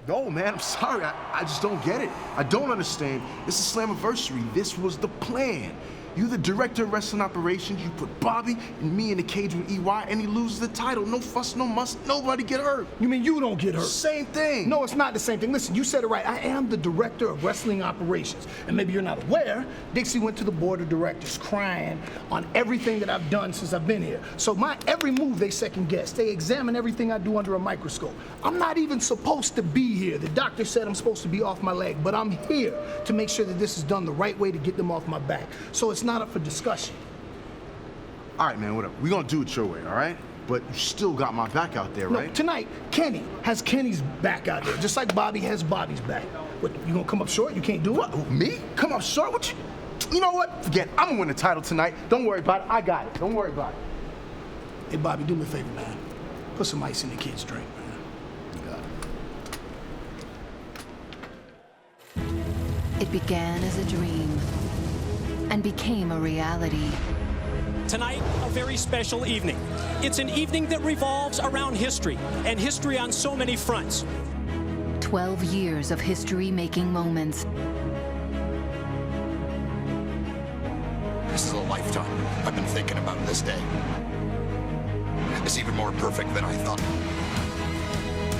No, man, I'm sorry. I just don't get it. I don't understand. This is Slammiversary. This was the plan. You're the director of wrestling operations. You put Bobby and me in the cage with EY, and he loses the title. No fuss, no muss, nobody get hurt. You mean you don't get hurt? Same thing. No, it's not the same thing. Listen, you said it right. I am the director of wrestling operations. And maybe you're not aware, Dixie went to the board of directors crying on everything that I've done since I've been here. So my every move they second guess. They examine everything I do under a microscope. I'm not even supposed to be here. The doctor said I'm supposed to be off my leg, but I'm here to make sure that this is done the right way to get them off my back. So it's not up for discussion. All right, man, whatever. We're gonna do it your way, all right? But you still got my back out there, right? No, tonight, Kenny has Kenny's back out there, just like Bobby has Bobby's back. What, you gonna come up short? You can't do it? What, me? Come up short? What you know what? Forget it. I'm gonna win the title tonight. Don't worry about it. I got it. Don't worry about it. Hey, Bobby, do me a favor, man. Put some ice in the kid's drink, man. You got it. It began as a dream and became a reality. Tonight, a very special evening. It's an evening that revolves around history, and history on so many fronts. 12 years of history-making moments. This is a lifetime. I've been thinking about this day. It's even more perfect than I thought.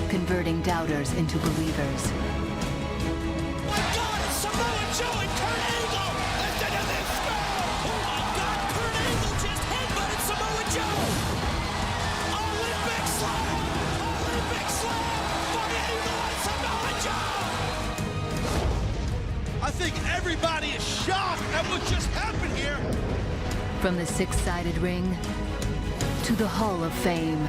Converting doubters into believers. Oh my God, it's Samoa Joe and Kurt Angle! Listen to this spell! Oh my God, Kurt Angle just headbutted Samoa Joe! Olympic slam! Olympic slam for Angle and Samoa Joe! I think everybody is shocked at what just happened here. From the six-sided ring to the Hall of Fame.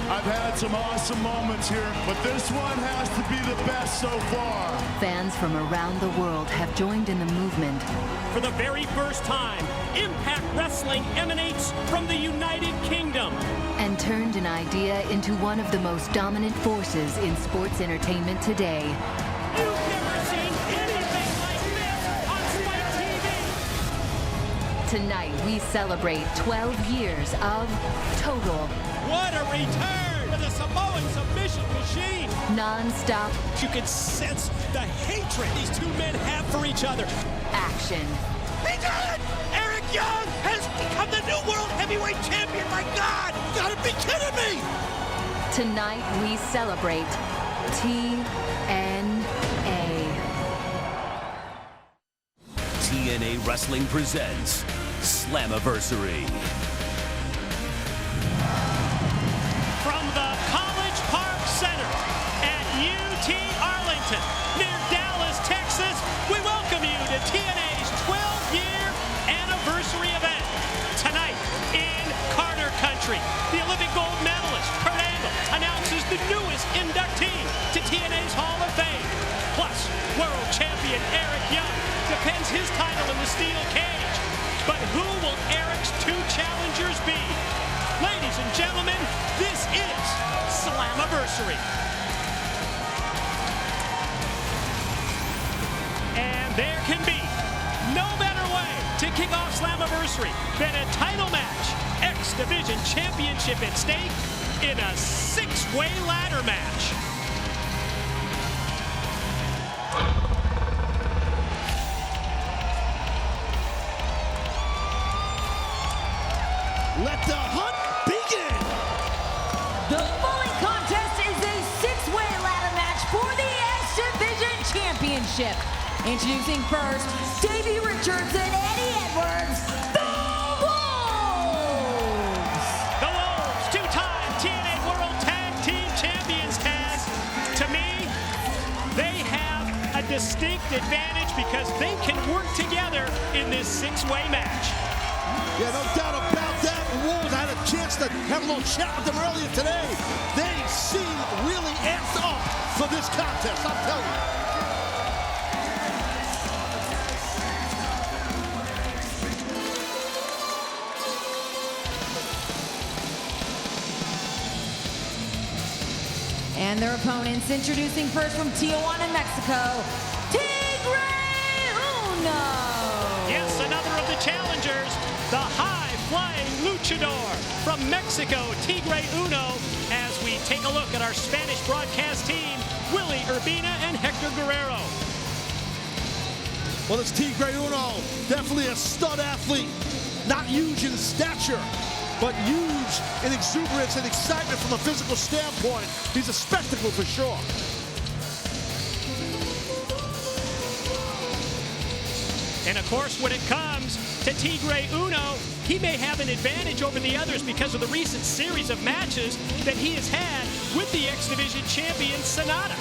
I've had some awesome moments here, but this one has to be the best so far. Fans from around the world have joined in the movement. For the very first time, Impact Wrestling emanates from the United Kingdom. And turned an idea into one of the most dominant forces in sports entertainment today. You've never seen anything like this on Spike TV. Tonight, we celebrate 12 years of total. What a return for the Samoan submission machine. Non-stop. You can sense the hatred these two men have for each other. Action. He did it! Eric Young has become the new world heavyweight champion. My God, you gotta be kidding me! Tonight, we celebrate TNA. TNA Wrestling presents Slammiversary. From the College Park Center at UT Arlington, near Dallas, Texas, we welcome you to TNA's 12-year anniversary event. Tonight in Carter Country, the Olympic gold medalist, Kurt Angle, announces the newest inductee to TNA's Hall of Fame. Plus, world champion Eric Young defends his title in the steel cage. But who will Eric's two challengers be? Ladies and gentlemen, this is Slammiversary. And there can be no better way to kick off Slammiversary than a title match. X Division Championship at stake in a six-way ladder match. Let the hunt begin! The following contest is a six-way ladder match for the X Division Championship. Introducing first, Davey Richards and Eddie Edwards, the Wolves! The Wolves, two-time TNA World Tag Team Champions tag. To me, they have a distinct advantage because they can work together in this six-way match. Yeah, no doubt about that. The Wolves, I had a chance to have a little chat with them earlier today. They seem really amped up for this contest, I'll tell you. And their opponents, introducing first from Tijuana, Mexico, Tigre Uno! Yes, another of the challengers, the high-flying luchador from Mexico, Tigre Uno. As we take a look at our Spanish broadcast team, Willie Urbina and Hector Guerrero. Well, it's Tigre Uno, definitely a stud athlete. Not huge in stature, but huge in exuberance and excitement from a physical standpoint. He's a spectacle for sure. And of course, when it comes to Tigre Uno, he may have an advantage over the others because of the recent series of matches that he has had with the X Division champion Sonata.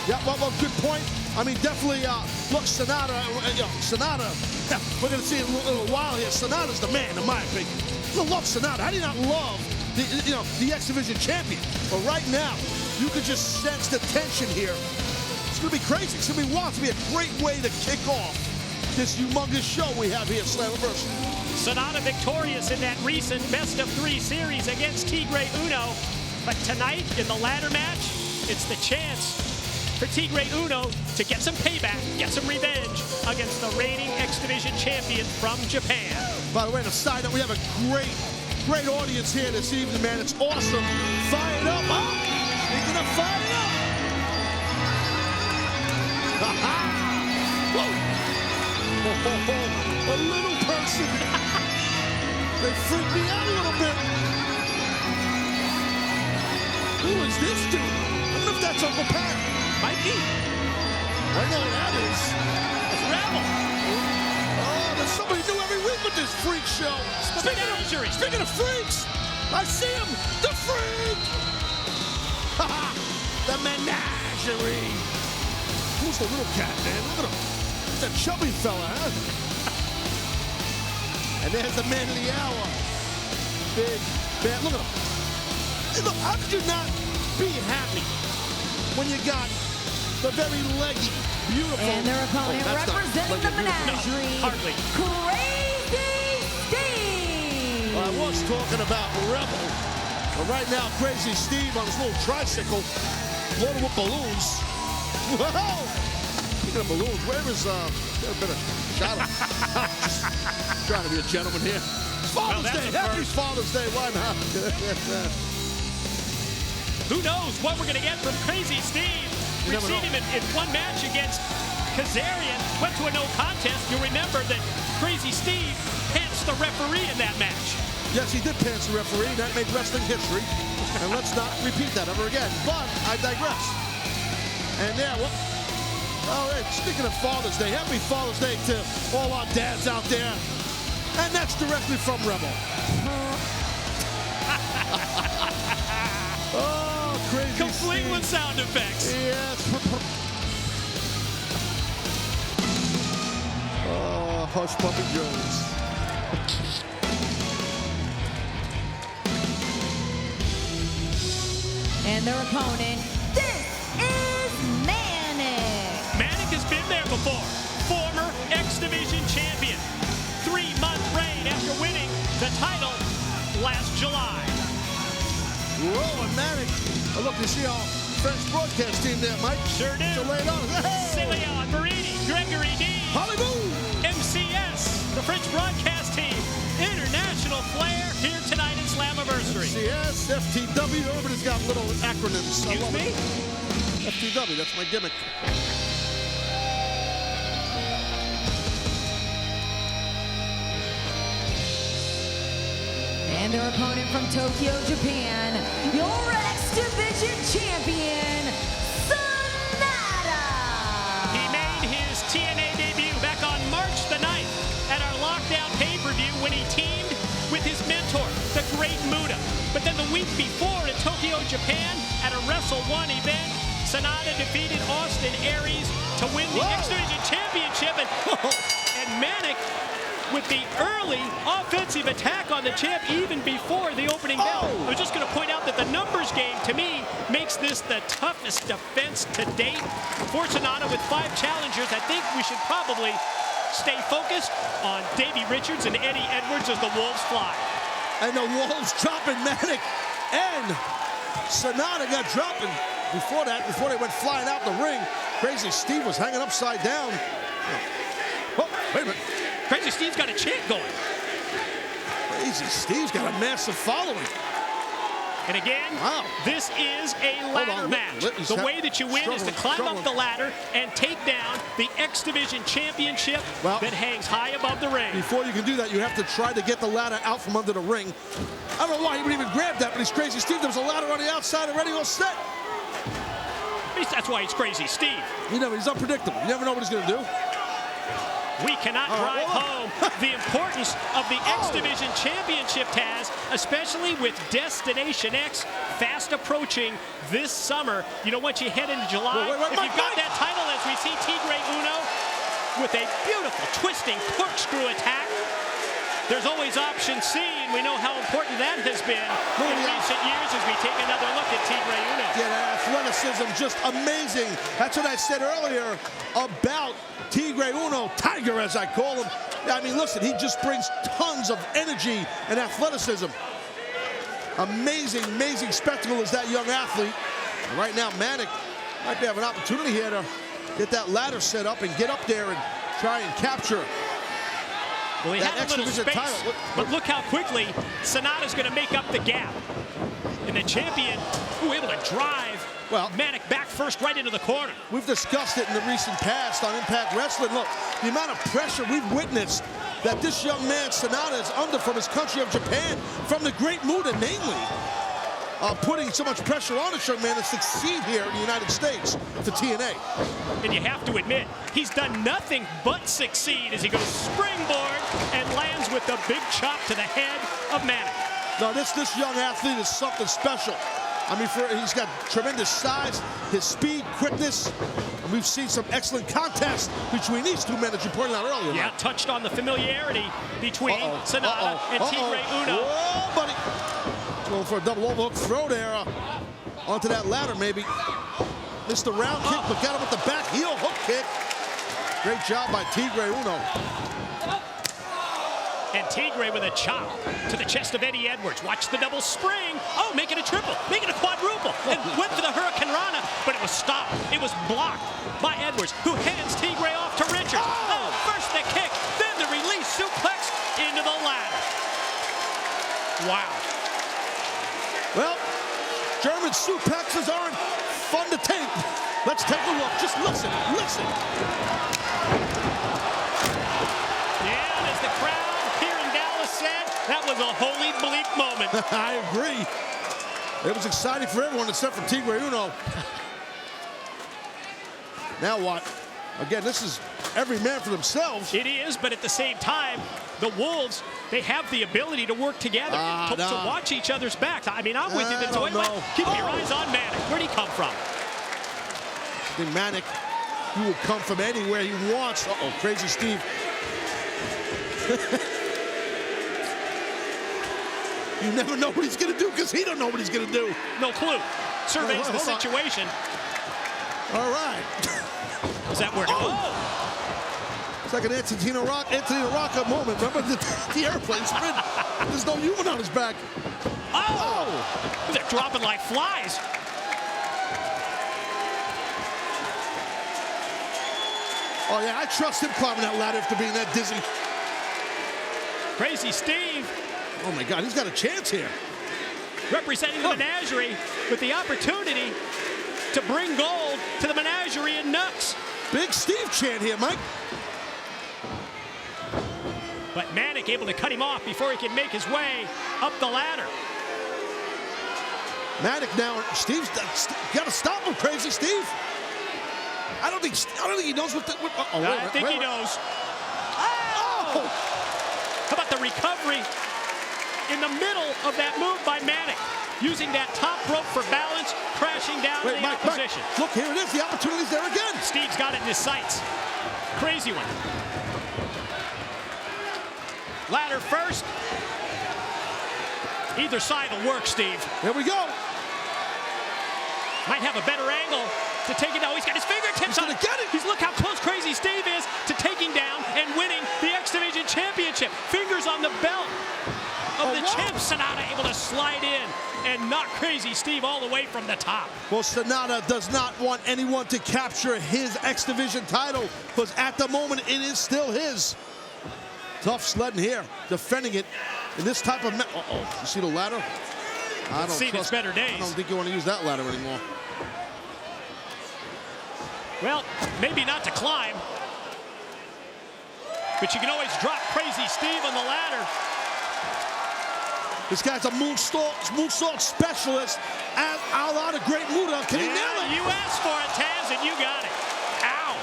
Yeah, well, good point. I mean, definitely, look, Sonata, Sonata, we're going to see in a little while here. Sonata's the man, in my opinion. You love Sonata. How do you not love the X Division champion? But right now, you could just sense the tension here. It's going to be crazy. It's going to be wild. It's going to be a great way to kick off this humongous show we have here at Slammiversary. Sonata victorious in that recent best-of-3 series against Tigre Uno. But tonight, in the ladder match, it's the chance for Tigre Uno to get some payback, get some revenge against the reigning X Division champion from Japan. By the way, on a side note, we have a great audience here this evening, man. It's awesome. Fired up. Oh, speaking of fired up. Whoa. A little person. They freaked me out a little bit. Who is this dude? I wonder if that's Uncle Pat. Might be. I know what that is. It's Rebel. Oh, there's somebody new every week with this freak show. Speaking of freaks, I see him. The freak. The menagerie. Who's the little cat, man? Look at him. It's a chubby fella, huh? And there's the man of the hour. Big man. Look at him. Hey, look, how could you not be happy when you got the very leggy, beautiful... And their opponent representing the menagerie, hardly. Crazy Steve. Well, I was talking about Rebel, but right now, Crazy Steve on his little tricycle, loaded with balloons. Whoa! Speaking of balloons, where is, there's been a shot of... Just trying to be a gentleman here. It's Father's Day. Happy Father's Day. Why not? Who knows what we're going to get from Crazy Steve? We've seen him in one match against Kazarian. Went to a no contest. You'll remember that Crazy Steve pants the referee in that match. Yes, he did pants the referee. That made wrestling history. And let's not repeat that ever again. But I digress. And yeah, well, all right, speaking of Father's Day, happy Father's Day to all our dads out there. And that's directly from Rebel. Oh, Crazy Complete Steve. with sound effects. Yes. Oh, Hush Puppy Jones. And their opponent, this is Manic. Manic has been there before. Former X Division champion. 3-month reign after winning the title last July. Whoa, and Manic. Oh, look, you see our French broadcast team there, Mike? Sure do. So lay it on. Hey! Leon Marini, Gregory D. Hollywood! MCS, the French broadcast team. International flair here tonight in Slammiversary. MCS, FTW, everybody's got little acronyms. Excuse me? FTW, that's my gimmick. And their opponent from Tokyo, Japan, your X Division champion, Sonata. He made his TNA debut back on March the 9th at our Lockdown pay-per-view when he teamed with his mentor, the Great Muta. But then the week before in Tokyo, Japan, at a Wrestle 1 event, Sonata defeated Austin Aries to win the X Division championship. And Manic, with the early offensive attack on the champ even before the opening bell. I was just going to point out that the numbers game, to me, makes this the toughest defense to date. For Sonata with 5 challengers, I think we should probably stay focused on Davey Richards and Eddie Edwards as the Wolves fly. And the Wolves dropping Manic. And Sonata got dropping. Before that, before they went flying out the ring, Crazy Steve was hanging upside down. Oh, wait a minute. Crazy Steve's got a chant going. Crazy Steve's got a massive following. And again, wow. This is a ladder match. The way that you win is to climb up the ladder and take down the X Division Championship that hangs high above the ring. Before you can do that, you have to try to get the ladder out from under the ring. I don't know why he would even grab that, but he's Crazy Steve. There was a ladder on the outside already all set. That's why he's Crazy Steve. He's unpredictable. You never know what he's going to do. We cannot drive home the importance of the X Division Championship, Taz, especially with Destination X fast approaching this summer. You know, once you head into July, if you've got that title, as we see Tigre Uno with a beautiful twisting corkscrew attack, there's always option C, and we know how important that has been in recent years as we take another look at Tigre Uno. Yeah, that athleticism, just amazing. That's what I said earlier about Tigre Uno, Tiger as I call him. I mean, listen, he just brings tons of energy and athleticism. Amazing, amazing spectacle is that young athlete. And right now, Manic might have an opportunity here to get that ladder set up and get up there and try and capture well, he that had a little space, title. but look how quickly Sonata's going to make up the gap. And the champion, able to drive Manic back first right into the corner. We've discussed it in the recent past on Impact Wrestling. Look, the amount of pressure we've witnessed that this young man, Sonata, is under from his country of Japan, from the Great Muta, namely. Putting so much pressure on this young man to succeed here in the United States for TNA. And you have to admit, he's done nothing but succeed as he goes springboard and lands with the big chop to the head of Manic. No, this young athlete is something special. I mean, he's got tremendous size, his speed, quickness. And we've seen some excellent contests between these two men that you pointed out earlier. Yeah, touched on the familiarity between Sonata and Tigre Uno. Whoa, buddy. Going for a double overhook throw there onto that ladder, maybe. Missed the round kick, but got him with the back heel hook kick. Great job by Tigre Uno. And Tigre with a chop to the chest of Eddie Edwards. Watch the double spring. Oh, make it a triple, make it a quadruple. And went for the Hurricane Rana, but it was stopped. It was blocked by Edwards, who hands Tigre off to Richards. Oh, first the kick, then the release suplex into the ladder. Wow. Well, German suplexes aren't fun to tape. Let's take a look. Just listen, listen. Yeah, and as the crowd here in Dallas said, that was a holy bleep moment. I agree. It was exciting for everyone except for Tigre Uno. Now what? Again, this is every man for themselves. It is, but at the same time, the Wolves, they have the ability to work together, to watch each other's backs. I mean, I'm with you. Keep your eyes on Manic. Where'd he come from? I think Manic, he will come from anywhere he wants. Uh-oh, Crazy Steve. You never know what he's going to do because he don't know what he's going to do. No clue. Surveys the situation. All right. Is that working? It's like an Anthony Rocca moment. Remember the airplane sprint? There's no human on his back. Oh! They're dropping like flies. Oh, yeah, I trust him climbing that ladder after being that dizzy. Crazy Steve. Oh, my God, he's got a chance here. Representing the Menagerie with the opportunity to bring gold to the Menagerie in Nux. Big Steve chant here, Mike. But Manic able to cut him off before he can make his way up the ladder. Manic now, Steve's got to stop him, Crazy Steve. I don't think he knows what. I think he knows. Oh! How about the recovery in the middle of that move by Manic, using that top rope for balance, crashing down in the opposition. Mike, look, here it is. The opportunity's there again. Steve's got it in his sights. Crazy one. Ladder first. Either side will work, Steve. There we go. Might have a better angle to take it down. He's got his fingertips on it. Get it. Look how close Crazy Steve is to taking down and winning the X Division Championship. Fingers on the belt of the champ. Sonata able to slide in and knock Crazy Steve all the way from the top. Well, Sonata does not want anyone to capture his X Division title because at the moment it is still his. Tough sledding here, defending it in this type of... You see the ladder? It's seen its better days. I don't think you want to use that ladder anymore. Well, maybe not to climb, but you can always drop Crazy Steve on the ladder. This guy's a moonsault specialist, and a lot of great Muda. Can he nail it? You asked for it, Taz, and you got it. Ow.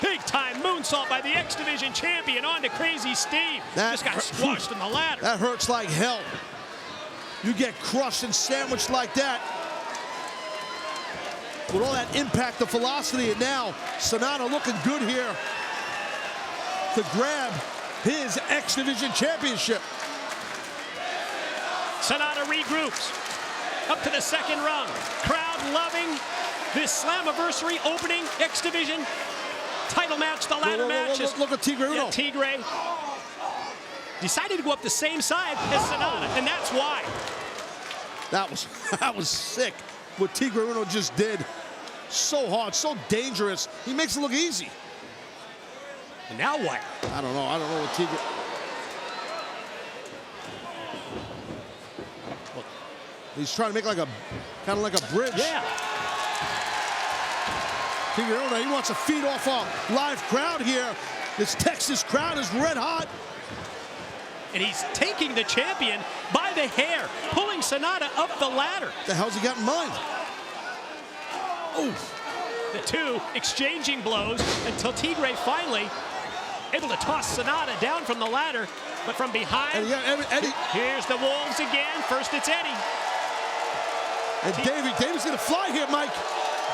Big time moonsault by the X Division champion onto Crazy Steve. Just got squashed in the ladder. That hurts like hell. You get crushed and sandwiched like that. With all that impact of velocity, and now Sanada looking good here to grab his X Division championship. Sanada regroups up to the second rung. Crowd loving this Slammiversary opening X Division title match, the ladder matches. Look at Tigre Uno. Yeah, Tigre decided to go up the same side as Sanada, and that's why. That was sick what Tigre Uno just did. So hard, so dangerous. He makes it look easy. And now what? I don't know what Tigre. Look, he's trying to make like kind of like a bridge. Yeah. Tigre Uno, he wants to feed off a live crowd here. This Texas crowd is red hot. And he's taking the champion by the hair, pulling Sanada up the ladder. What the hell's he got in mind? Oof. The two exchanging blows until Tigre finally able to toss Sanada down from the ladder, but from behind. Eddie. Here's the Wolves again. First it's Eddie. And Davy's gonna fly here, Mike.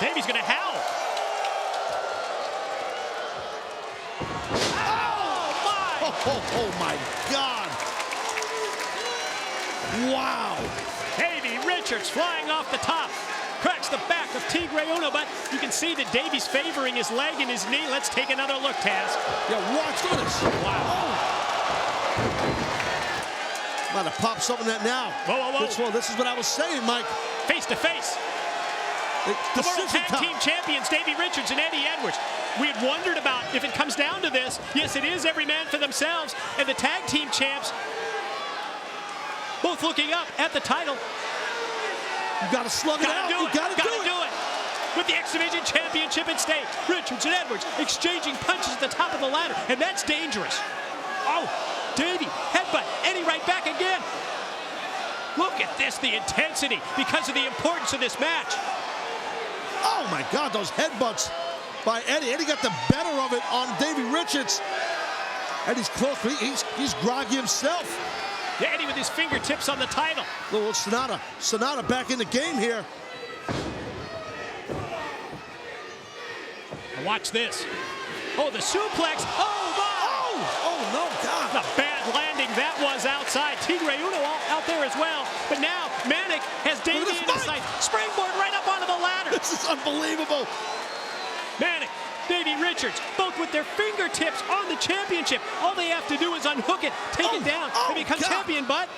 Davy's gonna howl. Oh my God. Wow. Davey Richards flying off the top. Cracks the back of Tigre Uno, but you can see that Davy's favoring his leg and his knee. Let's take another look, Taz. Yeah, watch this. Wow. Might have popped something that now. Whoa. This is what I was saying, Mike. Face to face. The World Tag Team Champions, Davey Richards and Eddie Edwards. We had wondered about if it comes down to this. Yes, it is every man for themselves. And the Tag Team Champs both looking up at the title. You got to slug it out. You got to do it. With the X Division Championship at stake, Richards and Edwards exchanging punches at the top of the ladder, and that's dangerous. Oh, Davey, headbutt, Eddie right back again. Look at this, the intensity, because of the importance of this match. Oh my God, those headbutts by Eddie. Eddie got the better of it on Davey Richards. Eddie's close, he's groggy himself. Yeah, Eddie with his fingertips on the title. Little Sanada back in the game here. Now watch this. Oh, the suplex. Oh, my. Oh, no, God. The bad landing that was outside. Tigre Uno out there as well. But now Manic has Davey in his sight. Springboard right up onto the ladder. This is unbelievable. Manic, Davey Richards, both with their fingertips on the championship. All they have to do is unhook it, take it down, and become champion. But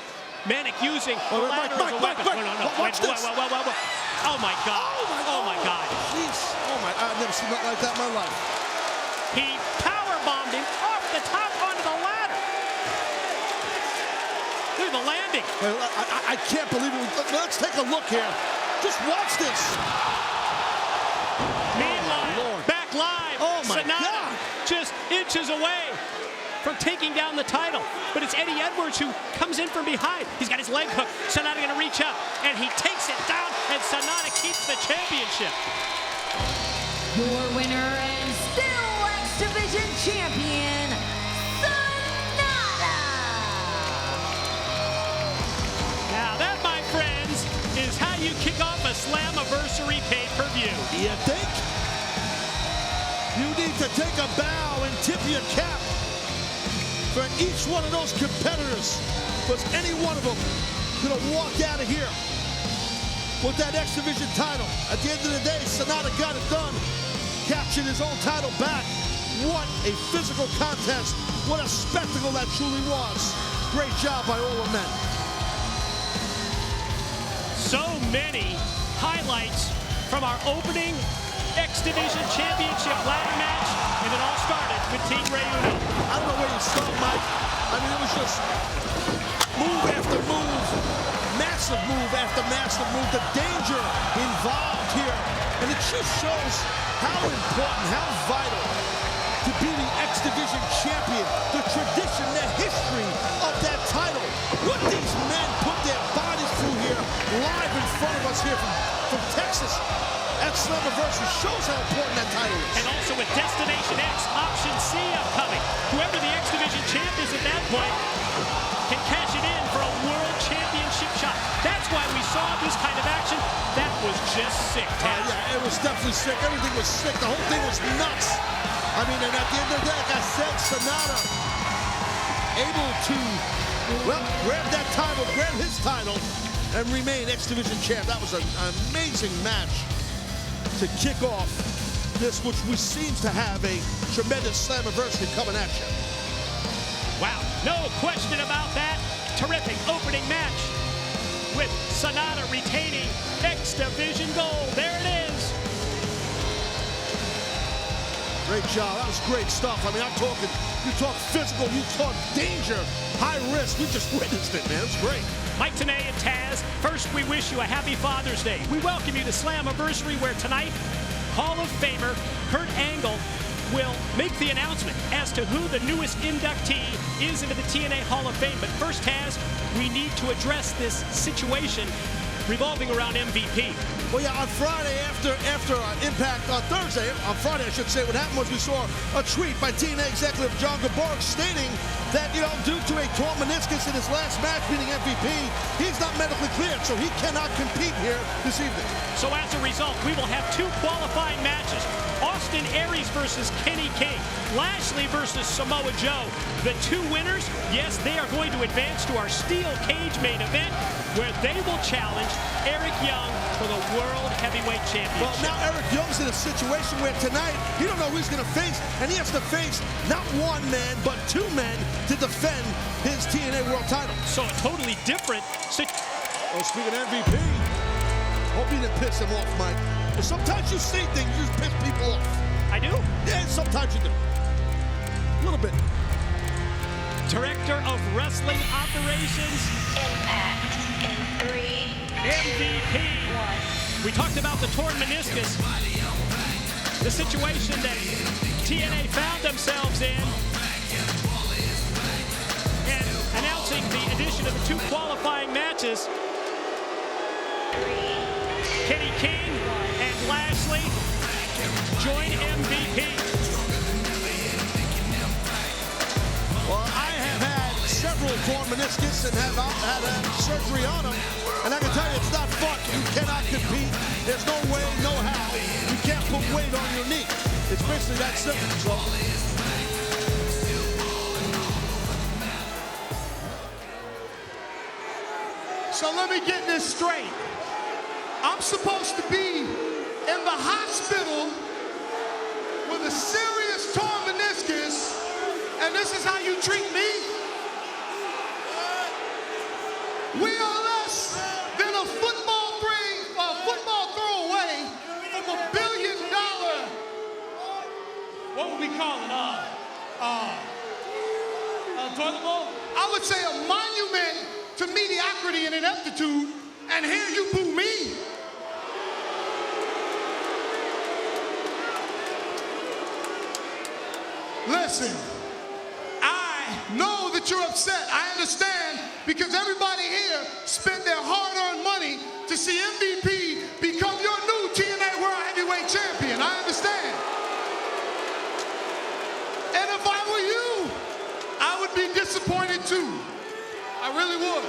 Manic using the ladder as a weapon. Watch this. Oh my God. Oh my God. Jeez. Oh my, I've never seen nothing like that in my life. He powerbombed him off the top onto the ladder. Look at the landing. I can't believe it. Let's take a look here. Just watch this. Meanwhile, back live. Oh my Sanada God. just inches away from taking down the title. But it's Eddie Edwards who comes in from behind. He's got his leg hooked. Sanada gonna reach up, and he takes it down, and Sanada keeps the championship. Your winner and still X Division champion, Sanada. Now that, my friends, is how you kick off a Slammiversary pay-per-view. You think? You need to take a bow and tip your cap for each one of those competitors, because any one of them could have walked out of here with that X Division title. At the end of the day, Sanada got it done, captured his own title back. What a physical contest. What a spectacle that truly was. Great job by all the men. So many highlights from our opening X Division Championship ladder match, and it all started with Tigre Uno. I don't know where you start, Mike. I mean, it was just move after move, massive move after massive move. The danger involved here. And it just shows how important, how vital to be the X Division champion, the tradition, the history of that title. What these men put their bodies through here live in front of us here from Texas at Slammiversary shows how important that title is. And also with Destination X, Option C upcoming. Whoever the X Division champ is at that point can cash it in for a world championship shot. That's why we saw this kind of action. That was just sick, Taz. Yeah, it was definitely sick. Everything was sick. The whole thing was nuts. I mean, and at the end of the day, like I said, Sonata able to, well, grab that title, grab his title, and remain X Division champ. That was an amazing match to kick off this, which we seems to have a tremendous Slammiversary coming at you. Wow, no question about that. Terrific opening match with Sonata retaining X Division gold. There it is. Great job. That was great stuff. I mean, I'm talking, you talk physical, you talk danger, high risk. We just witnessed it, man. It's great. Mike Tenay and Taz, first we wish you a happy Father's Day. We welcome you to Slammiversary, where tonight, Hall of Famer Kurt Angle will make the announcement as to who the newest inductee is into the TNA Hall of Fame. But first, Taz, we need to address this situation revolving around MVP. Well, yeah, on Friday after Impact, on Thursday, on Friday I should say, what happened was we saw a tweet by TNA executive John Gaborg stating that, you know, due to a torn meniscus in his last match beating MVP, he's not medically cleared, so he cannot compete here this evening. So as a result, we will have two qualifying matches. Austin Aries versus Kenny King. Lashley versus Samoa Joe. The two winners, yes, they are going to advance to our steel cage main event, where they will challenge Eric Young for the World Heavyweight Championship. Well, now Eric Young's in a situation where tonight, he don't know who he's going to face, and he has to face not one man, but two men to defend his TNA World title. So a totally different situation. Oh, speaking of MVP, hope you didn't piss him off, Mike. But sometimes you see things, you just piss people off. I do? Yeah, sometimes you do. A little bit. Director of Wrestling Operations. Impact in 3, MVP. 2, 1. We talked about the torn meniscus. The situation that TNA found themselves in. And announcing the addition of the two qualifying matches. 3, Kenny King and Lashley join MVP. Well, I have had several torn meniscus and have had surgery on them, and I can tell you it's not fun. You cannot compete. There's no way, no how. You can't put weight on your knee. It's basically that simple. So let me get this straight. I'm supposed to be in the hospital with a serious torn meniscus, and this is how you treat me? We are less than a football throw away from $1 billion. What would we call it? Toilet bowl? I would say a monument to mediocrity and ineptitude, and here you boo me. Listen, I know that you're upset. I understand, because everybody here spent their hard-earned money to see MVP become your new TNA World Heavyweight Champion. I understand. And if I were you, I would be disappointed too. I really would.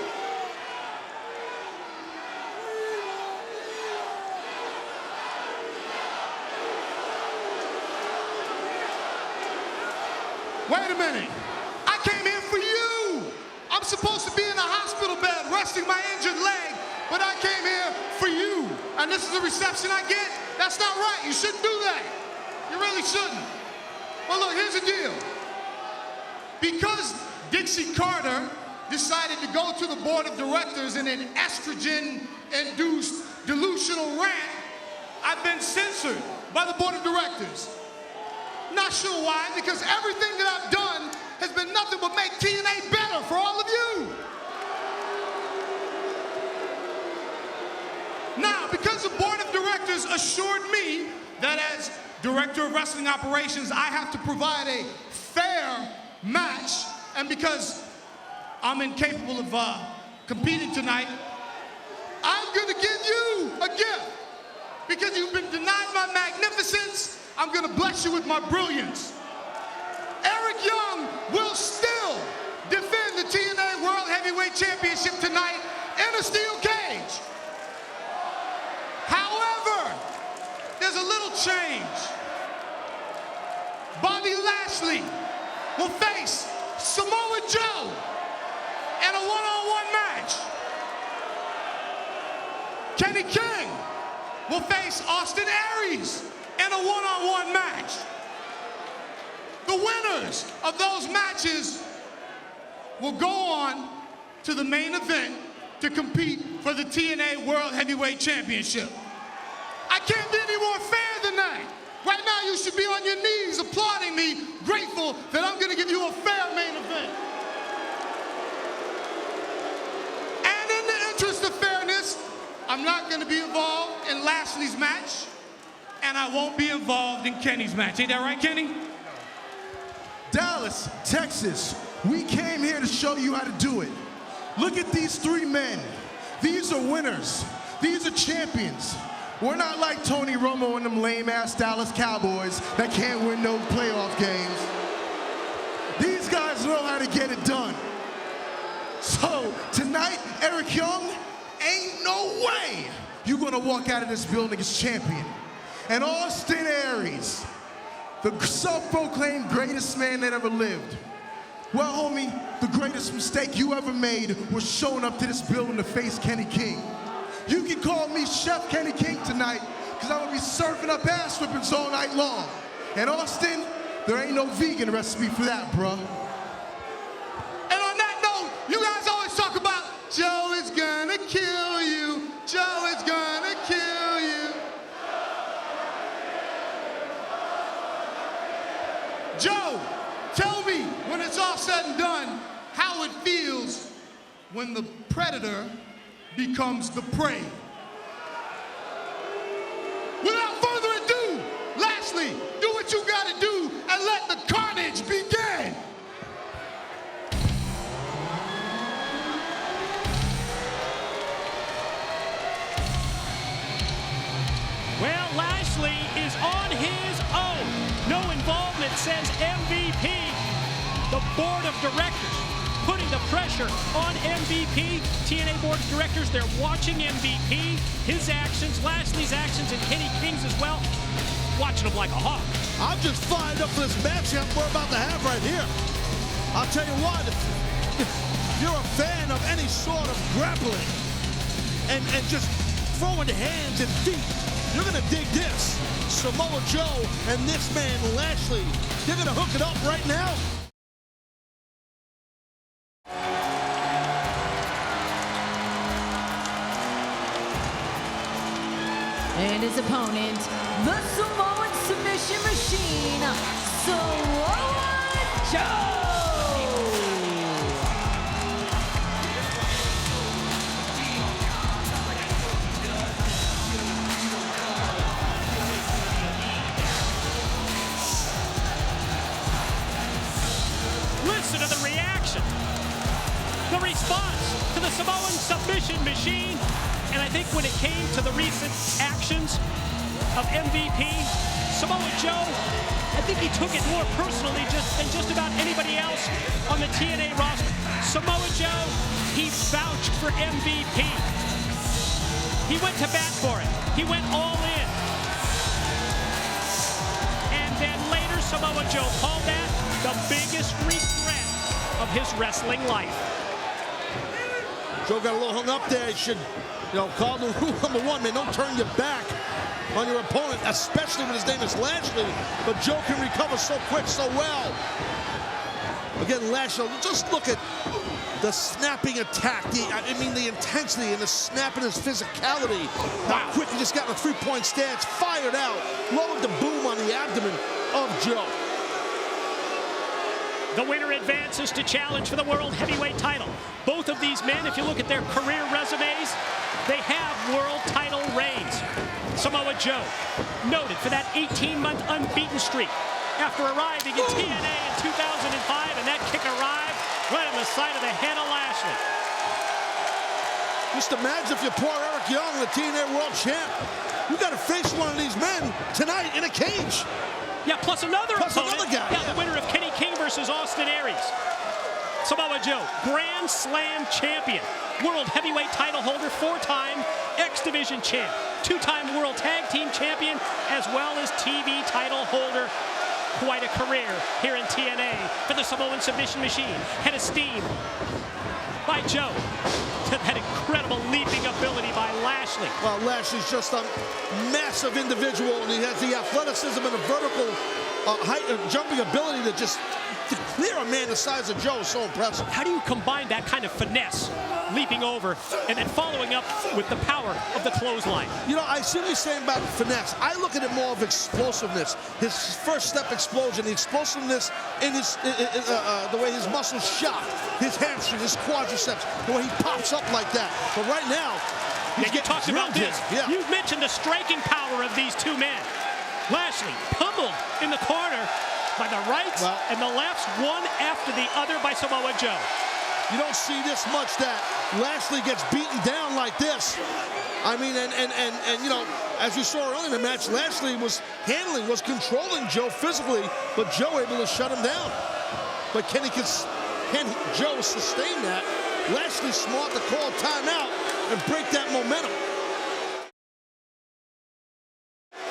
Wait a minute. I came here for you. I'm supposed to be in a hospital bed resting my injured leg, but I came here for you. And this is the reception I get? That's not right. You shouldn't do that. You really shouldn't. Well, look, here's the deal. Because Dixie Carter decided to go to the board of directors in an estrogen-induced delusional rant, I've been censored by the board of directors. Not sure why, because everything that I've done has been nothing but make TNA better for all of you. Now, because the board of directors assured me that as director of wrestling operations, I have to provide a fair match, and because I'm incapable of competing tonight, I'm gonna give you a gift. Because you've been denied my magnificence, I'm gonna bless you with my brilliance. Eric Young will still defend the TNA World Heavyweight Championship tonight in a steel cage. However, there's a little change. Bobby Lashley will face Samoa Joe in a one-on-one match. Kenny King will face Austin Aries in a one-on-one match. The winners of those matches will go on to the main event to compete for the TNA World Heavyweight Championship. I can't be any more fair than that. Right now, you should be on your knees applauding me, grateful that I'm gonna give you a fair main event. And in the interest of fairness, I'm not gonna be involved in Lashley's match, and I won't be involved in Kenny's match. Ain't that right, Kenny? Dallas, Texas, we came here to show you how to do it. Look at these three men. These are winners. These are champions. We're not like Tony Romo and them lame-ass Dallas Cowboys that can't win no playoff games. These guys know how to get it done. So, tonight, Eric Young, ain't no way you're gonna walk out of this building as champion. And Austin Aries, the self-proclaimed greatest man that ever lived. Well, homie, the greatest mistake you ever made was showing up to this building to face Kenny King. You can call me Chef Kenny King tonight, because I'm gonna be serving up ass whippings all night long. And Austin, there ain't no vegan recipe for that, bruh. And on that note, you guys always talk about Joe is gonna kill you. Joe is gonna kill you. Joe, tell me, when it's all said and done, how it feels when the predator becomes the prey. Without further ado, Lashley, do what you gotta do and let the carnage begin. Well, Lashley is on his own. No involvement, says MVP. The board of directors putting the pressure on MVP. TNA board of directors, they're watching MVP, his actions, Lashley's actions, and Kenny King's as well. Watching him like a hawk. I'm just fired up for this matchup we're about to have right here. I'll tell you what, if you're a fan of any sort of grappling and just throwing hands and feet, you're gonna dig this. Samoa Joe and this man, Lashley, they're gonna hook it up right now. And his opponent, the Samoan submission machine, Samoa Joe! Listen to the reaction, the response to the Samoan submission machine. And I think when it came to the recent actions of MVP, Samoa Joe, I think he took it more personally than just about anybody else on the TNA roster. Samoa Joe, he vouched for MVP. He went to bat for it. He went all in. And then later, Samoa Joe called that the biggest regret of his wrestling life. Joe got a little hung up there. He should, call the rule number one, man, don't turn your back on your opponent, especially when his name is Lashley. But Joe can recover so quick, so well. Again, Lashley, just look at the snapping attack, the intensity and the snap in his physicality. How quick he just got in a three-point stance, fired out, lowered the boom on the abdomen of Joe. The winner advances to challenge for the World Heavyweight title. Both of these men, if you look at their career resumes, they have world title reigns. Samoa Joe, noted for that 18-month unbeaten streak after arriving in TNA in 2005, and that kick arrived right on the side of the head of Lashley. Just imagine if you're poor Eric Young, the TNA World Champ. You got to face one of these men tonight in a cage. Yeah, plus another opponent. Another guy. Yeah, the winner of Kenny King versus Austin Aries. Samoa Joe, Grand Slam champion, World Heavyweight title holder, 4-time X Division champ, 2-time World Tag Team champion, as well as TV title holder. Quite a career here in TNA for the Samoan submission machine. Head of steam by Joe. That incredible leaping ability by Lashley. Well, Lashley's just a massive individual, and he has the athleticism and a vertical height and jumping ability to just to clear a man the size of Joe is so impressive. How do you combine that kind of finesse, leaping over, and then following up with the power of the clothesline? You know, I see what you're saying about finesse. I look at it more of explosiveness. His first step explosion, the explosiveness in his the way his muscles shock, his hamstring, his quadriceps, the way he pops up like that. But right now, yeah, you talked about this. Yeah. You mentioned the striking power of these two men. Lashley pummeled in the corner by the rights and the lefts, one after the other by Samoa Joe. You don't see this much that Lashley gets beaten down like this. I mean, and you know, as you saw earlier in the match, Lashley was controlling Joe physically, but Joe able to shut him down. But can Joe sustain that? Lashley's smart to call timeout and break that momentum.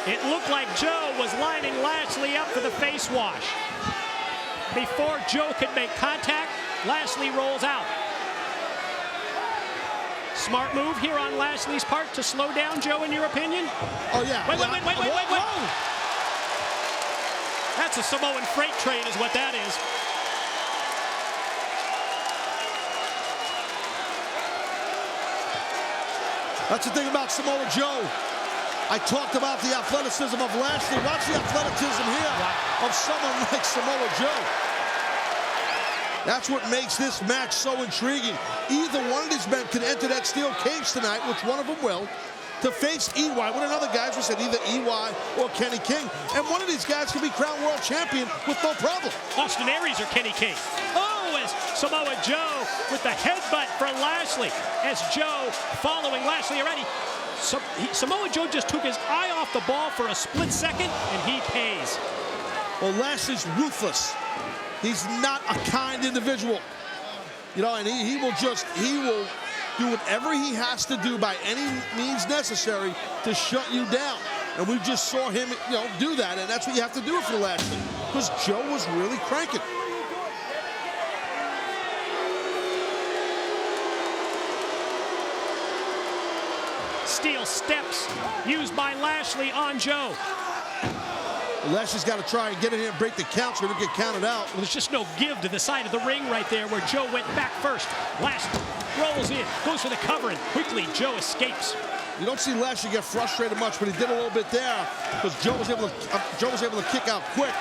It looked like Joe was lining Lashley up for the face wash. Before Joe could make contact, Lashley rolls out. Smart move here on Lashley's part to slow down Joe, in your opinion? Oh, yeah. Wait. That's a Samoan freight train is what that is. That's the thing about Samoa Joe. I talked about the athleticism of Lashley. Watch the athleticism here of someone like Samoa Joe. That's what makes this match so intriguing. Either one of these men could enter that steel cage tonight, which one of them will, to face EY. One of the other guys was said either EY or Kenny King. And one of these guys can be crowned world champion with no problem. Austin Aries or Kenny King. Oh, as Samoa Joe with the headbutt for Lashley. As Joe following Lashley already. Samoa Joe just took his eye off the ball for a split second, and he pays. Well, Lashley's ruthless. He's not a kind individual. You know, and he will do whatever he has to do by any means necessary to shut you down. And we just saw him, you know, do that, and that's what you have to do for Lashley, because Joe was really cranking. Steel steps used by Lashley on Joe. Lashley's got to try and get in here and break the count so he doesn't get counted out. Well, there's just no give to the side of the ring right there where Joe went back first. Lashley rolls in, goes for the cover, and quickly Joe escapes. You don't see Lashley get frustrated much, but he did a little bit there because Joe was able to kick out quick.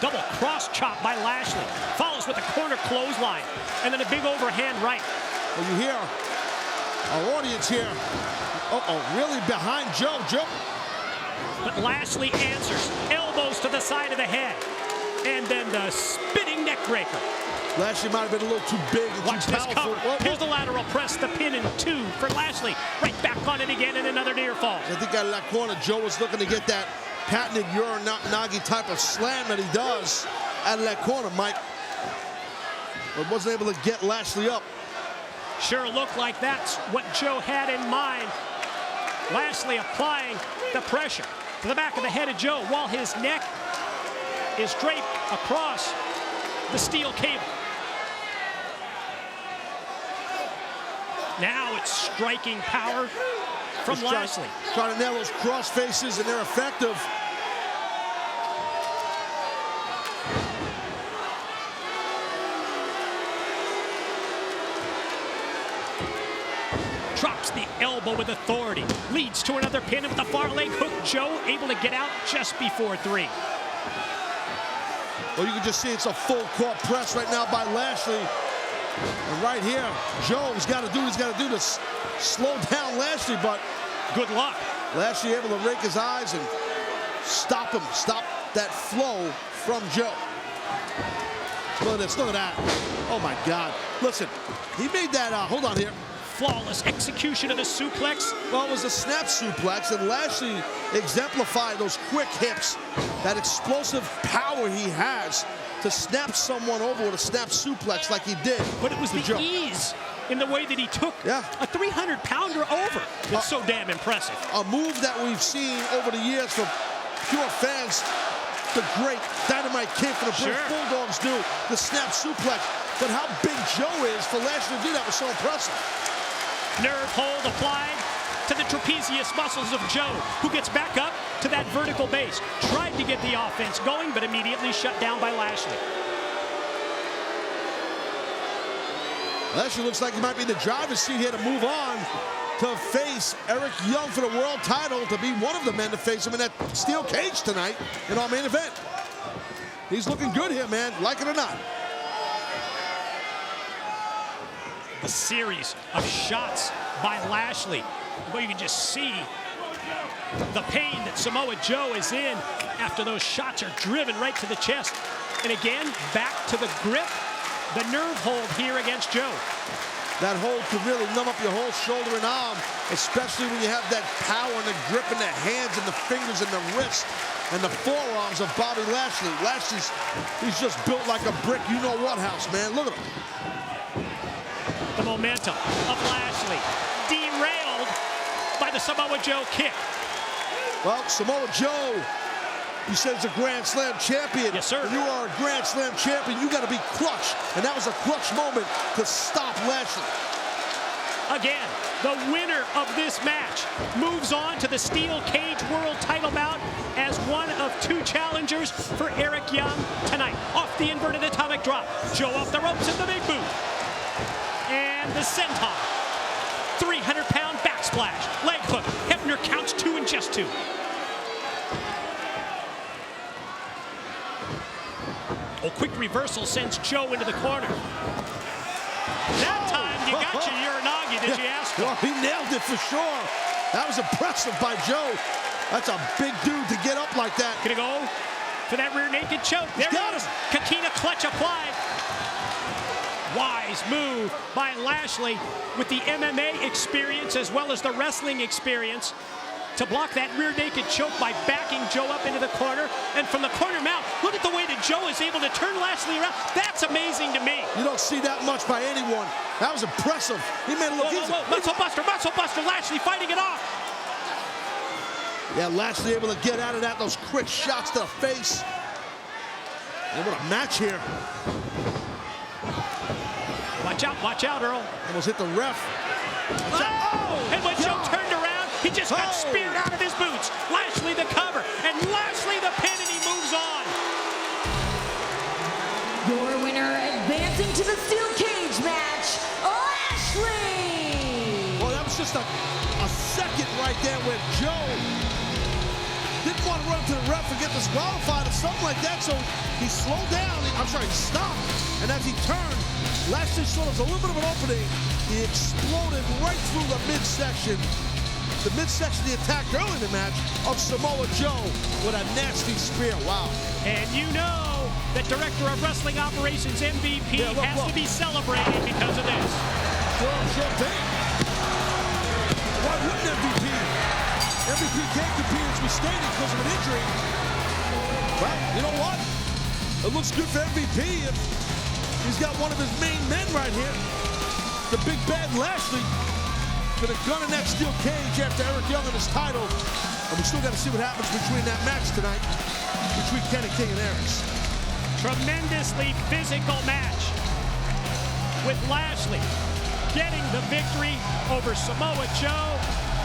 Double cross chop by Lashley. Follows with a corner clothesline, and then a big overhand right. Well, you hear our audience here. Really behind Joe. But Lashley answers. Elbows to the side of the head. And then the spinning neck breaker. Lashley might have been a little too big and Watch too this powerful. cover. Here's the lateral press, the pin in 2 for Lashley. Right back on it again, and another near fall. I think out of that corner, Joe was looking to get that patented Uranagi type of slam that he does out of that corner, Mike. But wasn't able to get Lashley up. Sure looked like that's what Joe had in mind. Lashley applying the pressure to the back of the head of Joe while his neck is draped across the steel cable. Now it's striking power from Lashley. Trying to nail those cross faces, and they're effective. Drops the elbow with authority. Leads to another pin with the far leg hook. Joe able to get out just before 3. Well, you can just see it's a full court press right now by Lashley. And right here, Joe's got to do what he's got to do to slow down Lashley, but good luck. Lashley able to rake his eyes and stop him, stop that flow from Joe. Look at this, look at that. Oh my God. Listen, he made that, hold on here. Flawless execution of the suplex. Well, it was a snap suplex, and Lashley exemplified those quick hips, that explosive power he has to snap someone over with a snap suplex like he did. But it was the ease in the way that he took a 300-pounder over. It's so damn impressive. A move that we've seen over the years from pure fans. The great Dynamite Kid for the British Bulldogs do, the snap suplex. But how big Joe is for Lashley to do that was so impressive. Nerve hold applied to the trapezius muscles of Joe, who gets back up to that vertical base. Tried to get the offense going, but immediately shut down by Lashley. Lashley looks like he might be in the driver's seat here to move on to face Eric Young for the world title, to be one of the men to face him in that steel cage tonight in our main event. He's looking good here, man, like it or not. A series of shots by Lashley. But you can just see the pain that Samoa Joe is in after those shots are driven right to the chest. And again, back to the grip, the nerve hold here against Joe. That hold could really numb up your whole shoulder and arm, especially when you have that power and the grip in the hands and the fingers and the wrist and the forearms of Bobby Lashley. He's just built like a brick, you-know-what house, man. Look at him. The momentum of Lashley derailed by the Samoa Joe kick. Well, Samoa Joe, he said he's a Grand Slam champion. Yes, sir. When you are a Grand Slam champion, you got to be clutch. And that was a clutch moment to stop Lashley. Again, the winner of this match moves on to the Steel Cage World title bout as one of two challengers for Eric Young tonight. Off the inverted atomic drop. Joe off the ropes in the big boot. And the senton. 300-pound backsplash. Leg hook. Hebner counts 2 and just 2. Oh, quick reversal sends Joe into the corner. That time you got your Uranagi, did you ask him? Well, he nailed it for sure. That was impressive by Joe. That's a big dude to get up like that. Gonna go for that rear naked choke. There it is. Kakina clutch applied. Wise move by Lashley with the MMA experience as well as the wrestling experience to block that rear naked choke by backing Joe up into the corner. And from the corner mount, look at the way that Joe is able to turn Lashley around. That's amazing to me. You don't see that much by anyone. That was impressive. He made it look easy. Muscle buster, Lashley fighting it off. Yeah, Lashley able to get out of that, those quick shots to the face. And what a match here. Watch out, Earl. Almost hit the ref. And when Joe turned around, he just got speared out of his boots. Lashley the cover, and Lashley the pin, and he moves on. Your winner advancing to the steel cage match, Lashley. Well, that was just a second right there where Joe didn't want to run to the ref and get disqualified or something like that, so he slowed down. He stopped. And as he turned, Lashley saw there was a little bit of an opening. He exploded right through the midsection. The midsection he attacked early in the match of Samoa Joe with a nasty spear. Wow. And you know that Director of Wrestling Operations MVP has to be celebrating because of this. Sure thing. Why wouldn't MVP? MVP can't compete, as we stated, because of an injury. Well, you know what? It looks good for MVP if he's got one of his main men right here. The big bad Lashley with a gun in that steel cage after Eric Young and his title. And we still got to see what happens between that match tonight between Kenny King and Aries. Tremendously physical match with Lashley getting the victory over Samoa Joe.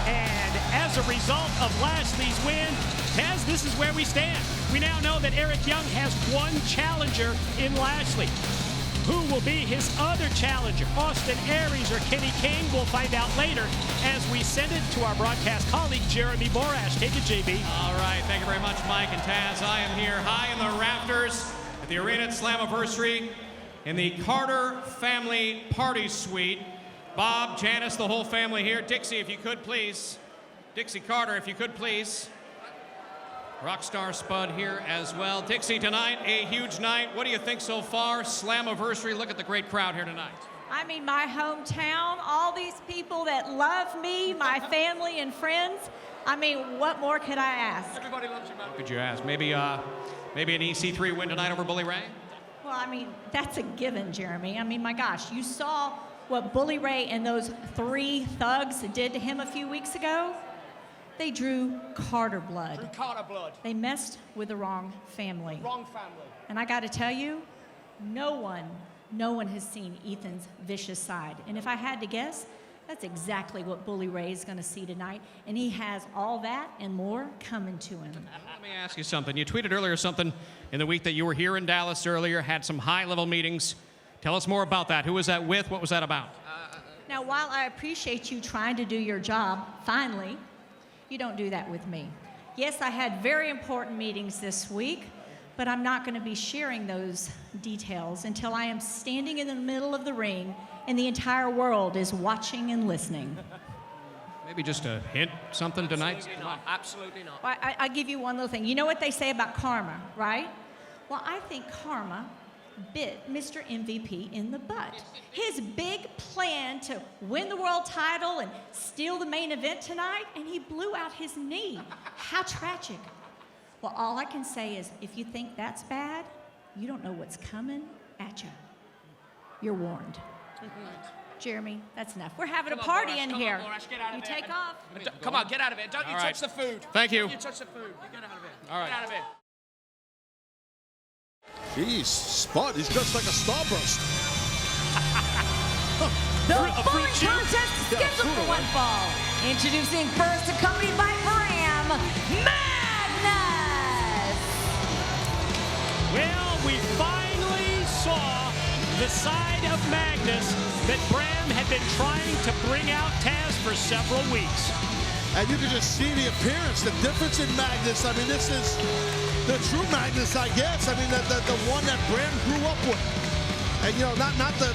And as a result of Lashley's win, Taz, this is where we stand. We now know that Eric Young has one challenger in Lashley. Who will be his other challenger? Austin Aries or Kenny King? We'll find out later as we send it to our broadcast colleague, Jeremy Borash. Take it, JB. All right, thank you very much, Mike and Taz. I am here high in the rafters at the arena at Slammiversary in the Carter family party suite. Bob, Janice, the whole family here. Dixie, if you could please. Dixie Carter, if you could please. Rockstar Spud here as well. Dixie, tonight, a huge night. What do you think so far? Slammiversary, look at the great crowd here tonight. I mean, my hometown, all these people that love me, my family and friends. I mean, what more could I ask? Everybody loves you, man. What could you ask? Maybe an EC3 win tonight over Bully Ray? Well, I mean, that's a given, Jeremy. I mean, my gosh, you saw what Bully Ray and those 3 thugs did to him a few weeks ago? They drew Carter blood. They messed with the wrong family. Wrong family. And I got to tell you, no one has seen Ethan's vicious side. And if I had to guess, that's exactly what Bully Ray is going to see tonight. And he has all that and more coming to him. Let me ask you something. You tweeted earlier something in the week that you were here in Dallas earlier, had some high-level meetings. Tell us more about that. Who was that with? What was that about? Now, while I appreciate you trying to do your job, finally, you don't do that with me. Yes, I had very important meetings this week, but I'm not going to be sharing those details until I am standing in the middle of the ring and the entire world is watching and listening. Maybe just a hint, something tonight? Absolutely not. Absolutely not. Well, I'll give you one little thing. You know what they say about karma, right? Well, I think karma bit Mr. MVP in the butt. His big plan to win the world title and steal the main event tonight, and he blew out his knee. How tragic. Well, all I can say is, if you think that's bad, you don't know what's coming at you. You're warned. Jeremy, that's enough. We're having a party in here. You take off. Come on, get out of it. Don't you touch the food. Thank you. Don't you touch the food. You get out of it. All right. Get out of it. Jeez, Spud, he's just like a starburst. The following contest is scheduled for one fall. Introducing first, accompanied by Bram, Magnus! Well, we finally saw the side of Magnus that Bram had been trying to bring out Taz for several weeks. And you can just see the appearance, the difference in Magnus. I mean, this is the true Magnus, I guess. I mean, the one that Bram grew up with. And, you know, not the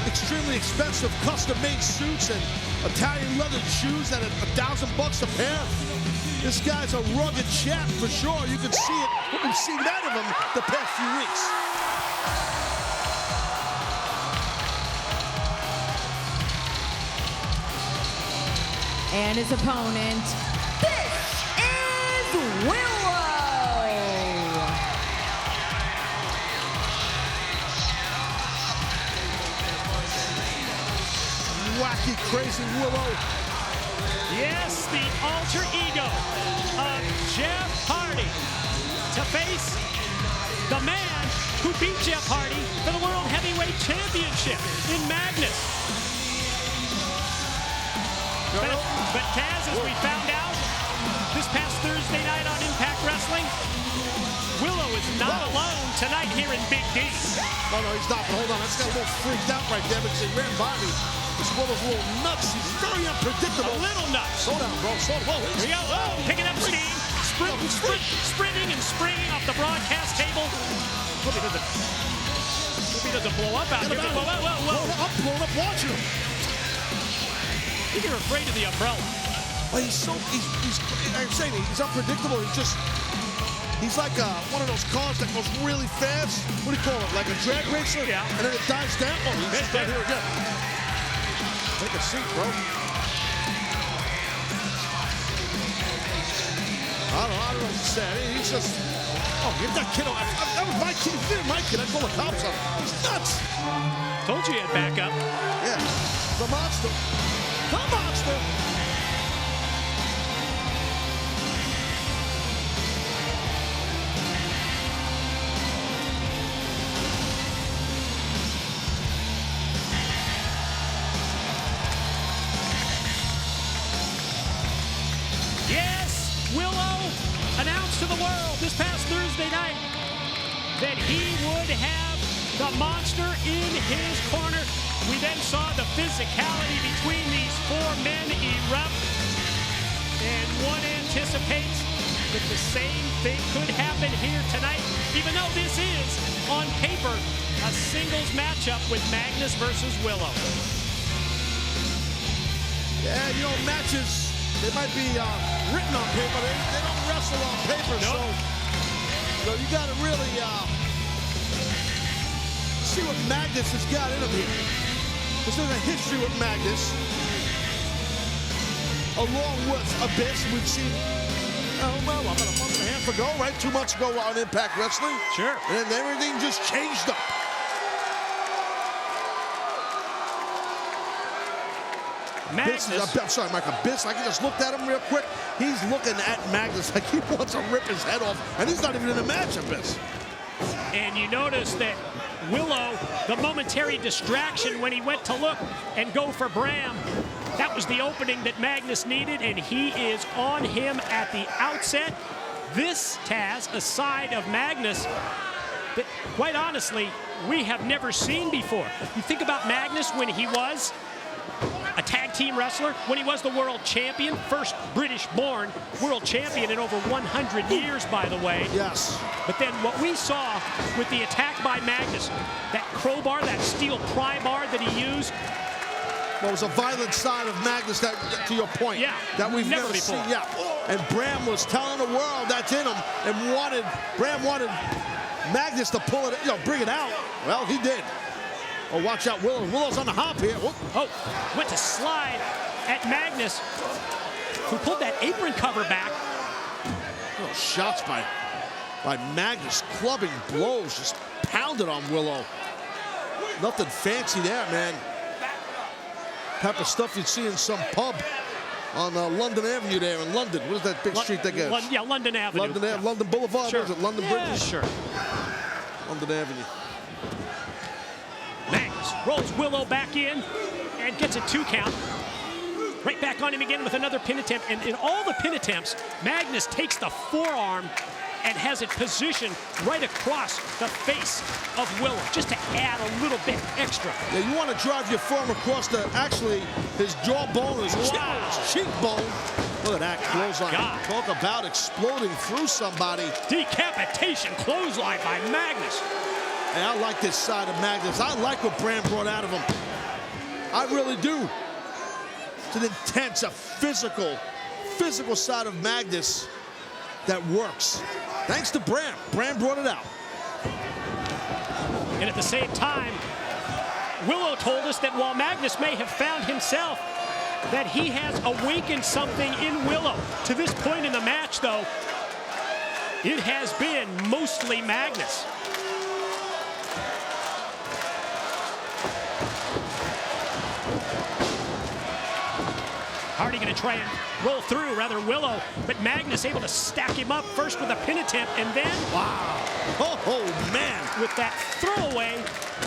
extremely expensive custom-made suits and Italian leather shoes that are $1,000 a pair. This guy's a rugged chap for sure. You can see it. We've seen that of him the past few weeks. And his opponent, this is Willow! Wacky, crazy Willow. Yes, the alter ego of Jeff Hardy to face the man who beat Jeff Hardy for the World Heavyweight Championship in Magnus. But Taz, as we found out this past Thursday night on Impact Wrestling, Willow is not alone tonight here in Big D. Oh, no, he's not. But hold on. I just got a little freaked out right there because he ran by me. This Willow's a little nuts. He's very unpredictable. A little nuts. Slow down, bro. Slow down. Here we go. Oh, picking up steam. Sprinting and springing off the broadcast table. Hope he doesn't blow up out here. Whoa. Blown up watching him. You're afraid of the umbrella. Well, I'm saying he's unpredictable. He's like one of those cars that goes really fast. What do you call it? Like a drag racer? Yeah. And then it dives down. Oh, he's right here again. Take a seat, bro. I don't know what to say. He's just, get that kid on. That was my kid. If he didn't my kid, I'd call the cops on him. He's nuts. Told you he had backup. Yeah. The monster. The monster. Yes, Willow announced to the world this past Thursday night that he would have the monster in his corner. We then saw the physicality between these 4 men erupt, and one anticipates that the same thing could happen here tonight, even even though this is, on paper, a singles matchup with Magnus versus Willow. Yeah, you know, matches, they might be written on paper. They don't wrestle on paper, nope. So you got to really see what Magnus has got in him here. Because there's a history with Magnus. Along with Abyss, we've seen, about a month and a half ago, right? 2 months ago on Impact Wrestling. Sure. And then everything just changed up. Magnus. I'm sorry, Mike. Abyss, I can just look at him real quick. He's looking at Magnus like he wants to rip his head off, and he's not even in the match, Abyss. And you notice that Willow, the momentary distraction when he went to look and go for Bram, that was the opening that Magnus needed, and he is on him at the outset. This, Taz, a side of Magnus that, quite honestly, we have never seen before. You think about Magnus when he was a tag team wrestler, when he was the world champion, first British-born world champion in over 100 years, by the way. Yes. But then what we saw with the attack by Magnus, that crowbar, that steel pry bar that he used. Well, it was a violent side of Magnus, that, to your point, that we've never before. seen. Yeah. And Bram was telling the world that's in him, and Bram wanted Magnus to pull it, bring it out. Well, he did. Oh, watch out, Willow. Willow's on the hop here. Whoop. Oh, went to slide at Magnus, who pulled that apron cover back. Oh, shots by Magnus, clubbing blows, just pounded on Willow. Nothing fancy there, man. Type of stuff you'd see in some pub on London Avenue there in London. What is that big street that goes? Yeah, London Avenue. London Boulevard, Sure. was it? London Bridges? Sure. London Avenue. Magnus rolls Willow back in and gets a 2 count. Right back on him again with another pin attempt. And in all the pin attempts, Magnus takes the forearm and has it positioned right across the face of Willow, just to add a little bit extra. Yeah, you want to drive your forearm across his jawbone, his cheekbone. Look at that clothesline. Talk about exploding through somebody. Decapitation clothesline by Magnus. Hey, I like this side of Magnus. I like what Bram brought out of him. I really do. It's an intense, a physical side of Magnus that works. Thanks to Bram. Bram brought it out. And at the same time, Willow told us that while Magnus may have found himself, that he has awakened something in Willow. To this point in the match, though, it has been mostly Magnus. Hardy going to try and roll through, rather Willow, but Magnus able to stack him up first with a pin attempt, and then, wow, oh man, with that throwaway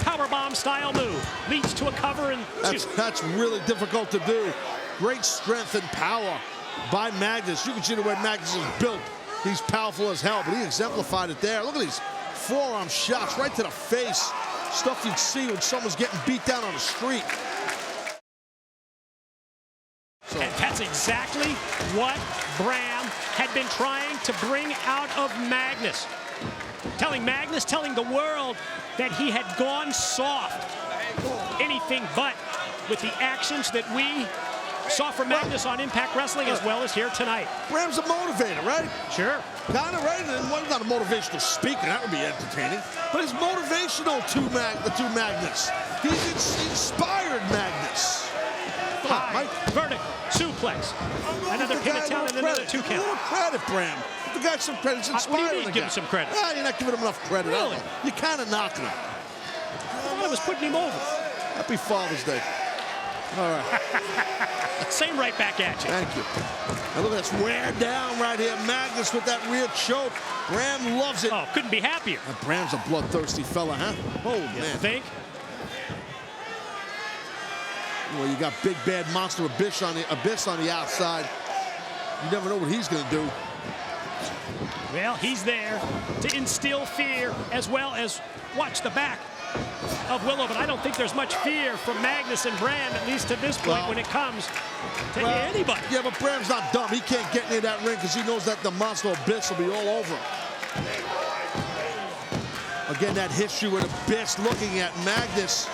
powerbomb style move, leads to a cover and 2. That's really difficult to do. Great strength and power by Magnus. You can see the way Magnus is built. He's powerful as hell, but he exemplified it there. Look at these forearm shots right to the face. Stuff you'd see when someone's getting beat down on the street. And that's exactly what Bram had been trying to bring out of Magnus. Telling Magnus, telling the world that he had gone soft. Anything but with the actions that we saw from Magnus on Impact Wrestling as well as here tonight. Bram's a motivator, right? Sure. Kind of, right? And well, not a motivational speaker. That would be entertaining. But it's motivational to Magnus. He's inspired Magnus. High vertical suplex. Another pin attempt and another 2 count. A little credit, Bram. Give the guy some credit. It's inspiring. What do you mean give him some credit? Nah, you're not giving him enough credit. Really? You're kind of knocking him. I thought I was putting him over. Happy Father's Day. All right. Same right back at you. Thank you. Now look at this wear down right here. Magnus with that rear choke. Bram loves it. Oh, couldn't be happier. Bram's a bloodthirsty fella, huh? Oh, man. Think? Well, you got big bad monster Abyss on the outside. You never know what he's going to do. Well, he's there to instill fear as well as watch the back of Willow, but I don't think there's much fear from Magnus and Bram, at least to this point, when it comes to anybody. Yeah, but Bram's not dumb. He can't get near that ring because he knows that the monster Abyss will be all over him. Again, that history with Abyss looking at Magnus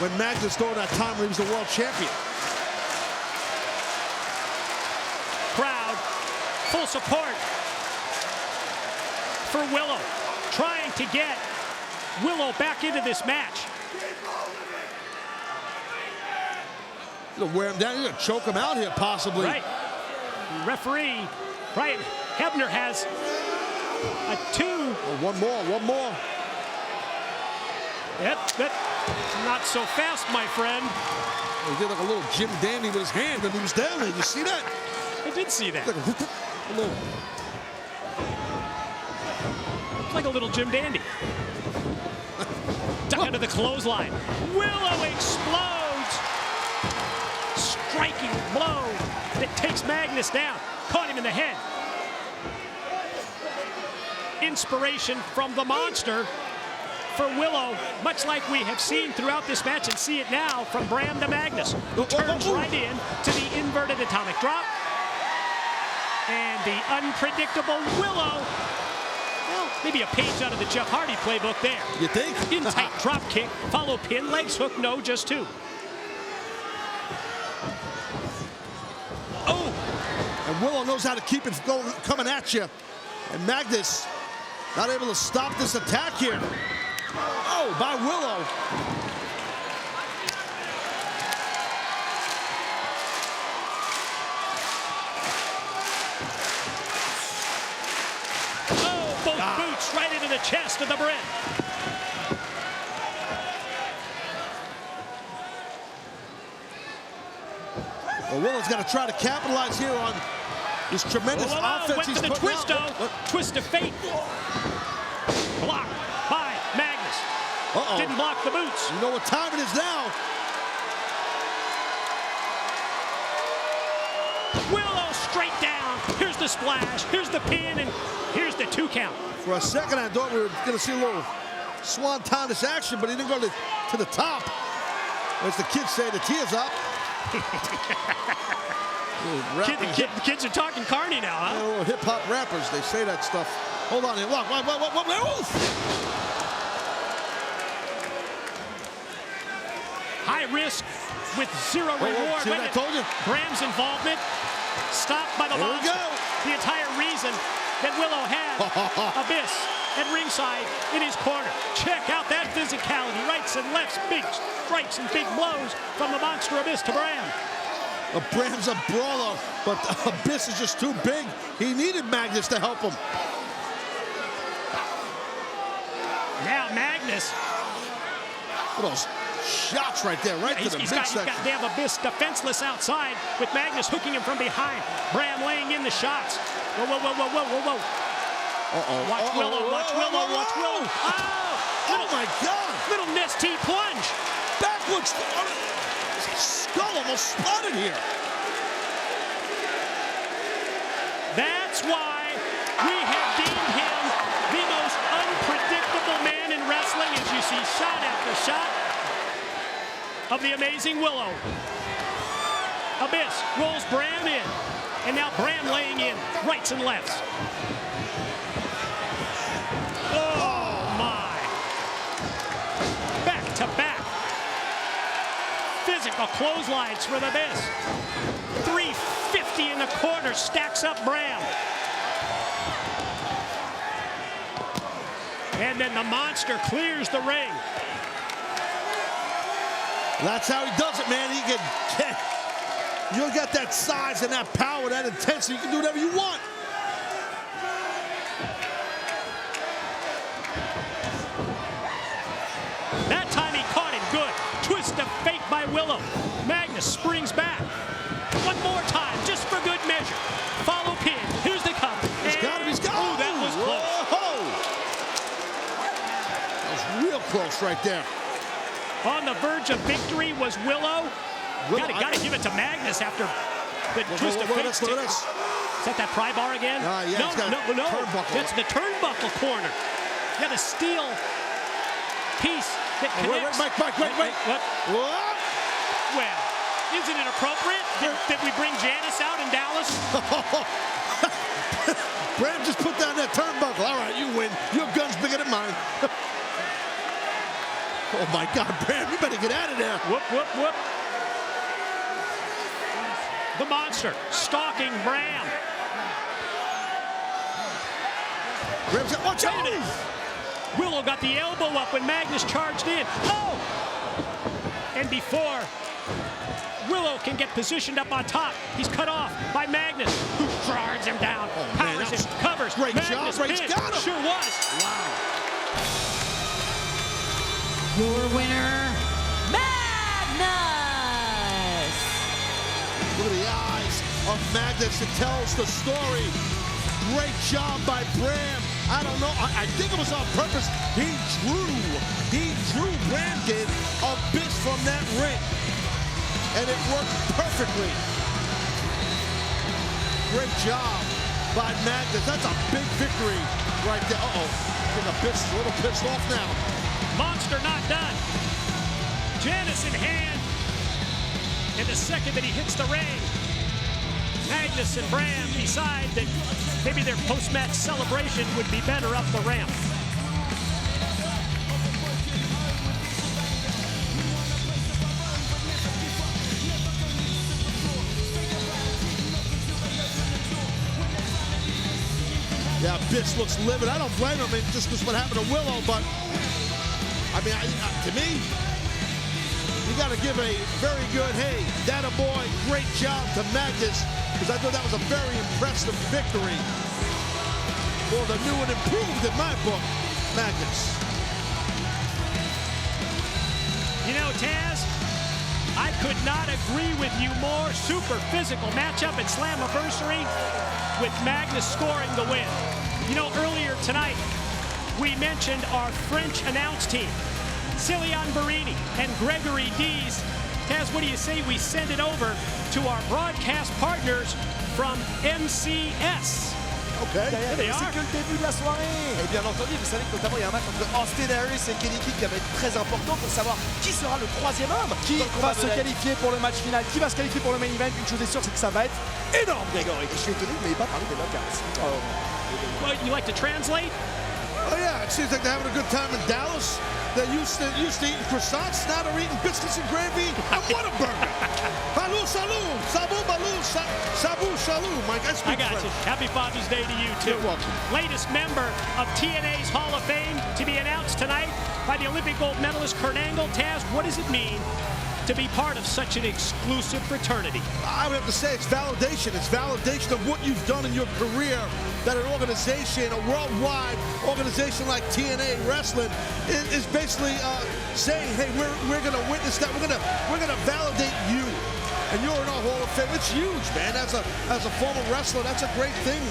when Magnus during that time when he was the world champion. Crowd, full support for Willow, trying to get Willow back into this match. He's gonna wear him down, he's gonna choke him out here possibly. Right. Referee Brian Hebner has a 2. Oh, one more. Yep, but not so fast, my friend. He did like a little Jim Dandy with his hand when he was down there. You see that? I did see that. Like a little Jim Dandy. Duck under the clothesline. Willow explodes. Striking blow that takes Magnus down. Caught him in the head. Inspiration from the monster for Willow, much like we have seen throughout this match and see it now from Bram to Magnus, who turns right in to the inverted atomic drop. And the unpredictable Willow. Well, maybe a page out of the Jeff Hardy playbook there. You think? In tight drop kick, follow pin, legs hook, no, just 2. Oh! And Willow knows how to keep it going, coming at you. And Magnus not able to stop this attack here. Oh, by Willow. Oh, both boots right into the chest of the Brit. Well, Willow's got to try to capitalize here on this tremendous offense. Went He's for the putting twisto. out. Twist of fate. Blocked by Magnus. Didn't block the boots. You know what time it is now. Willow straight down. Here's the splash. Here's the pin, and here's the 2 count. For a second, I thought we were going to see a little swan-tonish action, but he didn't go to the top. As the kids say, the tears up. Kids are talking carny now, huh? Little hip-hop rappers, they say that stuff. Hold on here. Look. High risk with 0 reward. See what I told you? Bram's involvement stopped by the monster. The entire reason that Willow had Abyss at ringside in his corner. Check out that physicality. Rights and lefts, big strikes and big blows from the monster Abyss to Bram. Bram's a brawler, but Abyss is just too big. He needed Magnus to help him. Now Magnus. Look at those shots right there, right to the midsection. They have Abyss defenseless outside with Magnus hooking him from behind. Bram laying in the shots. Whoa. Watch Willow. Oh my God! Little Nestea plunge. Backwards. Skull almost spotted here. That's why we have deemed him the most unpredictable man in wrestling, as you see shot after shot of the amazing Willow. Abyss rolls Bram in, and now Bram laying in rights and lefts. Oh my! Back to back. Physical clotheslines for the Abyss. 350 in the corner stacks up Bram. And then the monster clears the ring. That's how he does it, man. He can. You got that size and that power, that intensity. You can do whatever you want. That time he caught him good. Twist of fate by Willow. Magnus springs back. One more time, just for good measure. Follow pin. Here's the cover. He's got him. Oh, that was close. That was real close right there. On the verge of victory was Willow. Gotta give it to Magnus after the twist of fate. Is that pry bar again? Yeah, no. Turnbuckle. That's the turnbuckle corner. You got a steel piece that connects. Wait. What? Well, isn't it appropriate that we bring Janice out in Dallas? Bram just put down that turnbuckle. All right, you win. Your gun's bigger than mine. Oh my God, Bram, you better get out of there. Whoop, whoop, whoop. The monster stalking Bram. Bram's got, watch out! Willow got the elbow up when Magnus charged in. Oh! And before Willow can get positioned up on top, he's cut off by Magnus, who drives him down, powers him, covers. Great Magnus job, Ray's got him. Sure was. Wow. Your winner, Magnus. Look at the eyes of Magnus. It tells the story. Great job by Bram. I don't know. I think it was on purpose. He drew Bram did abyss from that ring. And it worked perfectly. Great job by Magnus. That's a big victory right there. Uh-oh. I think Abyss is a little pissed off now. Monster not done. Janice in hand. And the second that he hits the ring, Magnus and Bram decide that maybe their post-match celebration would be better up the ramp. Yeah, Abyss looks livid. I don't blame him. I mean, just because what happened to Willow, but I mean, to me, you got to give a very good, hey, that a boy, great job to Magnus, because I thought that was a very impressive victory for the new and improved, in my book, Magnus. You know, Taz, I could not agree with you more. Super physical matchup at Slammiversary with Magnus scoring the win. You know, earlier tonight, we mentioned our French announce team, Cilian Barini and Gregory Dees. Taz, what do you say we send it over to our broadcast partners from MCS? Okay. There they are. C'est que le début de la soirée. Et bien entendu, vous savez que notamment il y a un match entre Austin Aries et Kenny King qui va être très important pour savoir qui sera le troisième homme. Qui va se qualifier pour le match final, qui va se qualifier pour le main event. Une chose est sûre, c'est que ça va être énorme, Grégory. Je suis étonné, vous n'avez pas parlé des knockouts. Well, you like to translate? Oh yeah, it seems like they're having a good time in Dallas. They're used to eating croissants, now they're eating biscuits and gravy and Whataburger. Baloo saloo, sabu baloo, sabu shaloo. Mike, I got you. Happy Father's Day to you too. You're welcome. Latest member of TNA's Hall of Fame to be announced tonight by the Olympic gold medalist Kurt Angle. Taz, what does it mean to be part of such an exclusive fraternity? I would have to say it's validation. It's validation of what you've done in your career, that an organization, a worldwide organization like TNA Wrestling is basically saying, hey, we're going to witness that. We're going to validate you. And you're in our Hall of Fame. It's huge, man. As a former wrestler, that's a great thing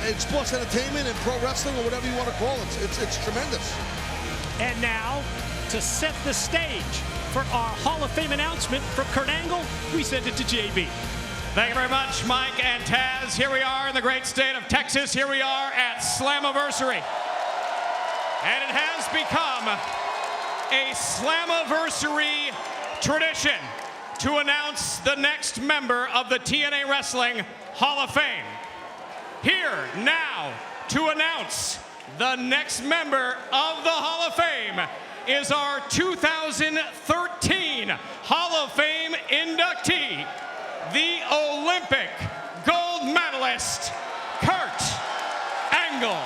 in sports entertainment and pro wrestling or whatever you want to call it. It's tremendous. And now, to set the stage for our Hall of Fame announcement from Kurt Angle, we send it to JB. Thank you very much, Mike and Taz. Here we are in the great state of Texas. Here we are at Slammiversary. And it has become a Slammiversary tradition to announce the next member of the TNA Wrestling Hall of Fame. Here now to announce the next member of the Hall of Fame is our 2013 Hall of Fame inductee, the Olympic gold medalist, Kurt Angle.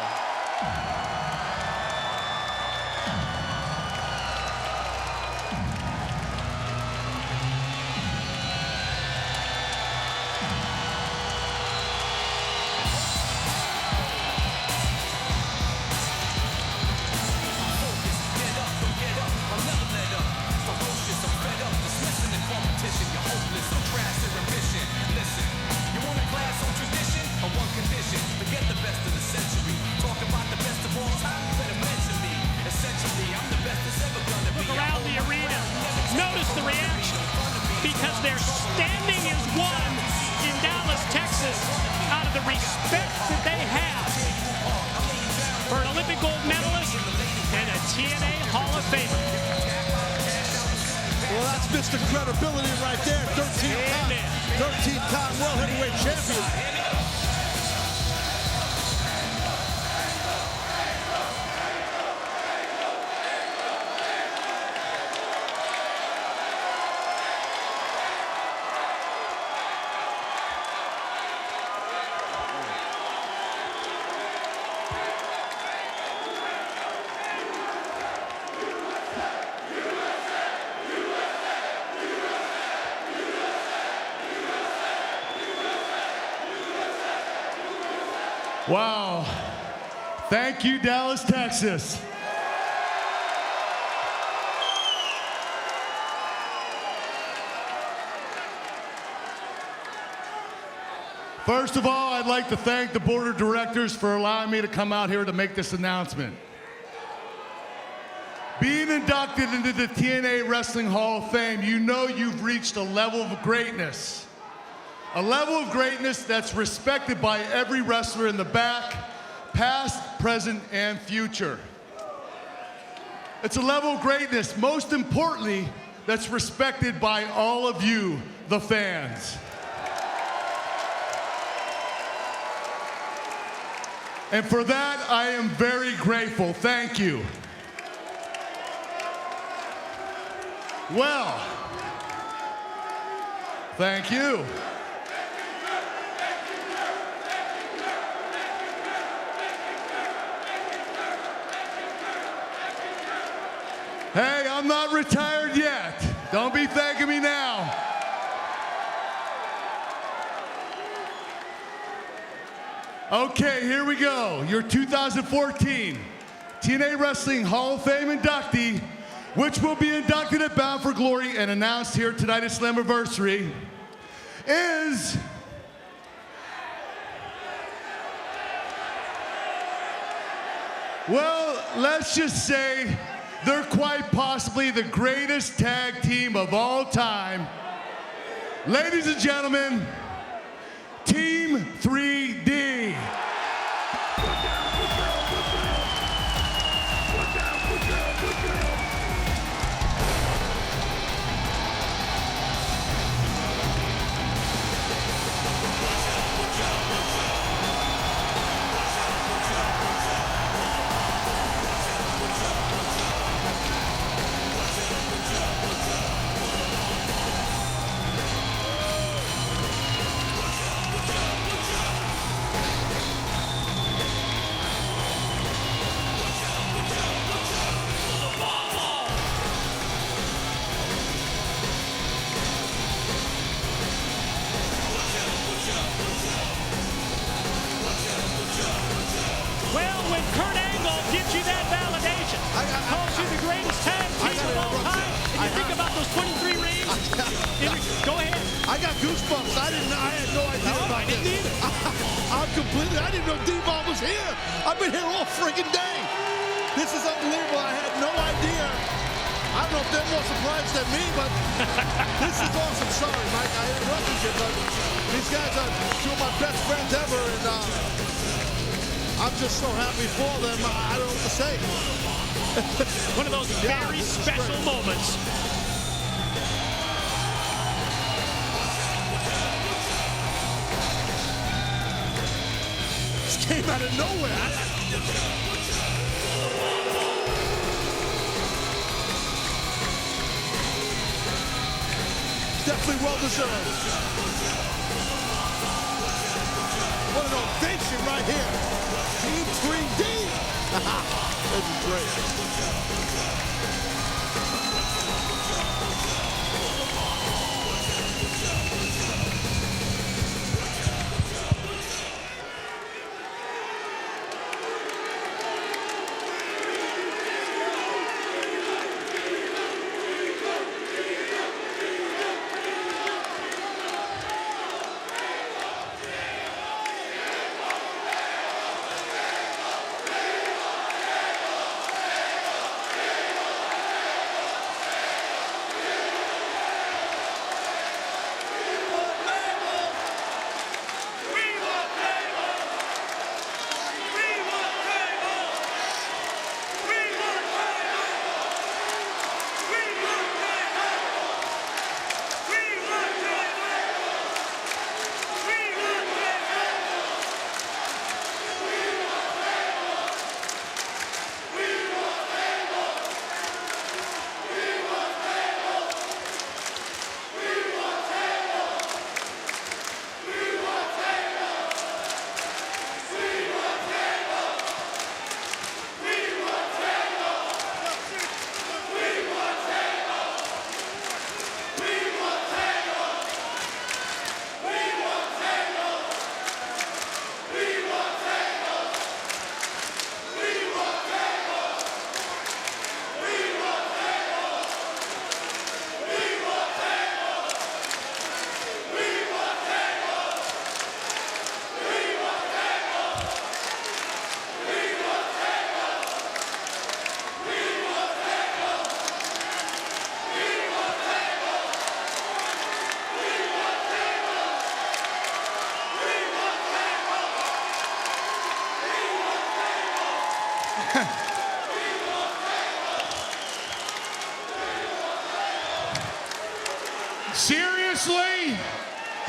Because their standing is one in Dallas, Texas, out of the respect that they have for an Olympic gold medalist and a TNA Hall of Famer. Well, that's Mr. Credibility right there. 13-time World Heavyweight Champion. Wow. Thank you, Dallas, Texas. First of all, I'd like to thank the board of directors for allowing me to come out here to make this announcement. Being inducted into the TNA Wrestling Hall of Fame, you know you've reached a level of greatness. A level of greatness that's respected by every wrestler in the back, past, present, and future. It's a level of greatness, most importantly, that's respected by all of you, the fans. And for that, I am very grateful. Thank you. Well, thank you. Hey, I'm not retired yet. Don't be thanking me now. Okay, here we go. Your 2014 TNA Wrestling Hall of Fame inductee, which will be inducted at Bound for Glory and announced here tonight at Slammiversary, is well, let's just say they're quite possibly the greatest tag team of all time. Ladies and gentlemen, Team 3D. Go ahead. I got goosebumps. I had no idea about this. I didn't know D-Ball was here. I've been here all freaking day. This is unbelievable. I had no idea. I don't know if they're more surprised than me, but this is awesome. Sorry, Mike, I interrupted you, but these guys are two of my best friends ever, and I'm just so happy for them. I don't know what to say. One of those very special moments. Came out of nowhere. Definitely well deserved. What an ovation right here. Team 3D. This is great.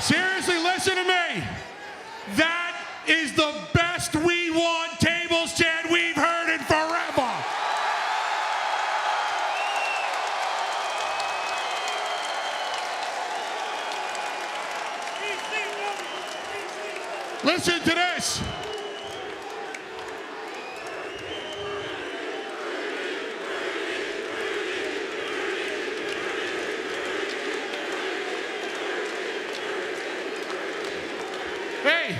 Seriously, listen to me. That is the best "We Want Tables" chant we've heard in forever. Listen to this. Hey,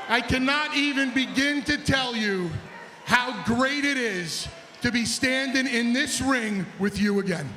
I cannot even begin to tell you how great it is to be standing in this ring with you again.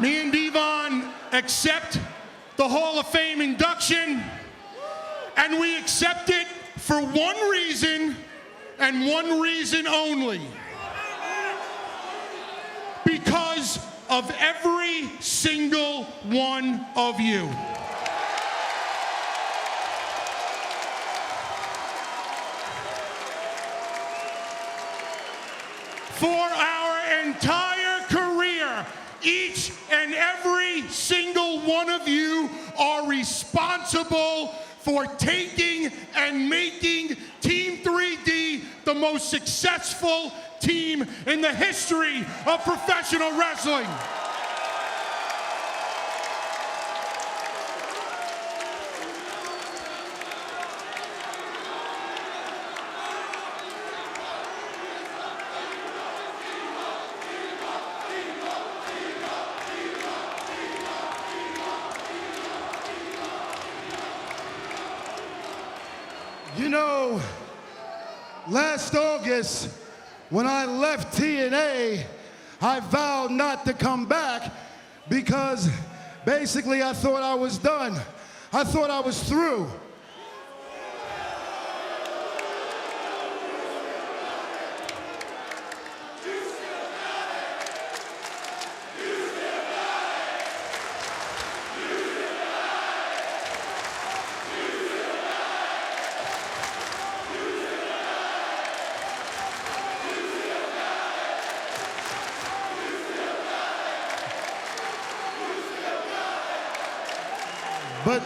Me and Devon accept the Hall of Fame induction, and we accept it for one reason and one reason only. Because of every single one of you. For our entire career, each and every single one of you are responsible for taking and making Team 3D the most successful team in the history of professional wrestling. You know, last August, when I left TNA, I vowed not to come back because basically I thought I was done. I thought I was through. But,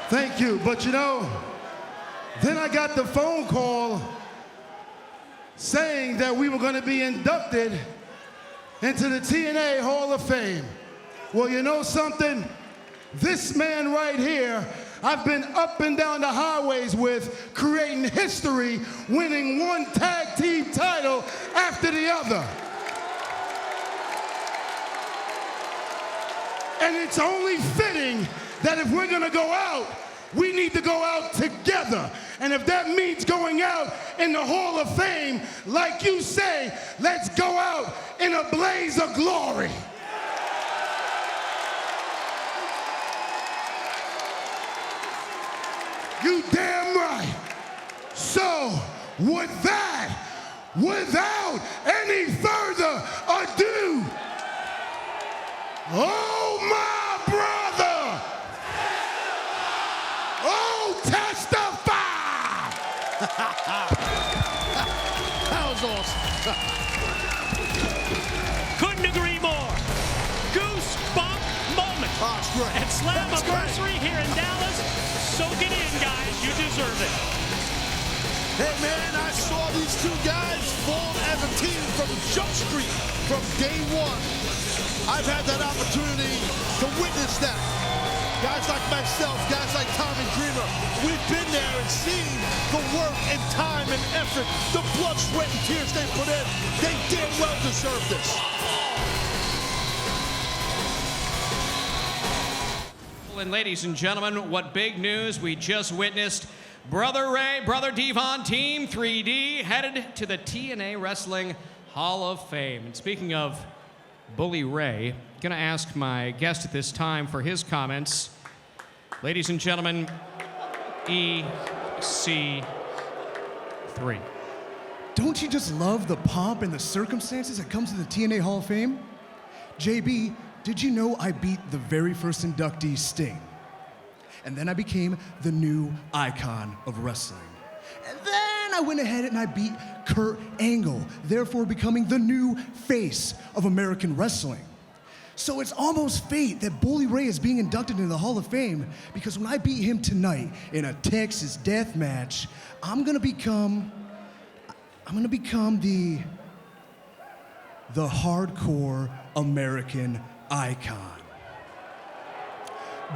thank you, but you know, then I got the phone call saying that we were going to be inducted into the TNA Hall of Fame. Well, you know something? This man right here, I've been up and down the highways with, creating history, winning one tag team title after the other. And it's only fitting that if we're gonna go out, we need to go out together. And if that means going out in the Hall of Fame, like you say, let's go out in a blaze of glory. You damn right. So, with that, without any further ado, oh my brother! Oh, testify! That was awesome. Couldn't agree more. Goosebump moment. Oh, it's great. At Slammiversary here in Dallas. Soak it in, guys. You deserve it. Hey, man, I saw these two guys form as a team from Jump Street from day one. I've had that opportunity to witness that. Guys like myself, guys like Tommy Dreamer, we've been there and seen the work and time and effort, the blood, sweat, and tears they put in, they damn well deserve this. And ladies and gentlemen, what big news we just witnessed. Brother Ray, Brother Devon, Team 3D headed to the TNA Wrestling Hall of Fame. And speaking of Bully Ray, I'm going to ask my guest at this time for his comments. Ladies and gentlemen, EC3. Don't you just love the pomp and the circumstances that comes to the TNA Hall of Fame? JB, did you know I beat the very first inductee, Sting? And then I became the new icon of wrestling. And then I went ahead and I beat Kurt Angle, therefore becoming the new face of American wrestling. So it's almost fate that Bully Ray is being inducted into the Hall of Fame, because when I beat him tonight in a Texas death match, I'm gonna become the hardcore American icon.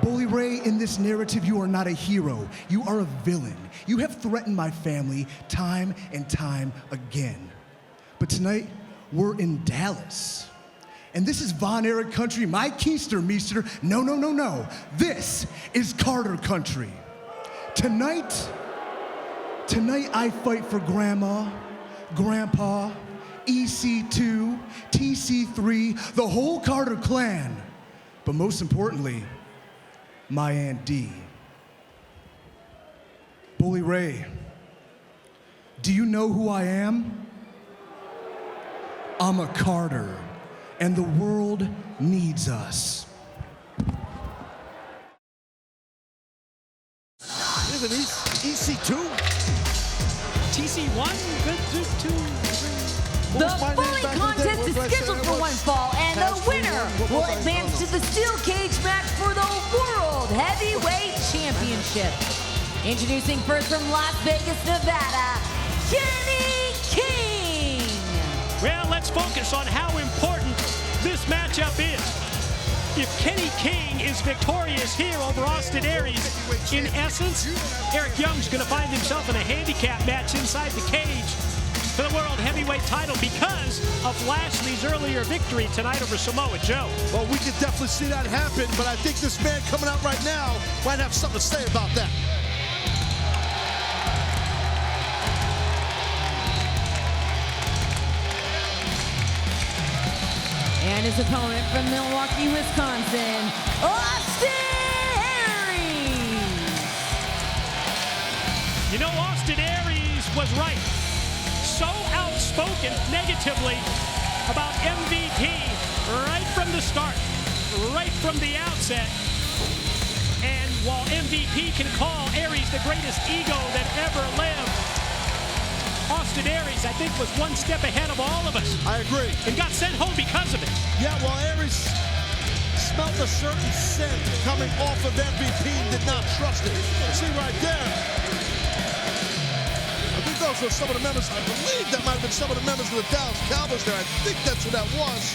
Bully Ray, in this narrative, you are not a hero. You are a villain. You have threatened my family time and time again. But tonight, we're in Dallas. And this is Von Erich country, my Keister Meester. No, no, no, no. This is Carter country. Tonight I fight for Grandma, Grandpa, EC2, TC3, the whole Carter clan. But most importantly, my Aunt D. Bully Ray, do you know who I am? I'm a Carter, and the world needs us. Here's an EC2. TC1? Good, 2, 3. The Bully contest is scheduled for one fall, and the winner will advance to the steel cage match for the World Heavyweight Championship. Introducing first from Las Vegas, Nevada, Kenny King. Well, let's focus on how important this matchup is. If Kenny King is victorious here over Austin Aries, in essence, Eric Young's going to find himself in a handicap match inside the cage for the World Heavyweight title because of Lashley's earlier victory tonight over Samoa Joe. Well, we could definitely see that happen, but I think this man coming out right now might have something to say about that. And his opponent from Milwaukee, Wisconsin, Austin Aries. You know, Austin Aries was right. So outspoken negatively about MVP right from the start, right from the outset. And while MVP can call Aries the greatest ego that ever lived, Austin Aries, I think, was one step ahead of all of us. I agree. And got sent home because of it. Yeah, well, Aries smelled a certain scent coming off of MVP and did not trust it. See right there. I think those were some of the members, I believe that might have been some of the members of the Dallas Cowboys there. I think that's what that was.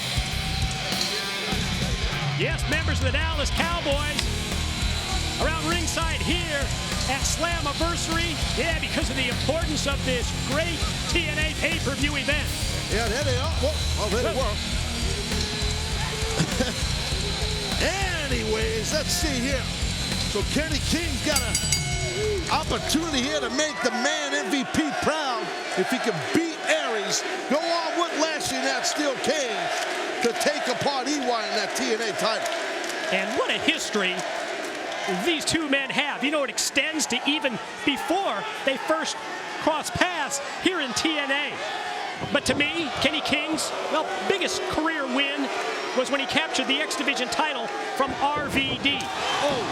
Yes, members of the Dallas Cowboys around ringside here at Slammiversary. Yeah, because of the importance of this great TNA pay-per-view event. Yeah, there they are. Whoa, oh, there they were. Anyways, let's see here. So Kenny King's got an opportunity here to make the man MVP proud if he can beat Aries, go on with Lashley in that steel cage to take apart EY in that TNA title. And what a history these two men have. You know, it extends to even before they first crossed paths here in TNA. But to me, Kenny King's, well, biggest career win was when he captured the X Division title from RVD. Oh,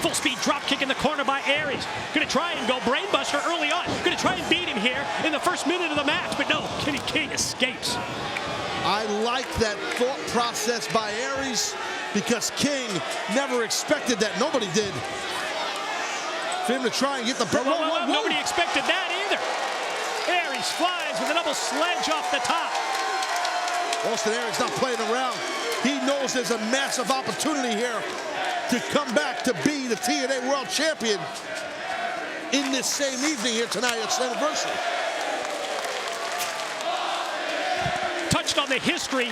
full speed drop kick in the corner by Aries. Gonna try and go brainbuster early on. Gonna try and beat him here in the first minute of the match, but no, Kenny King escapes. I like that thought process by Aries because King never expected that. Nobody did. For him to try and get the... Nobody expected that either. Aries flies with a double sledge off the top. Austin Aries not playing around. He knows there's a massive opportunity here to come back to be the TNA World Champion. in this same evening here tonight at Slammiversary. Touched on the history,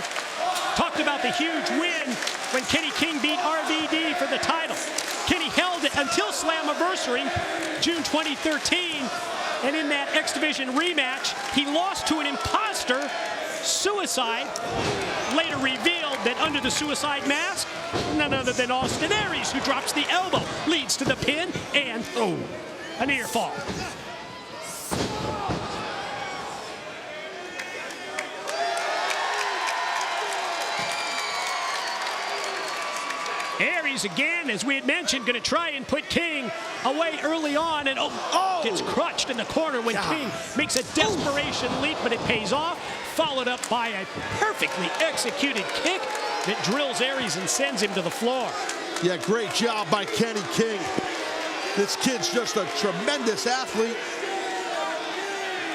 talked about the huge win when Kenny King beat RVD for the title. Kenny held it until Slammiversary, June 2013, and in that X Division rematch, he lost to an imposter, Suicide. Later revealed that under the Suicide mask, none other than Austin Aries, who drops the elbow, leads to the pin, and a near fall. Aries again, as we had mentioned, going to try and put King away early on, and gets crushed in the corner when King makes a desperation leap, but it pays off, followed up by a perfectly executed kick that drills Aries and sends him to the floor. Yeah, great job by Kenny King. This kid's just a tremendous athlete.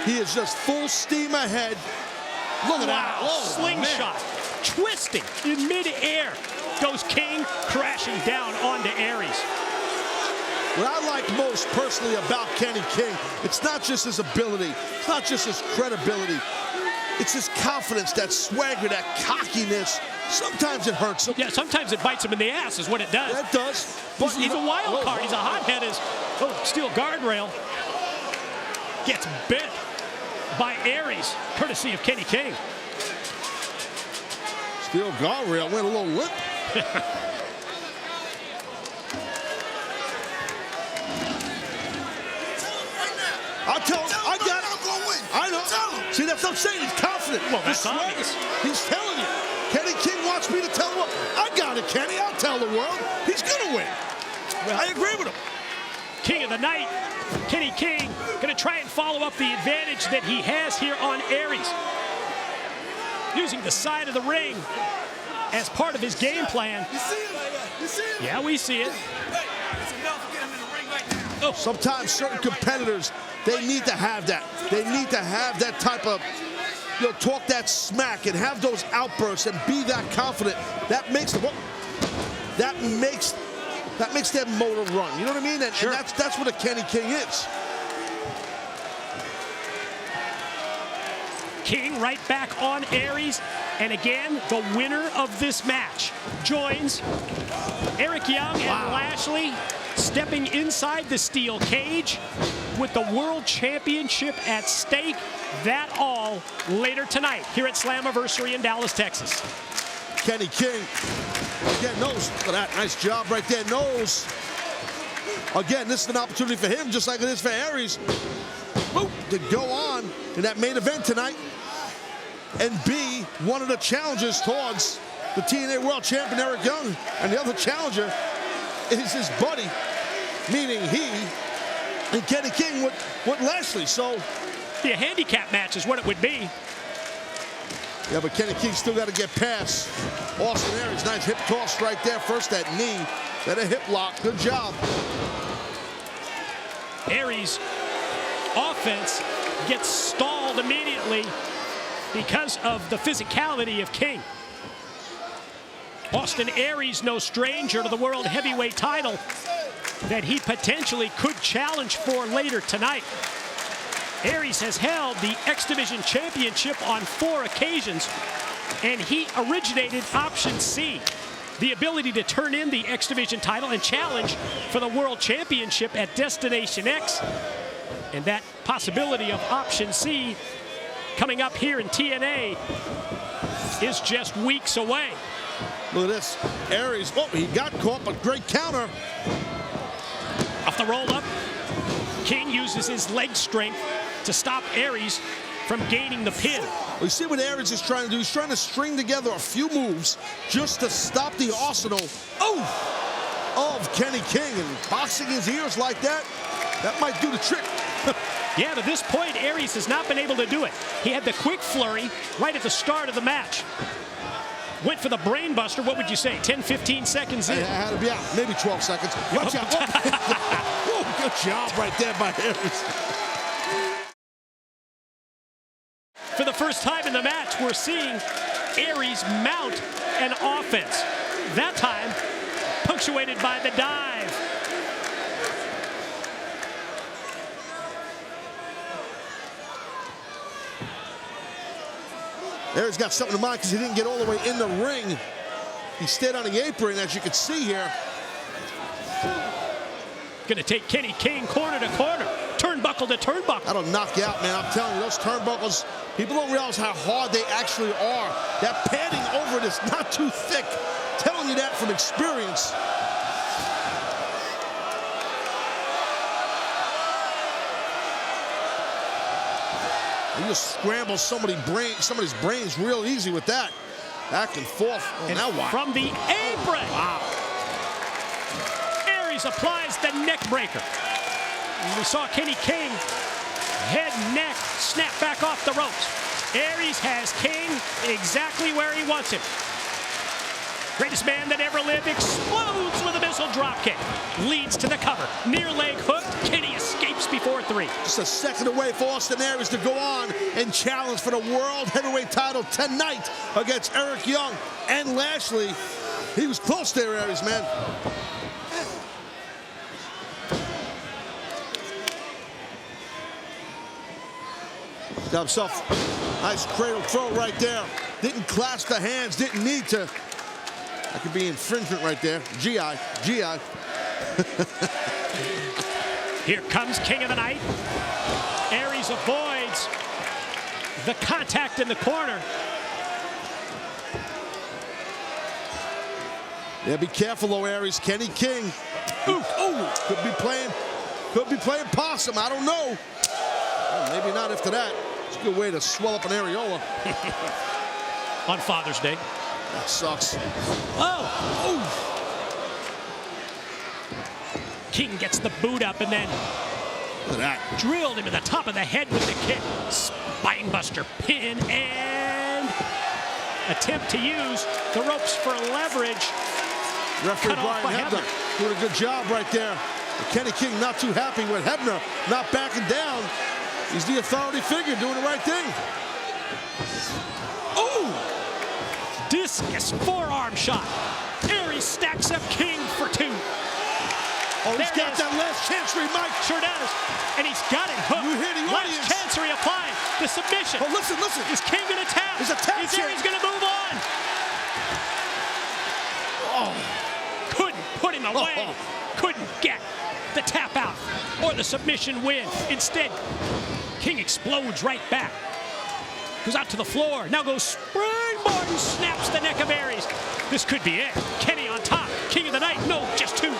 He is just full steam ahead. Look at that. Oh, slingshot, twisting in midair. Goes King crashing down onto Aries. What I like most personally about Kenny King, it's not just his ability, it's not just his credibility, it's his confidence, that swagger, that cockiness. Sometimes it hurts him. Yeah, sometimes it bites him in the ass is what it does. That does. But He's a wild card. He's a hothead. Steel guardrail. Gets bit by Aries, courtesy of Kenny King. Steel guardrail went a little limp. I'll tell him, I got it. I know. See, that's what I'm saying. He's confident. Well, that's obvious. He's telling you. Kenny King wants me to tell him, I got it, Kenny. I'll tell the world. He's going to win. Well, I agree with him. King of the night, Kenny King, going to try and follow up the advantage that he has here on Aries. Using the side of the ring as part of his game plan. You see him? You see him? Yeah, we see it. Hey, it's enough to get him in the ring right now. Sometimes certain competitors, they need to have that. They need to have that type of, talk that smack and have those outbursts and be that confident. That makes them, that makes their motor run. You know what I mean? And that's what a Kenny King is. King right back on Aries, and again, the winner of this match joins Eric Young and Lashley stepping inside the steel cage with the World Championship at stake. That all later tonight here at Slammiversary in Dallas, Texas. Kenny King, again, knows, look at that, nice job right there, knows. Again, this is an opportunity for him, just like it is for Aries, to go on in that main event tonight and be one of the challengers towards the TNA World Champion Eric Young. And the other challenger is his buddy, meaning he and Kenny King with Lashley. So, be a handicap match is what it would be. Yeah, but Kenny King still got to get past Austin Aries. Nice hip toss right there. First that knee, then a hip lock. Good job. Aries' offense gets stalled immediately because of the physicality of King. Austin Aries, no stranger to the World Heavyweight title that he potentially could challenge for later tonight. Aries has held the X Division Championship on 4 occasions, and he originated Option C, the ability to turn in the X Division title and challenge for the World Championship at Destination X. And that possibility of Option C coming up here in TNA is just weeks away. Look at this. Aries, he got caught, but great counter. Off the roll-up, King uses his leg strength to stop Aries from gaining the pin. Well, you see what Aries is trying to do? He's trying to string together a few moves just to stop the arsenal of Kenny King. And boxing his ears like that, that might do the trick. Yeah, to this point, Aries has not been able to do it. He had the quick flurry right at the start of the match. Went for the brain buster, what would you say, 10, 15 seconds in? Yeah, maybe 12 seconds. Watch out. Good job right there by Aries. For the first time in the match, we're seeing Aries mount an offense. That time, punctuated by the dive. Aries got something in mind because he didn't get all the way in the ring. He stayed on the apron, as you can see here. Gonna take Kenny King corner to corner, turnbuckle to turnbuckle. That'll knock you out, man. I'm telling you, those turnbuckles, people don't realize how hard they actually are. That padding over it is not too thick. Telling you that from experience. You just scramble somebody's brains real easy with that. Back and forth. Oh, and now what? From the apron. Wow. Aries applies the neck breaker. And we saw Kenny King, head, neck, snap back off the ropes. Aries has King exactly where he wants him. Greatest man that ever lived explodes with a missile dropkick. Leads to the cover. Near leg hook. Kenny escapes before 3. Just a second away for Austin Aries to go on and challenge for the World Heavyweight title tonight against Eric Young and Lashley. He was close there, Aries, man. Got himself nice cradle throw right there. Didn't clasp the hands, didn't need to. That could be infringement right there. GI. Here comes King of the Night. Aries avoids the contact in the corner. Yeah, be careful though, Aries. Kenny King. Ooh, could be playing possum. I don't know. Well, maybe not after that. It's a good way to swell up an areola. On Father's Day. That sucks. Oh! King gets the boot up and then look at that. Drilled him in the top of the head with the kick. Spinebuster pin and attempt to use the ropes for leverage. Referee Brian Hebner doing a good job right there. Kenny King not too happy with Hebner not backing down. He's the authority figure doing the right thing. Oh! Discus forearm shot. Aries stacks up King for 2. Oh, he's got that last chancery, Mike. Sure does. And he's got it hooked. You hear the audience. Last chancery applied. The submission. Oh, listen. Is King going to tap? There's a tap. Is Aries going to move on? Oh. Couldn't put him away. Couldn't get the tap out or the submission win. Instead, King explodes right back. Goes out to the floor. Now goes springboard and snaps the neck of Aries. This could be it. Kenny on top. King of the Night. No, just 2.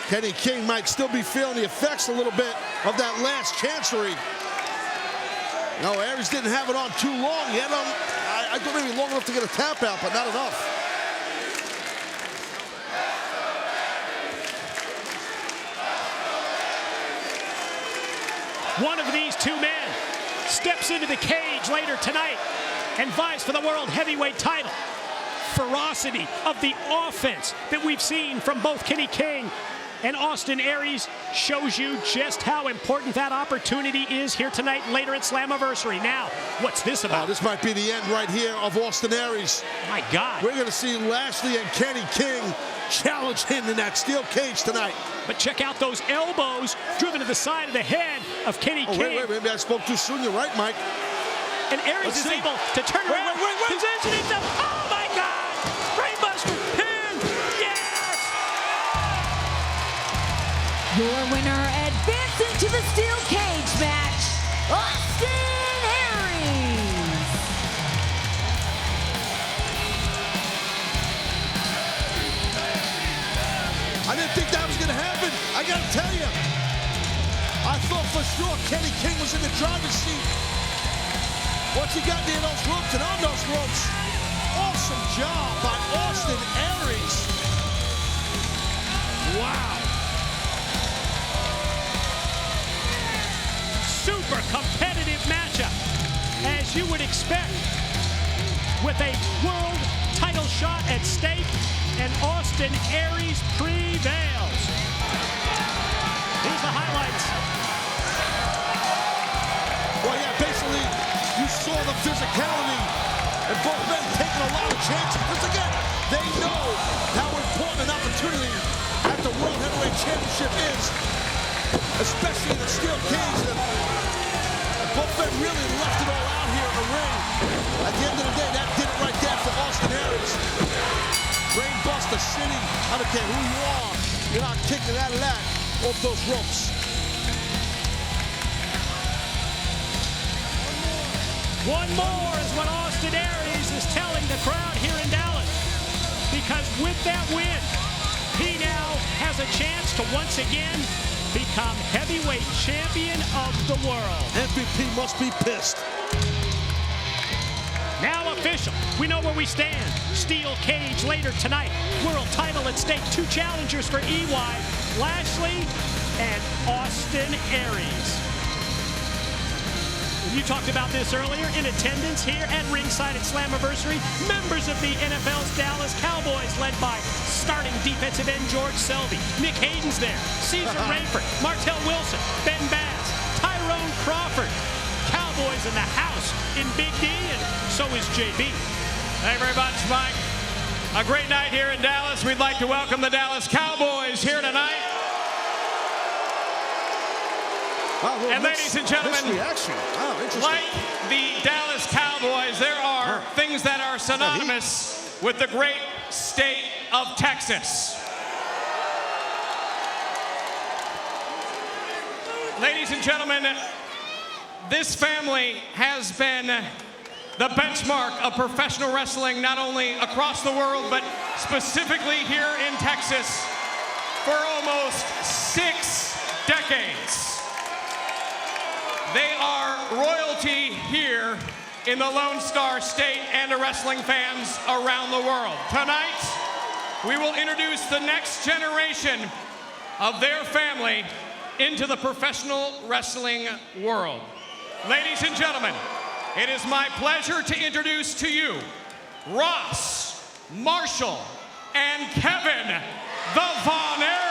Kenny King might still be feeling the effects a little bit of that last chancery. No, Aries didn't have it on too long. He had on, I thought maybe long enough to get a tap out, but not enough. One of these 2 men steps into the cage later tonight and vies for the World Heavyweight title. Ferocity of the offense that we've seen from both Kenny King and Austin Aries shows you just how important that opportunity is here tonight, later at Slammiversary. Now, what's this about? This might be the end right here of Austin Aries. My God. We're going to see Lashley and Kenny King challenge him in that steel cage tonight. But check out those elbows driven to the side of the head of Kenny King. Wait, maybe I spoke too soon. You're right, Mike. And Aries is able to turn around. Positioning himself. Oh, my God. Brainbuster pin. Yes. Your winner advancing to the steel cage match, Austin Aries. I didn't think that was going to happen. I got to tell you. I thought for sure Kenny King was in the driver's seat. Once he got near those ropes and on those ropes, awesome job by Austin Aries. Wow. Super competitive matchup, as you would expect, with a world title shot at stake, and Austin Aries prevails. Here's the highlights. Well, yeah, basically, you saw the physicality and both men taking a lot of chances. Because again, they know how important an opportunity at the World Heavyweight Championship is, especially in the steel cage. And both men really left it all out here in the ring. At the end of the day, that did it right there for Austin Aries. Brain buster, shitty. I don't care who you are. You're not kicking that lat off those ropes. One more is what Austin Aries is telling the crowd here in Dallas. Because with that win, he now has a chance to once again become heavyweight champion of the world. MVP must be pissed. Now official. We know where we stand. Steel cage later tonight. World title at stake. 2 challengers for EY. Lashley and Austin Aries. You talked about this earlier. In attendance here at ringside at Slammiversary, members of the NFL's Dallas Cowboys, led by starting defensive end George Selby. Nick Hayden's there. Caesar Rayford, Martell Wilson, Ben Bass, Tyrone Crawford. Cowboys in the house in Big D, and so is JB. Thank you very much, Mike. A great night here in Dallas. We'd like to welcome the Dallas Cowboys here tonight. Wow, and ladies and gentlemen, like the Dallas Cowboys, there are things that are synonymous with the great state of Texas. Ladies and gentlemen, this family has been the benchmark of professional wrestling, not only across the world, but specifically here in Texas for almost 6 decades. They are royalty here in the Lone Star State and to wrestling fans around the world. Tonight, we will introduce the next generation of their family into the professional wrestling world. Ladies and gentlemen, it is my pleasure to introduce to you Ross, Marshall, and Kevin, the Von Erichs.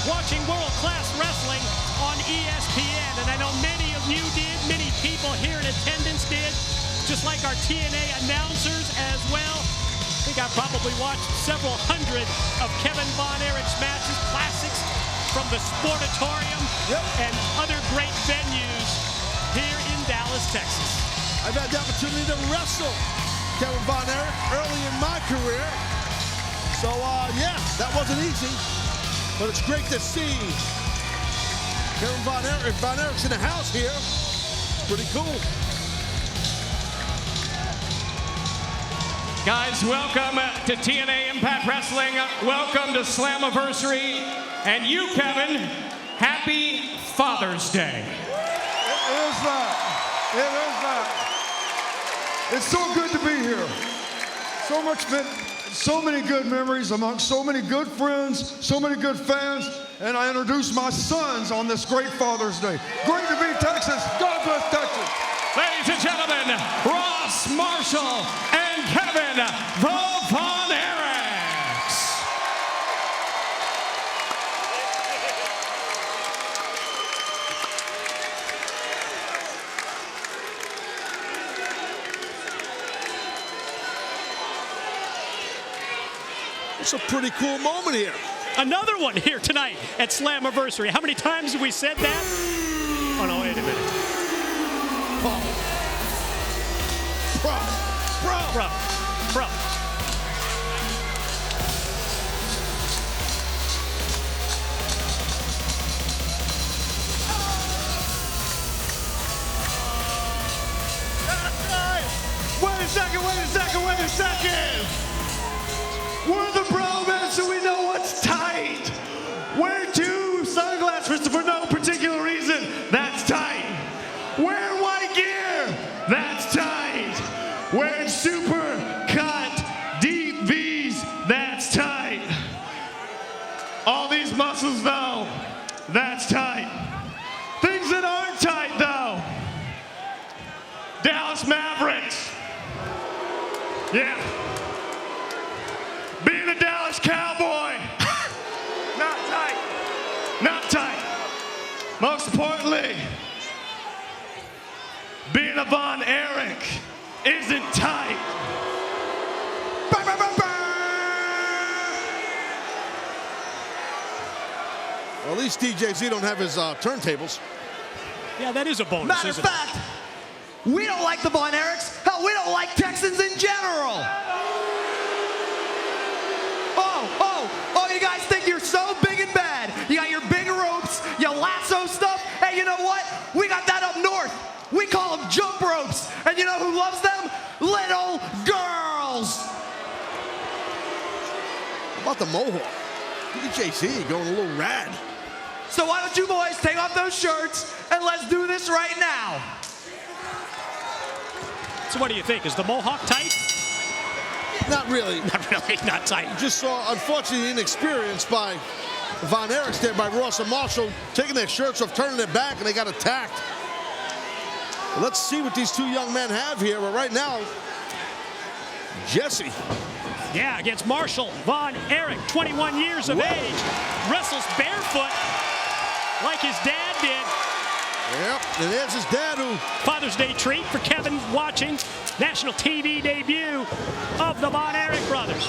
Watching world-class wrestling on ESPN, and I know many of you did, many people here in attendance did, just like our TNA announcers as well. I think I probably watched several hundred of Kevin Von Erich's matches, classics from the Sportatorium and other great venues here in Dallas, Texas. I've had the opportunity to wrestle Kevin Von Erich early in my career. So, yeah, that wasn't easy. But it's great to see Kevin Von Erich. Von Erich's in the house here. Pretty cool. Guys, welcome to TNA Impact Wrestling. Welcome to Slammiversary. And you, Kevin, happy Father's Day. It is that. It is that. It's so good to be here. So much fun. So many good memories among so many good friends, so many good fans, and I introduce my sons on this great Father's Day. Great to be Texas. God bless Texas. Ladies and gentlemen, Ross, Marshall, and Kevin, the Von Erichs. It's a pretty cool moment here. Another one here tonight at Slammiversary. How many times have we said that? Oh, no, wait a minute. Bro. Wait a second. We're the bro men, so we know what's tight. Wear 2 sunglasses for no particular reason. That's tight. Wear white gear. That's tight. Wearing super cut deep V's. That's tight. All these muscles, though, that's tight. Things that aren't tight, though. Dallas Mavericks. Yeah. Being a Dallas Cowboy. Not tight. Not tight. Most importantly, being a Von Erich isn't tight. Well, at least DJZ don't have his turntables. Yeah, that is a bonus, Matter of isn't it? fact, we don't like the Von Erichs. Hell, we don't like Texans in general. Oh, you guys think you're so big and bad. You got your big ropes, your lasso stuff. Hey, you know what? We got that up north. We call them jump ropes. And you know who loves them? Little girls. How about the mohawk? DJZ going a little rad. So why don't you boys take off those shirts and let's do this right now. So what do you think? Is the mohawk tight? Not really. Not really, not tight. You just saw, unfortunately, inexperience by Von Erichs there, by Ross and Marshall, taking their shirts off, turning their back, and they got attacked. Well, let's see what these two young men have here. But right now, Jesse. Yeah, against Marshall. Von Erich, 21 years of age, wrestles barefoot like his dad did. Yep, and there's his dad who... Father's Day treat for Kevin watching. National TV debut of the Von Erich brothers.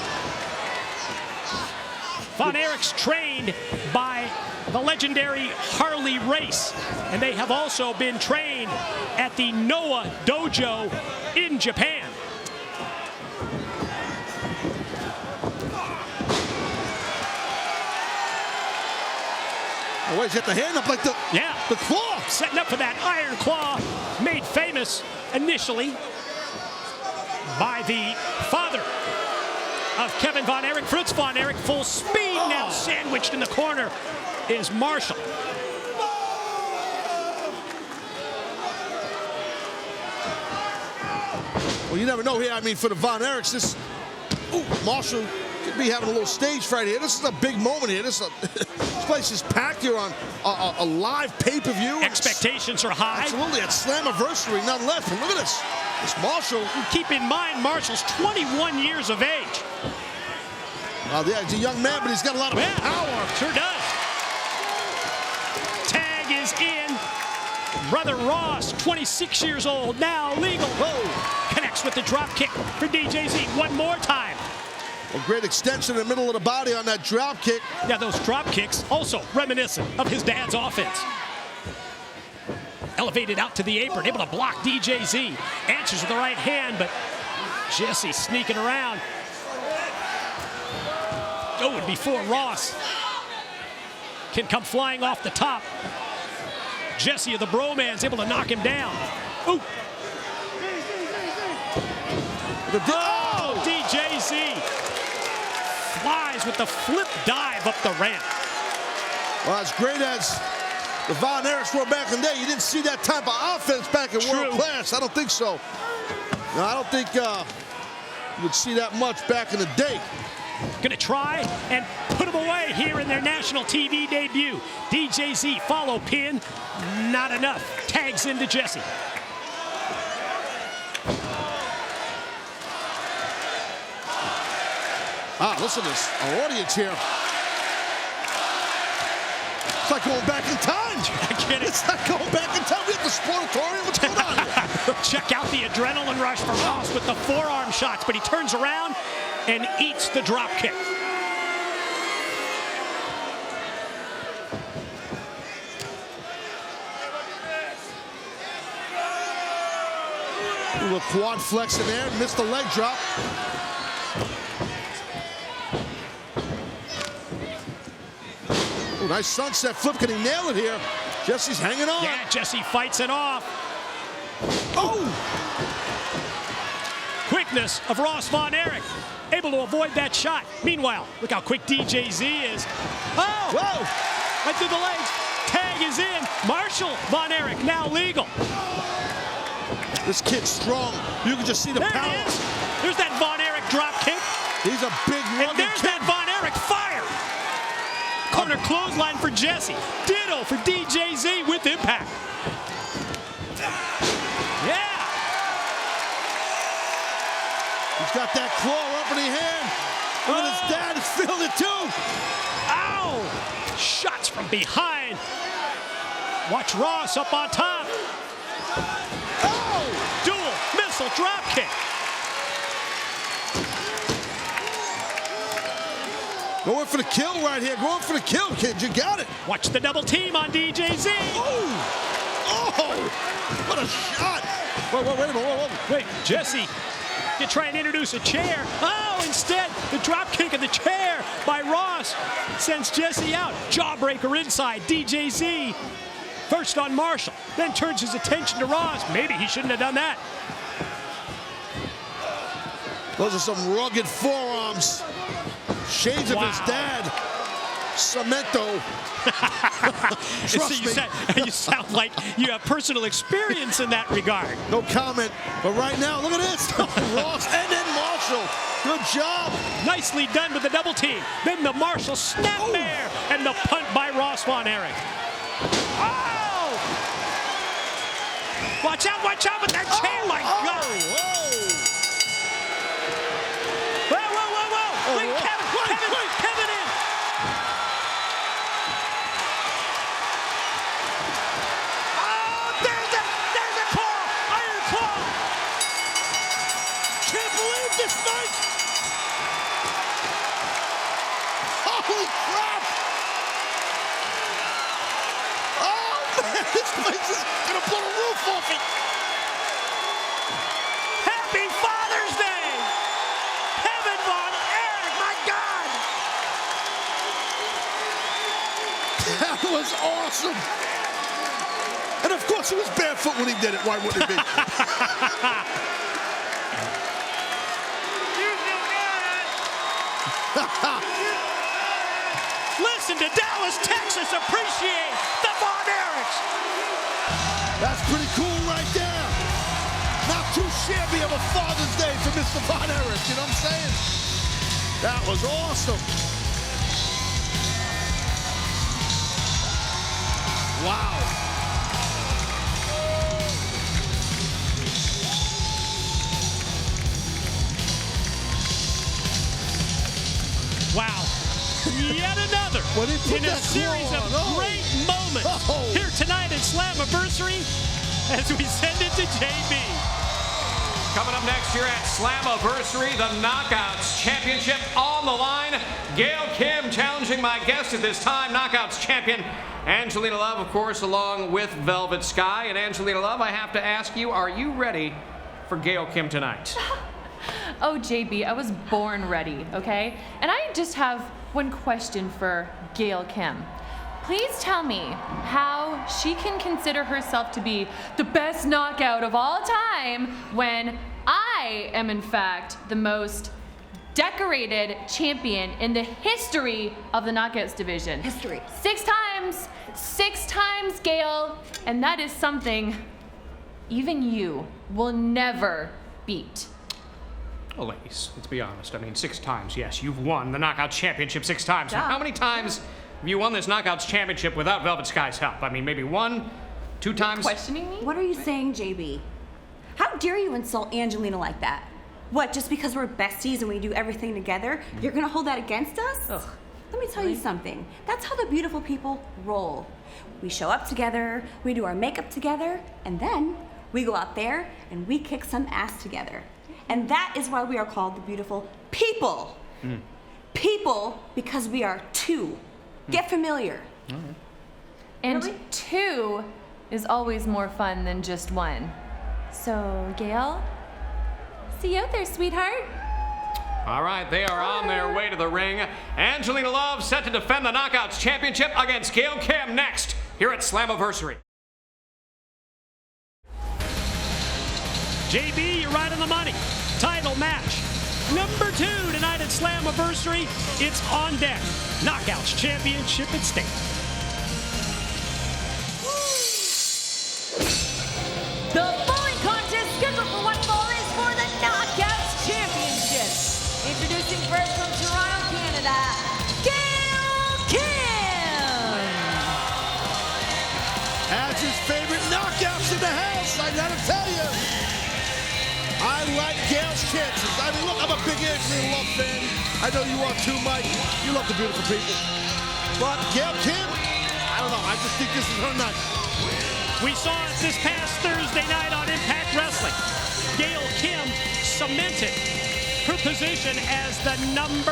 Von Erich's trained by the legendary Harley Race, and they have also been trained at the Noah Dojo in Japan. Oh, wait, he's got the hand up like the claw. Setting up for that iron claw, made famous initially by the father of Kevin Von Erich, Fritz Von Erich, full speed now. Sandwiched in the corner is Marshall. Well, you never know here. I mean, for the Von Erichs, this Marshall could be having a little stage fright here. This is a big moment here. This place is packed here on a live pay-per-view. Expectations are high. Absolutely, at Slammiversary, none less. But look at this. This Marshall. Keep in mind, Marshall's 21 years of age. Yeah, he's a young man, but he's got a lot of power. Sure does. Tag is in. Brother Ross, 26 years old, now legal. Whoa. Connects with the drop kick for DJZ one more time. A great extension in the middle of the body on that drop kick. Yeah, those drop kicks also reminiscent of his dad's offense. Elevated out to the apron, able to block DJZ. Answers with the right hand, but Jesse sneaking around. Oh, and before Ross can come flying off the top, Jesse of the Broman's able to knock him down. Ooh. Oh, DJZ flies with the flip dive up the ramp. Well, as great as the Von Erichs were back in the day, you didn't see that type of offense back in World Class. I don't think so. No, I don't think you would see that much back in the day. Gonna try and put him away here in their national TV debut. DJZ follow pin, not enough. Tags into Jesse. Listen to this, our audience here. It's like going back in time. It's like going back in time. We have the Sportatorium. What's going on here? Check out the adrenaline rush for Ross with the forearm shots, but he turns around and eats the drop kick. A little quad flex in there, missed the leg drop. Ooh, nice sunset flip. Can he nail it here? Jesse's hanging on. Yeah, Jesse fights it off. Oh! Quickness of Ross Von Erich, able to avoid that shot. Meanwhile, look how quick DJZ is. Oh! Whoa! Right through the legs. Tag is in. Marshall Von Erich now legal. This kid's strong. You can just see the power. It is. There's that Von Erich drop kick. He's a big rugged And there's kid. that Von Erich fire. Corner clothesline for Jesse. Ditto for DJZ with impact. Yeah. He's got that claw up in the hand. Look at his dad is feeling it too. Ow! Shots from behind. Watch Ross up on top. Oh! Dual missile drop kick. Going for the kill right here. Going for the kill, kid. You got it. Watch the double team on DJZ. Oh, what a shot. Wait a minute. Whoa. Wait, Jesse to try and introduce a chair. Oh, instead, the drop kick of the chair by Ross sends Jesse out. Jawbreaker inside, DJZ. First on Marshall, then turns his attention to Ross. Maybe he shouldn't have done that. Those are some rugged forearms. Shades of his dad. Cemento. Trust me. You sound like you have personal experience in that regard. No comment. But right now, look at this. Ross and then Marshall. Good job. Nicely done with the double team. Then the Marshall snap bear and the punt by Ross Von Erich. Oh! Watch out with that chain, my God. Whoa. Bring Kevin in. Oh, there's a claw. Iron claw. Can't believe this, Mike. Holy crap. Oh, man, this place is going to blow the roof off it. Happy Father's Day. Kevin Von Erich, my God. That was awesome. And of course, he was barefoot when he did it. Why wouldn't it be? Listen to Dallas, Texas appreciate the Von Erichs. That's pretty cool right there. Not too shabby of a Father's Day for Mr. Von Erich, you know what I'm saying? That was awesome. Wow. Wow. Yet another in a series of great moments here tonight at Slammiversary as we send it to JB. Coming up next here at Slammiversary, the Knockouts Championship on the line. Gail Kim challenging my guest at this time, Knockouts champion Angelina Love, of course, along with Velvet Sky. And Angelina Love, I have to ask you, are you ready for Gail Kim tonight? Oh, JB, I was born ready, okay? And I just have one question for Gail Kim. Please tell me how she can consider herself to be the best knockout of all time when I am, in fact, the most decorated champion in the history of the Knockouts division. History. 6 times, Gail, and that is something even you will never beat. Well, ladies, let's be honest. I mean, 6 times, yes, you've won the Knockout Championship 6 times. Yeah. How many times have you won this Knockouts Championship without Velvet Sky's help? I mean, maybe 1, 2 times? Questioning me? What are you saying, JB? How dare you insult Angelina like that? What, just because we're besties and we do everything together, you're gonna hold that against us? Ugh. Let me tell you something. That's how the beautiful people roll. We show up together, we do our makeup together, and then we go out there and we kick some ass together. And that is why we are called the beautiful people. People, because we are 2. Get familiar. And 2 is always more fun than just 1. So, Gail, see you out there, sweetheart. All right, they are on their way to the ring. Angelina Love set to defend the Knockouts Championship against Gail Kim next here at Slammiversary. JB, you're right on the money. Title match. Number 2 tonight at Slammiversary. It's on deck. Knockouts Championship at stake. The bowling contest scheduled for one fall is for the Knockouts Championship. Introducing first from Toronto, Canada, Gail Kim. Has his favorite knockouts in the house, I gotta tell you. I like Gail's chances. I mean, look, I'm a big Angelina Love fan. I know you are too, Mike. You love the beautiful people. But Gail Kim, I don't know. I just think this is her night. We saw it this past Thursday night on Impact Wrestling. Gail Kim cemented her position as the #1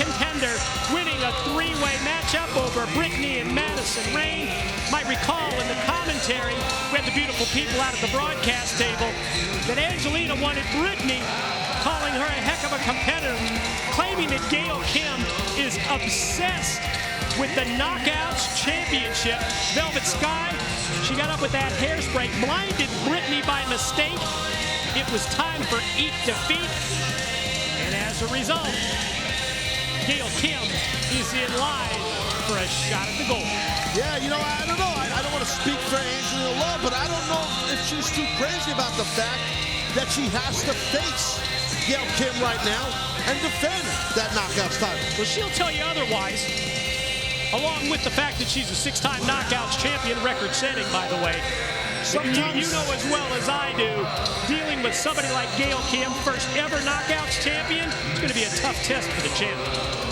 contender, winning a three-way matchup over Brittany and Madison Rayne. Might recall in the commentary, we had the beautiful people out at the broadcast table, that Angelina wanted Brittany, calling her a heck of a competitor, claiming that Gail Kim is obsessed with the Knockouts Championship. Velvet Sky, she got up with that hairspray, blinded Brittany by mistake. It was time for Eat Defeat. And as a result, Gail Kim is in line for a shot at the gold. Yeah, you know, I don't know. I don't want to speak for Angelina Love, but I don't know if she's too crazy about the fact that she has to face Gail Kim right now and defend that Knockouts title. Well, she'll tell you otherwise, along with the fact that she's a 6-time Knockouts champion, record-setting, by the way. Sometimes you know as well as I do, dealing with somebody like Gail Kim, first ever Knockouts champion, it's going to be a tough test for the champion.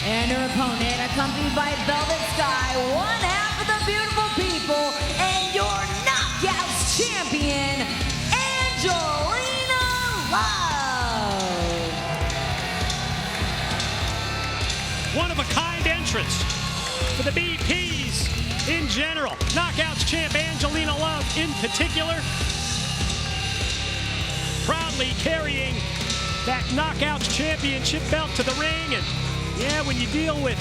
And her opponent, accompanied by Velvet Sky, one half of the beautiful people, and your Knockouts champion, Angelina Love. One-of-a-kind entrance for the BPs in general. Knockouts champ Angelina Love in particular, proudly carrying that Knockouts championship belt to the ring. And yeah, when you deal with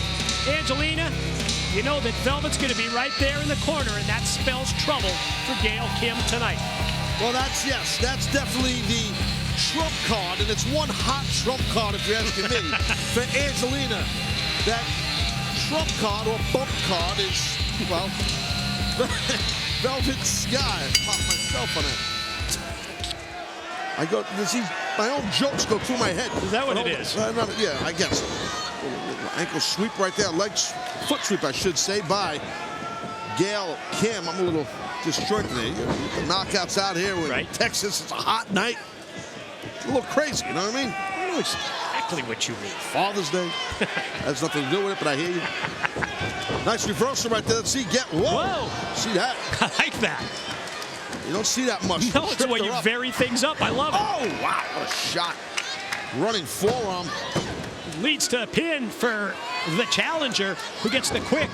Angelina, you know that Velvet's going to be right there in the corner, and that spells trouble for Gail Kim tonight. Well, that's definitely the trump card, and it's one hot trump card, if you're asking me, for Angelina. That trump card or bump card is, well, Velvet Sky. I pop myself on it. My own jokes go through my head. Is that what it is? Yeah, I guess. Ankle sweep right there, foot sweep, I should say, by Gail Kim. I'm a little disjointed there. The Knockouts out here in Texas. It's a hot night. It's a little crazy, you know what I mean? I know exactly what you mean. Father's Day. Has nothing to do with it, but I hear you. Nice reversal right there. Let's see. Whoa! See that? I like that. You don't see that much. No, it's the way you vary things up. I love it. Oh, wow. What a shot. Running forearm. Leads to a pin for the challenger, who gets the quick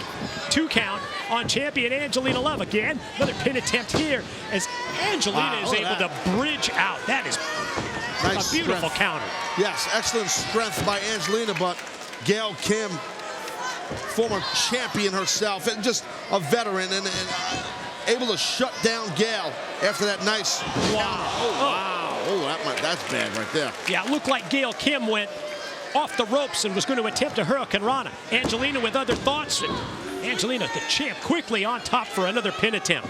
2 count on champion Angelina Love. Again, another pin attempt here as Angelina is able to bridge out. That is nice, a beautiful counter. Yes, excellent strength by Angelina, but Gail Kim, former champion herself, and just a veteran, and able to shut down Gail after that nice counter. Oh, wow. Oh, that's bad right there. Yeah, it looked like Gail Kim went off the ropes and was going to attempt a Hurricane Rana. Angelina with other thoughts. And Angelina, the champ, quickly on top for another pin attempt.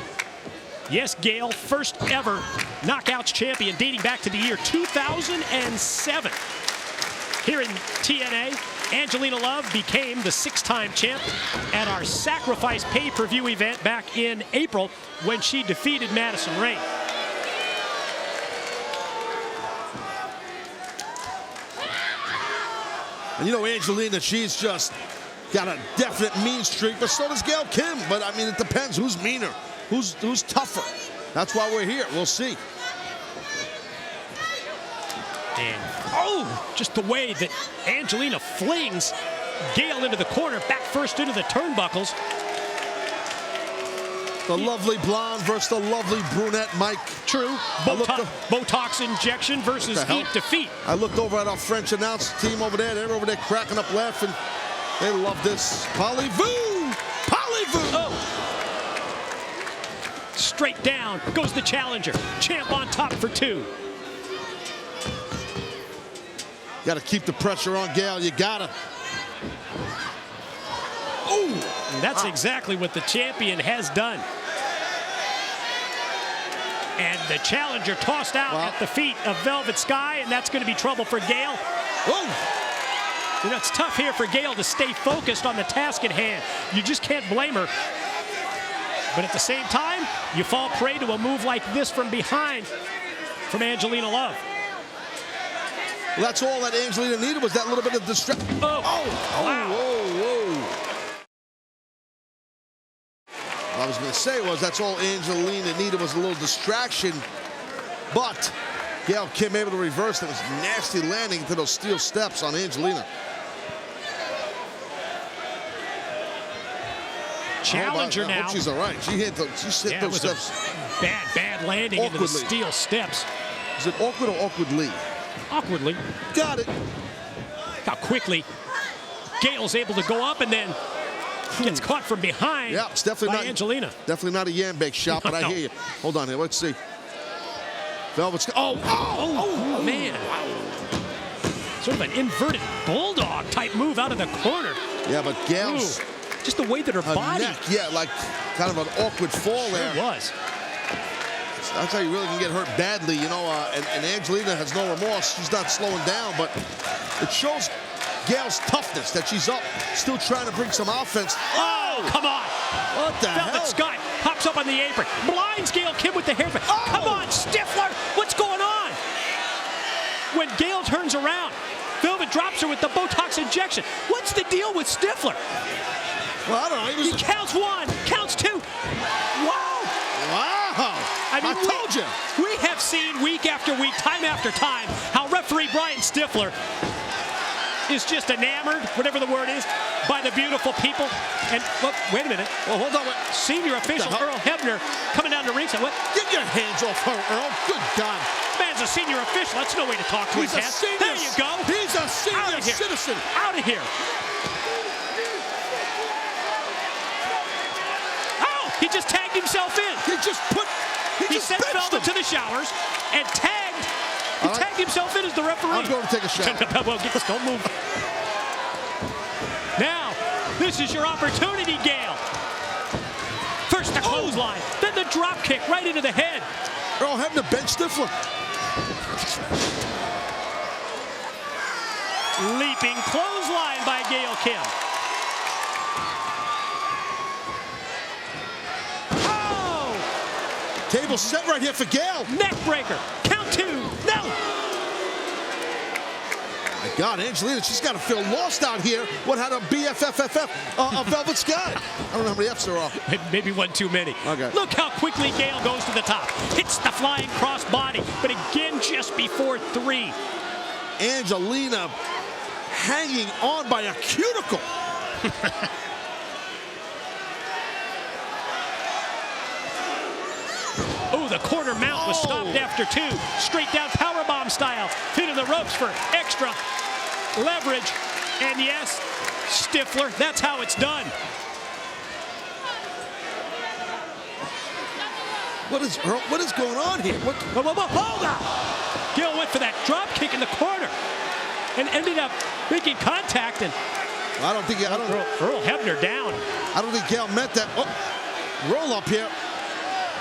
Yes, Gail, first ever Knockouts champion dating back to the year 2007. Here in TNA, Angelina Love became the 6-time champ at our Sacrifice pay-per-view event back in April when she defeated Madison Rayne. And you know, Angelina, she's just got a definite mean streak, but so does Gail Kim. But I mean, it depends who's meaner, who's tougher. That's why we're here. We'll see. And just the way that Angelina flings Gail into the corner, back first into the turnbuckles. The lovely blonde versus the lovely brunette, Mike. True. Botox injection versus Eat Defeat. I looked over at our French announce team over there. They're over there cracking up laughing. They love this. Parlez-vous! Parlez-vous! Straight down goes the challenger. Champ on top. top for 2. Got to keep the pressure on Gail. You got to. Ooh, that's exactly what the champion has done. And the challenger tossed out at the feet of Velvet Sky, and that's going to be trouble for Gail. Oh! You know, it's tough here for Gail to stay focused on the task at hand. You just can't blame her. But at the same time, you fall prey to a move like this from behind from Angelina Love. Well, that's all that Angelina needed was that little bit of distraction. Oh! Wow. Whoa, whoa. What I was going to say was that's all Angelina needed was a little distraction, but Gail Kim able to reverse. That was nasty landing into those steel steps on Angelina. Challenger I now. hope she's all right. She hit those steps. Bad landing into the steel steps. Is it awkward or awkwardly? Awkwardly. Got it. How quickly Gail's able to go up and then gets caught from behind. Yeah, it's definitely not Angelina. Definitely not a yam bake shot, but I hear you. Hold on here. Let's see. Velvet's. Oh, man. Wow. Sort of an inverted bulldog type move out of the corner. Yeah, but Gail's. Just the way that her body. Neck, yeah, like kind of an awkward fall there. It was. That's how you really can get hurt badly, you know. And Angelina has no remorse. She's not slowing down, but it shows Gail's toughness that she's up, still trying to bring some offense. Oh, come on. What the hell? Velvet Sky pops up on the apron. Blinds Gail Kim with the hairpin. Oh. Come on, Stifler. What's going on? When Gail turns around, Velvet drops her with the Botox injection. What's the deal with Stifler? Well, I don't know. He counts 1, counts 2. Wow. Wow. I mean, I told you. We have seen week after week, time after time, how referee Brian Stifler is just enamored, whatever the word is, by the beautiful people. And look, wait a minute. Well, hold on. Senior official Earl Hebner coming down to ringside. What? Get your hands off her, Earl. Good God. Man's a senior official. That's no way to talk to his head. There you go. He's a senior citizen. Out of here. Oh, he just tagged himself in. He sent Velvet to the showers and tagged himself in as the referee. I'm going to take a shower. Well, don't move. Now, this is your opportunity, Gail. First the clothesline, then the drop kick right into the head. Earl Hebner bench Stifler. Leaping clothesline by Gail Kim. Table set right here for Gail. Neck breaker. Count 2. No. My God, Angelina, she's got to feel lost out here. What had a BFFFF of Velvet Sky? I don't know how many F's there are. Maybe one too many. Okay. Look how quickly Gail goes to the top. Hits the flying cross body, but again just before 3. Angelina hanging on by a cuticle. Oh, the corner mount was stopped after 2. Straight down powerbomb style. Into the ropes for extra leverage. And yes, Stifler, that's how it's done. What is going on here? Hold on. Gail went for that drop kick in the corner and ended up making contact. And Earl Hebner down. I don't think Gail met that. Oh, roll up here.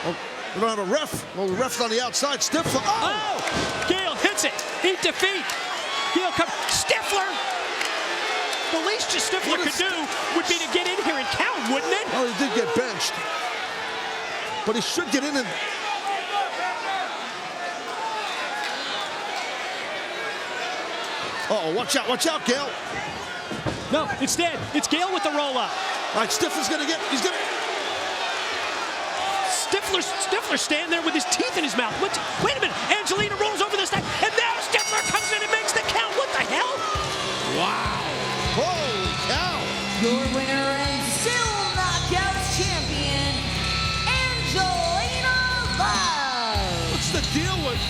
Oh, we don't have a ref. Well, the ref's on the outside. Stifler. Oh! Gail hits it. Eat defeat. Gail comes. Stifler. The least Stifler could do would be to get in here and count, wouldn't it? Well, he did get benched. But he should get in and... Uh-oh, watch out, Gail. No, instead, it's Gail with the roll-up. All right, Stifler's gonna get, he's gonna... Stifler standing there with his teeth in his mouth. Wait a minute, Angelina rolls over this time, and now Stifler comes in and makes the count. What the hell? Wow. Holy cow. Your winner and still Knockouts champion, Angelina Love. What's the deal with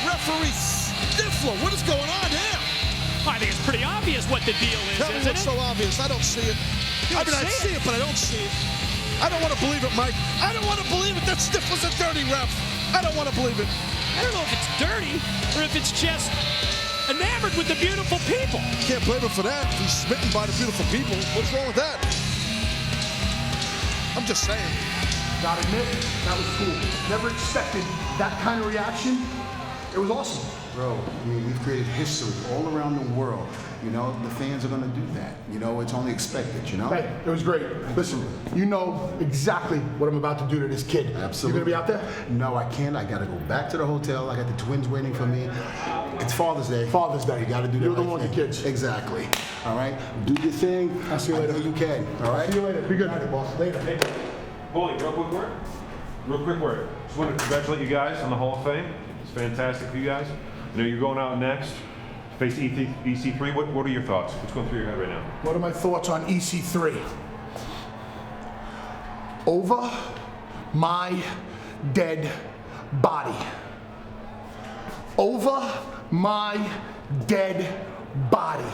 referee Stifler? What is going on here? I think it's pretty obvious what the deal is, Tell me what's so obvious. I don't see it. I see it, but I don't see it. I don't want to believe it, Mike. I don't want to believe it that Stifler's a dirty ref. I don't want to believe it. I don't know if it's dirty or if it's just enamored with the beautiful people. Can't blame him for that. He's smitten by the beautiful people. What's wrong with that? I'm just saying. Gotta admit, that was cool. Never expected that kind of reaction. It was awesome. Bro, I mean, we've created history all around the world. You know, the fans are gonna do that. You know, it's only expected, you know? Hey, it was great. Listen, you know exactly what I'm about to do to this kid. Absolutely. You gonna be out there? No, I can't. I gotta go back to the hotel. I got the twins waiting for me. It's Father's Day. Father's Day. You gotta do that. You're the right one with the thing. kids. Exactly. All right? Do your thing. I'll see you later. I know you can. All right? See you later. Be good. All right, boss. Later. Hey, Bully, real quick word. Real quick word. Just want to congratulate you guys on the Hall of Fame. It's fantastic for you guys. I know you're going out next. Face EC3. What are your thoughts? What's going through your head right now? What are my thoughts on EC3? Over my dead body. Over my dead body.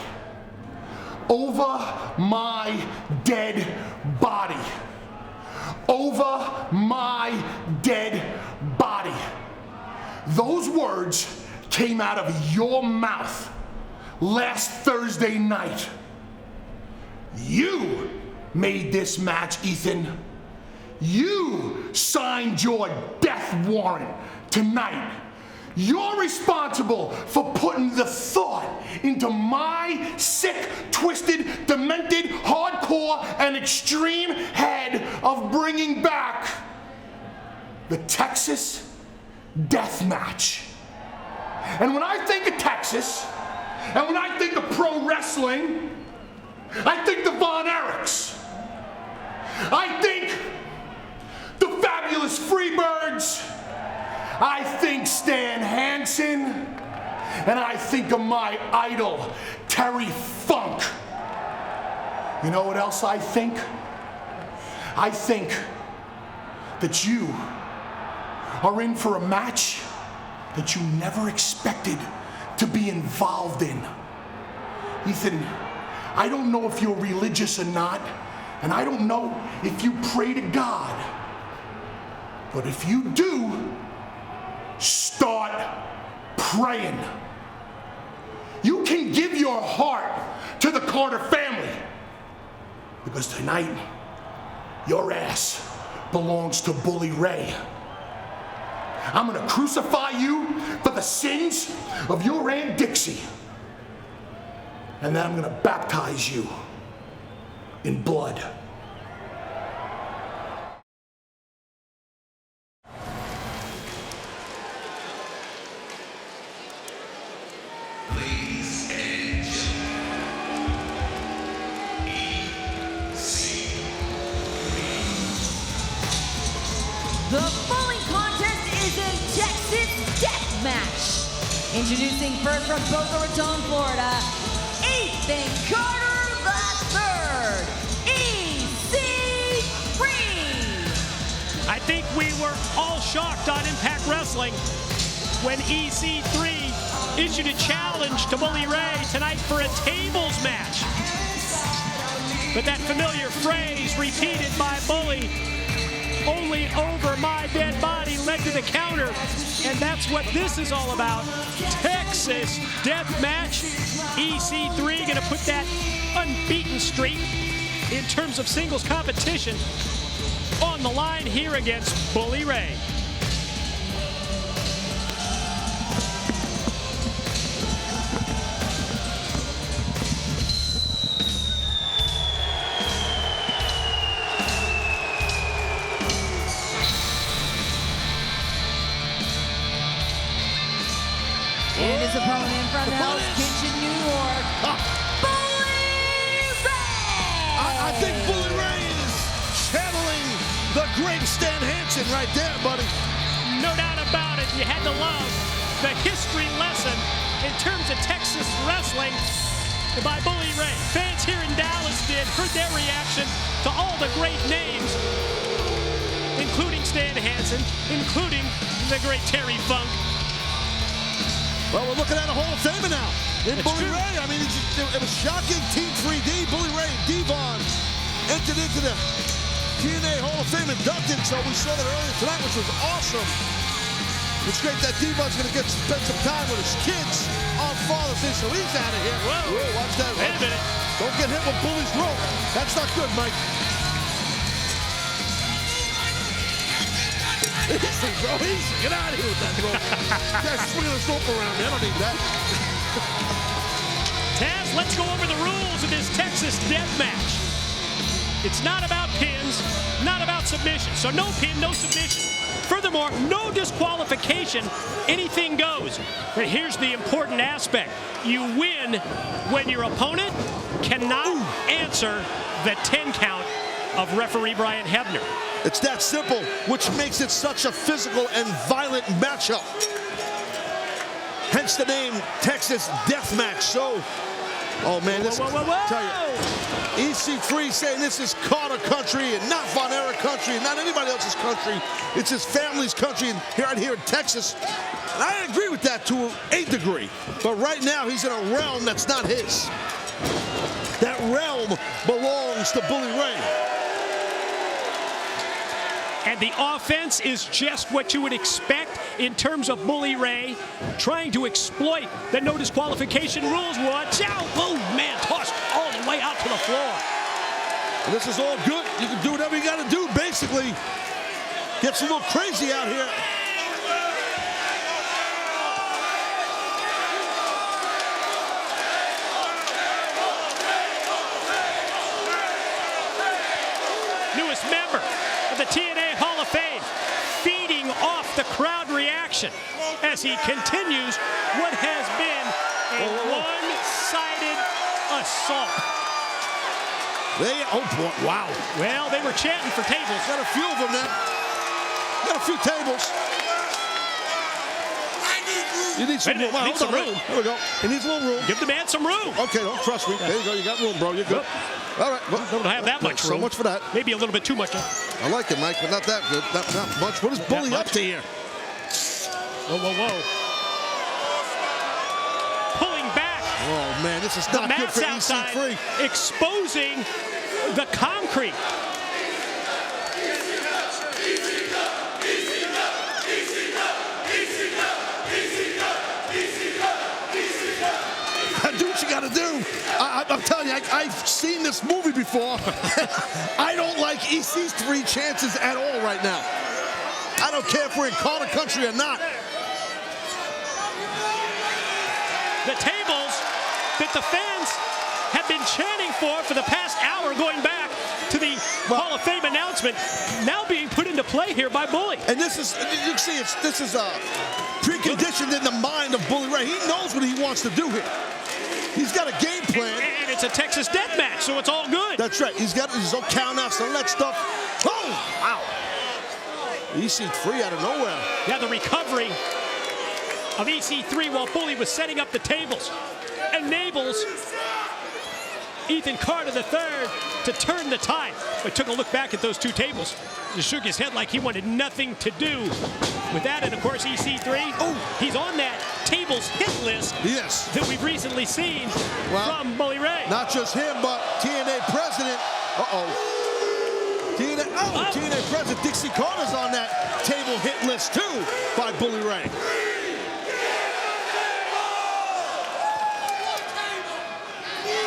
Over my dead body. Over my dead body. Those words came out of your mouth last Thursday night. You made this match, Ethan. You signed your death warrant tonight. You're responsible for putting the thought into my sick, twisted, demented, hardcore, and extreme head of bringing back the Texas Death Match. And when I think of Texas, and when I think of pro wrestling, I think the Von Erichs. I think the Fabulous Freebirds. I think Stan Hansen. And I think of my idol, Terry Funk. You know what else I think? I think that you are in for a match that you never expected to be involved in. Ethan, I don't know if you're religious or not, and I don't know if you pray to God, but if you do, start praying. You can give your heart to the Carter family, because tonight, your ass belongs to Bully Ray. I'm gonna crucify you for the sins of your Aunt Dixie. And then I'm gonna baptize you in blood. Ladies and The following contest is a Texas Death Match. Introducing first from Boca Raton, Florida, Ethan Carter III, EC3. I think we were all shocked on Impact Wrestling when EC3 issued a challenge to Bully Ray tonight for a tables match. But that familiar phrase repeated by Bully, only over my dead body, led to the counter. And that's what this is all about. Texas Death Match. EC3 gonna put that unbeaten streak in terms of singles competition on the line here against Bully Ray. And his opponent from Hell's Kitchen, New York, Bully Ray! I think Bully Ray is channeling the great Stan Hansen right there, buddy. No doubt about it. You had to love the history lesson in terms of Texas wrestling by Bully Ray. Fans here in Dallas heard their reaction to all the great names, including Stan Hansen, including the great Terry Funk. Well, we're looking at a Hall of Famer now in Bully Ray. I mean, it was shocking. Team 3D, Bully Ray, Devon entered into the TNA Hall of Fame inducted. So we saw that earlier tonight, which was awesome. It's great that Diva's going to spend some time with his kids on Father's Day, so he's out of here. Whoa, watch that. Wait a minute. Don't get hit with Bully's rope. That's not good, Mike. Easy, bro. Easy. Get out of here with that rope. You guys swinging this rope around me. I don't need that. Taz, let's go over the rules of this Texas death match. It's not about pins, not about submission. So no pin, no submission. Furthermore, no disqualification. Anything goes. But here's the important aspect. You win when your opponent cannot answer the 10 count of referee Brian Hebner. It's that simple, which makes it such a physical and violent matchup. Hence the name Texas Death Match. So, oh man, this tell you, EC3 saying this is Carter country and not Von Erich country and not anybody else's country. It's his family's country right here in Texas. And I agree with that to a degree. But right now, he's in a realm that's not his. That realm belongs to Bully Ray. And the offense is just what you would expect in terms of Bully Ray trying to exploit the no disqualification rules. Watch out. Boom, man, tossed all the way out to the floor. And this is all good. You can do whatever you got to do, basically. Gets a little crazy out here. Newest member of the TNA Hall of Fame, feeding off the crowd reaction as he continues what has been a one-sided assault. Oh boy, wow. Well, they were chanting for tables. Got a few of them now. Got a few tables. You need some room. Need some room. There we go. He needs a little room. Give the man some room. Okay, don't trust me. There you go. You got room, bro. You're good. All right. Well, don't have that much room. So much for that. Maybe a little bit too much. I like it, Mike, but not that good. Not much. What is Bully up to here? Whoa, whoa, whoa. Pulling back. Oh, man, this is not good for EC3. Exposing the concrete. Do what you got to do. I'm telling you, I've seen this movie before. I don't like EC3 chances at all right now. I don't care if we're in Carter country or not. The tables that the fans have been chanting for the past hour, going back to the Hall of Fame announcement, now being put into play here by Bully. And this is, you see, this is preconditioned in the mind of Bully Ray. He knows what he wants to do here. He's got a game plan. And it's a Texas death match, so it's all good. That's right. He's got his own countouts and all that stuff. Boom! Wow. EC3 out of nowhere. Yeah, the recovery of EC3 while Bully was setting up the tables enables Ethan Carter III to turn the tide. But took a look back at those two tables. Just shook his head like he wanted nothing to do with that. And of course, EC3, he's on that tables hit list that we've recently seen from Bully Ray. Not just him, but TNA president. TNA president Dixie Carter's on that table hit list too by Bully Ray.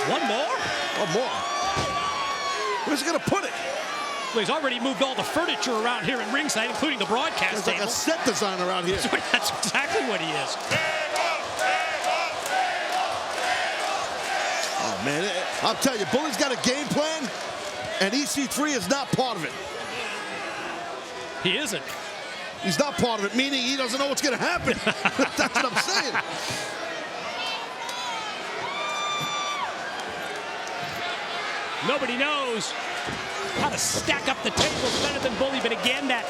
One more? One more. Where's he gonna put it? Well, he's already moved all the furniture around here in ringside, including the broadcast He's table. like a set designer around here. That's exactly what he is. Oh, man. I'll tell you, Bully's got a game plan, and EC3 is not part of it. He isn't. He's not part of it, meaning he doesn't know what's going to happen. That's what I'm saying. Nobody knows how to stack up the tables better than Bully, but again, that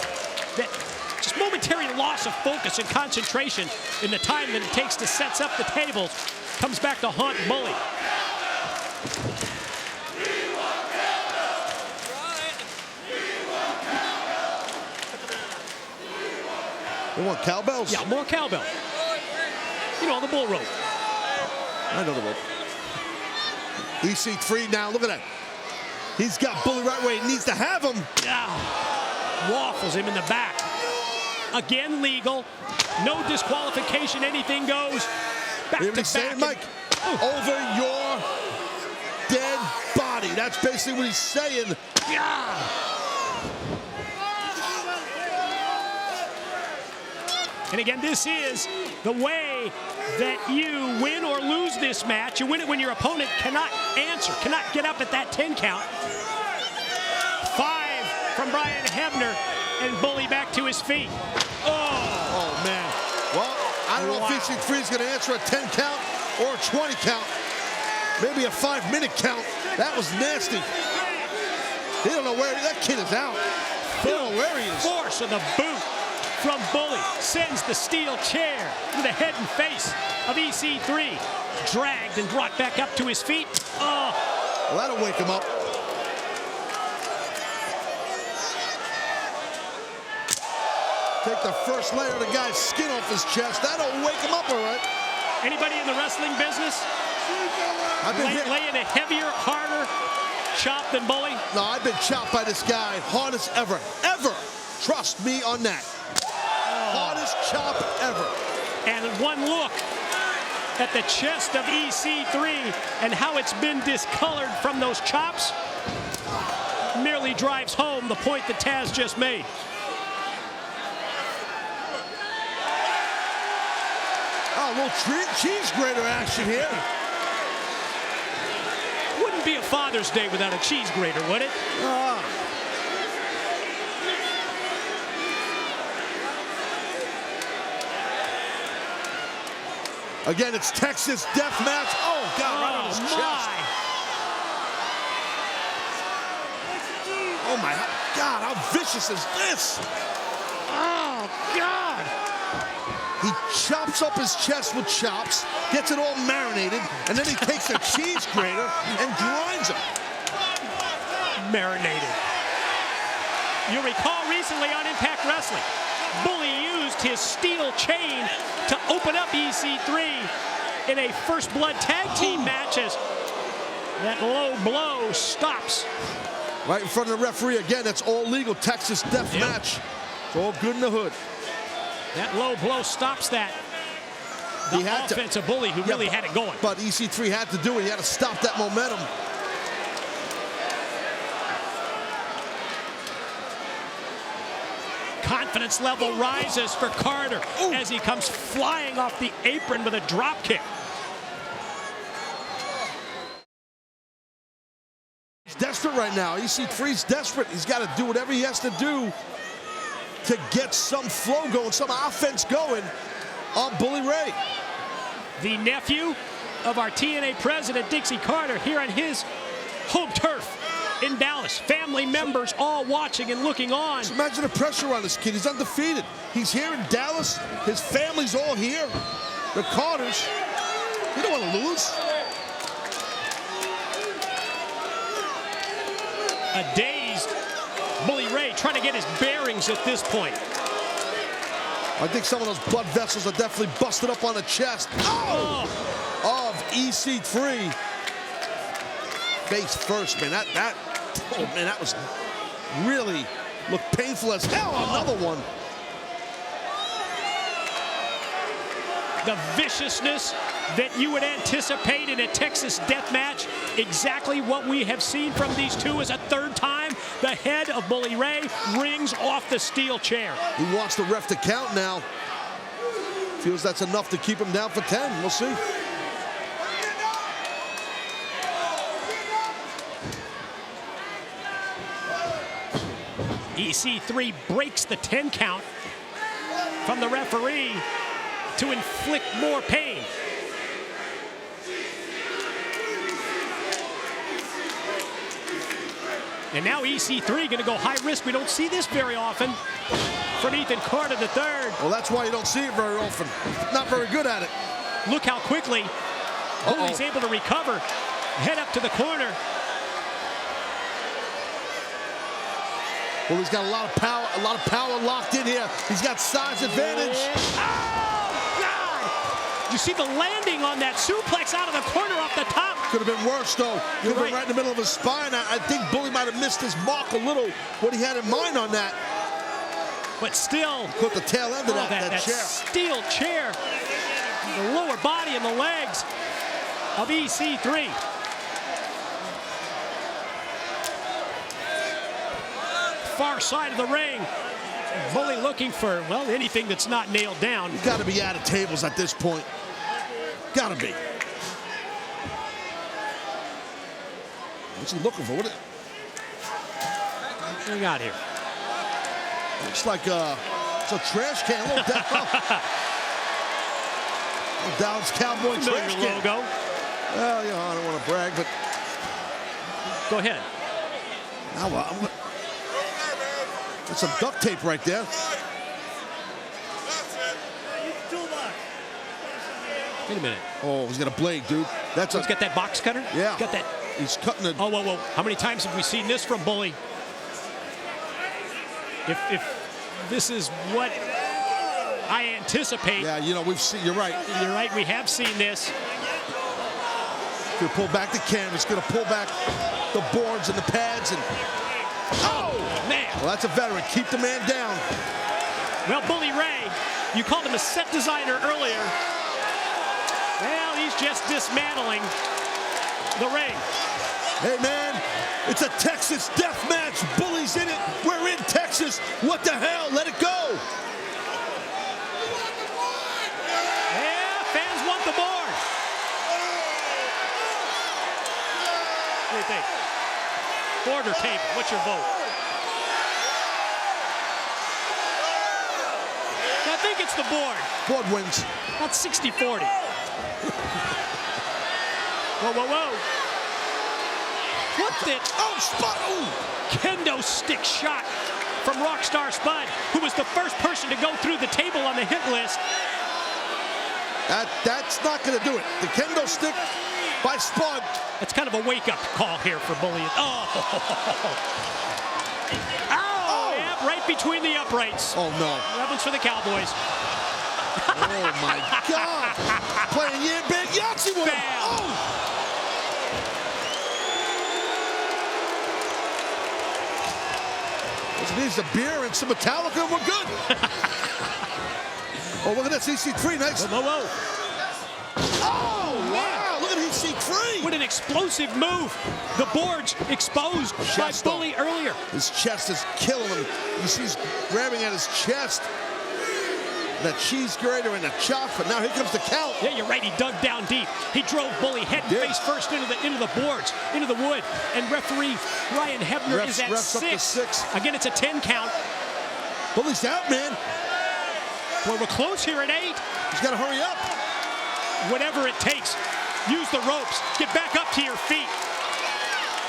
just momentary loss of focus and concentration in the time that it takes to set up the tables comes back to haunt Bully. They want cowbells? Yeah, more cowbell. You know, the bull rope. I know the rope. EC3 now, look at that. He's got Bully right where he needs to have him. Yeah. Waffles him in the back. Again, legal. No disqualification. Anything goes. Back Hear what to he's saying, back. Mike? Over your dead body. That's basically what he's saying. Yeah. And again, this is the way that you win or lose this match. You win it when your opponent cannot answer, cannot get up at that 10 count. 5 from Brian Hebner, and Bully back to his feet. Oh, man. Well, I don't know if EC3 is going to answer a 10 count or a 20 count. Maybe a 5-minute count. That was nasty. He don't know where that kid is out. He don't know where he is. Force of the boot from Bully. Sends the steel chair to the head and face of EC3. Dragged and brought back up to his feet. Oh. Well, that'll wake him up. Take the first layer of the guy's skin off his chest. That'll wake him up, all right. Anybody in the wrestling business I've been laying a heavier, harder chop than Bully? No, I've been chopped by this guy hardest ever. Ever. Trust me on that. Hardest chop ever. And one look at the chest of EC3 and how it's been discolored from those chops merely drives home the point that Taz just made. Oh, a little cheese grater action here. Wouldn't be a Father's Day without a cheese grater, would it? Again, it's Texas death match. Oh, God, right on his chest. Oh, my God, how vicious is this? Oh, God. He chops up his chest with chops, gets it all marinated, and then he takes a cheese grater and grinds him. Marinated. You'll recall recently on Impact Wrestling, Bully used his steel chain to open up EC3 in a First Blood Tag Team match as that low blow stops. Right in front of the referee. Again, that's all legal. Texas death match. It's all good in the hood. That low blow stops that. The offensive Bully who really had it going. But EC3 had to do it. He had to stop that momentum. Confidence level rises for Carter as he comes flying off the apron with a drop kick. He's desperate right now. EC3's desperate. He's got to do whatever he has to do to get some flow going, some offense going on Bully Ray. The nephew of our TNA president, Dixie Carter, here on his home turf in Dallas. Family members all watching and looking on. Just imagine the pressure on this kid. He's undefeated. He's here in Dallas. His family's all here. The Carters. You don't want to lose. A dazed Bully Ray trying to get his bearings at this point. I think some of those blood vessels are definitely busted up on the chest of EC3. Face first, man. That was really looked painful as hell. Another one. The viciousness that you would anticipate in a Texas death match. Exactly what we have seen from these two is a third time the head of Bully Ray rings off the steel chair. He wants the ref to count now. Feels that's enough to keep him down for 10. We'll see. EC3 breaks the 10 count from the referee to inflict more pain. And now EC3 going to go high risk. We don't see this very often from Ethan Carter III. Well, that's why you don't see it very often. Not very good at it. Look how quickly Bully's able to recover. Head up to the corner. Well, he's got a lot of power locked in here. He's got size advantage. Oh, God! You see the landing on that suplex out of the corner off the top. Could have been worse, though. Could have been right in the middle of his spine. I think Bully might have missed his mark a little, what he had in mind on that. but still. Put the tail end of that chair. Steel chair. The lower body and the legs of EC3. Far side of the ring. Bully looking for, well, anything that's not nailed down. You got to be out of tables at this point. Got to be. What's he looking for? What do we got here? Looks like it's a trash can. A little Dallas Cowboy trash can. Logo. Well, you know, I don't want to brag, but go ahead. Now, that's some duct tape right there. Wait a minute. Oh, he's got a blade, dude. He's got that box cutter? Yeah. Got that. He's cutting it. Oh, whoa. How many times have we seen this from Bully? If this is what I anticipate. Yeah, you know, we've seen, you're right. You're right, we have seen this. He's going to pull back the canvas, going to pull back the boards and the pads. And oh, man. Well, that's a veteran. Keep the man down. Well, Bully Ray, you called him a set designer earlier. Well, he's just dismantling the ring. Hey, man, it's a Texas death match. Bully's in it. We're in Texas. What the hell? Let it go. Yeah, fans want the board. What do you think? Board or table? What's your vote? I think it's the board. Board wins. About 60-40. Whoa. What the? Oh, Spud! Ooh. Kendo stick shot from Rockstar Spud, who was the first person to go through the table on the hit list. That's not going to do it. The kendo stick by Spud. It's kind of a wake-up call here for Bully. Oh! Ow! Yeah, right between the uprights. Oh, no. That one's for the Cowboys. Oh, my God. Playing yeah, big Yahtzee with him. Oh! It needs a beer and some Metallica, and we're good. Oh, look at this, EC3, nice. Whoa. Oh, wow, look at EC3. What an explosive move. The board's exposed by Bully earlier. His chest is killing him. You see he's grabbing at his chest. That cheese grater and the chop, but now here comes the count. Yeah, you're right. He dug down deep. He drove Bully head and face first into the boards, into the wood. And referee Ryan Hebner is at refs up to 6. Again, it's a 10 count. Bully's out, man. Boy, we're close here at 8. He's got to hurry up. Whatever it takes. Use the ropes. Get back up to your feet.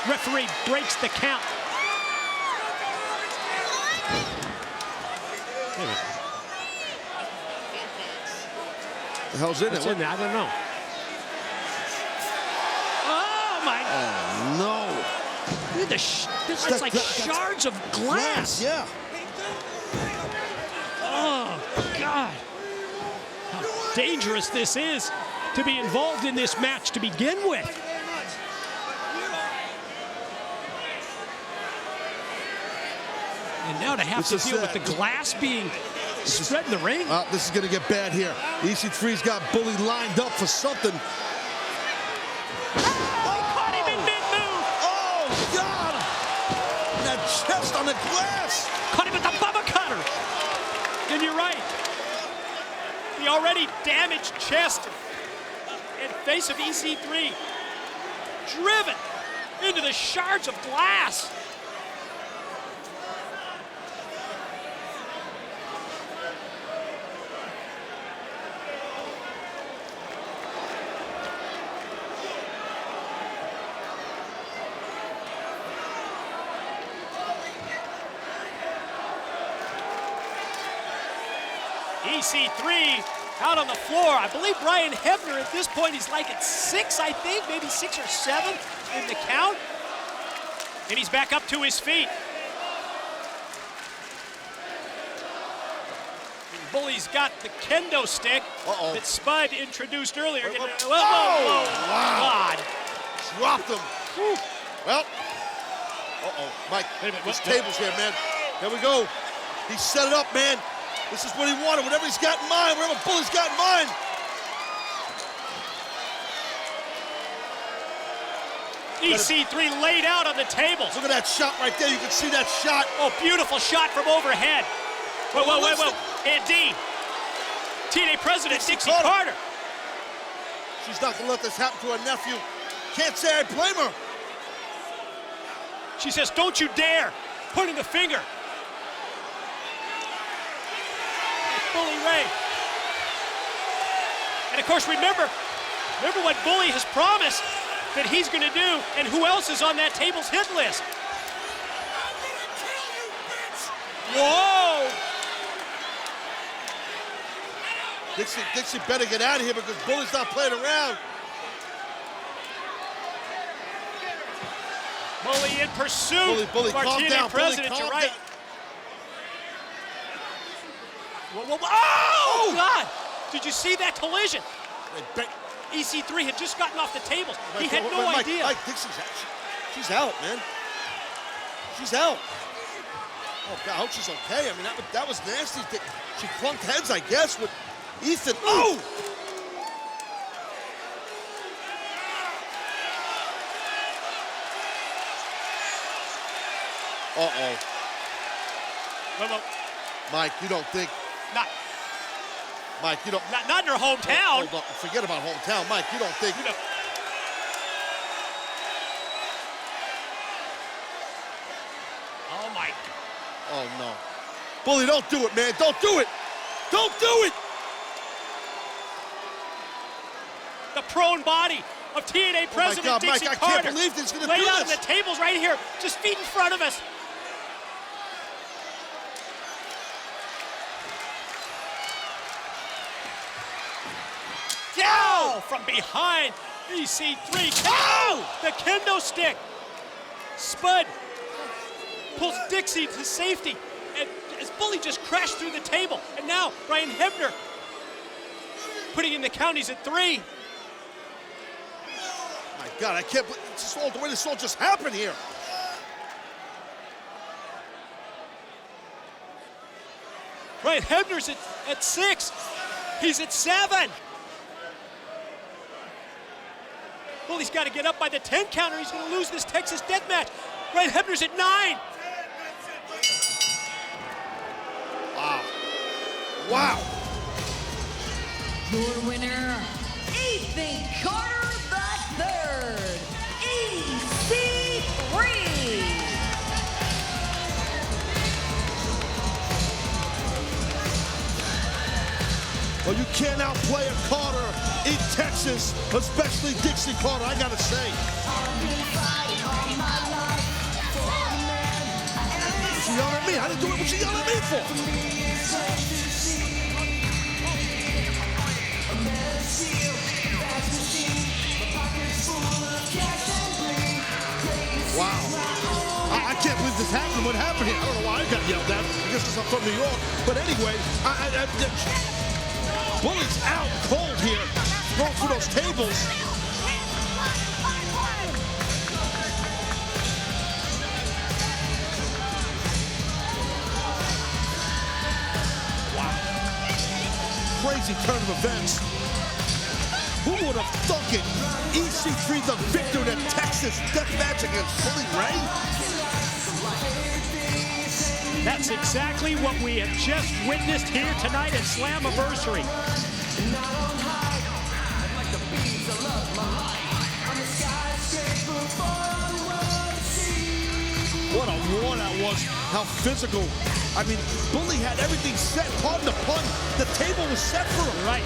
Referee breaks the count. Wait a minute. The hell's in What's it? In there? I don't know. Oh, my. Oh, no. Look at it's like shards of glass. Yeah. Oh, God. How dangerous this is to be involved in this match to begin with. And now to have to deal with the glass being spread in the ring. This is going to get bad here. EC3's got Bully lined up for something. Caught him in mid-move. Oh, God. That chest on the glass. Caught him with the Bubba Cutter. And you're right. The already damaged chest and face of EC3 driven into the shards of glass. EC3 out on the floor. I believe Ryan Hebner at this point is like at 6, I think, maybe 6 or 7 in the count. And he's back up to his feet. And Bully's got the kendo stick that Spud introduced earlier. Whoa, wow. God. Dropped him. Whew. Well, Mike, there's tables here, man. There we go. He set it up, man. This is what he wanted, whatever he's got in mind, whatever Bully's got in mind. EC3 laid out on the tables. Look at that shot right there. You can see that shot. Oh, beautiful shot from overhead. Whoa. And D. TNA President Dixie Carter. She's not going to let this happen to her nephew. Can't say I blame her. She says, don't you dare. Pointing the finger. Bully Ray. And of course, remember what Bully has promised that he's going to do, and who else is on that table's hit list. Whoa! Dixie better get out of here because Bully's not playing around. Bully in pursuit. Bully, of our calm TNA down. president. Bully, You're calm right. down. Oh, God! Did you see that collision? EC3 had just gotten off the tables. He had no idea. Mike, Dixie's out. She's out, man. She's out. Oh, God, I hope she's okay. I mean, that was nasty. She clunked heads, I guess, with Ethan. Oh! Uh-oh. Whoa. Mike, you don't think... Mike, you don't... Not in her hometown. Hold on. Forget about hometown. Mike, you don't think... Oh, my... Oh, no. Bully, don't do it, man. Don't do it. Don't do it. The prone body of TNA President God, Dixie Mike, Carter. I can't believe this is going to do laid out on this. the tables right here, just feet in front of us. Oh, from behind, EC3. Oh! The kendo stick. Spud pulls Dixie to safety. And as Bully just crashed through the table. And now Brian Hebner putting in the counties at 3. My God, I can't believe the way this all just happened here. Brian Hebner's at 6. He's at 7. Bully's got to get up by the 10 count or he's going to lose this Texas death match. Brian Hebner's at 9. Wow. Your winner, Ethan Carter III, EC3. Well, you can't outplay a Carter in Texas, especially Dixie Carter, I gotta say. She yelled at me. I didn't do it. What's she yelling at me for? Wow. I can't believe this happened. What happened here? I don't know why I got yelled at. I guess because I'm from New York. But anyway, Bully's out cold here. Going through those tables. Wow. Crazy turn of events. Who would have thunk it? EC3 the victor in a Texas death match against Bully Ray? That's exactly what we have just witnessed here tonight at Slammiversary. What a war that was. How physical. I mean, Bully had everything set. Pardon the pun. The table was set for him. Right.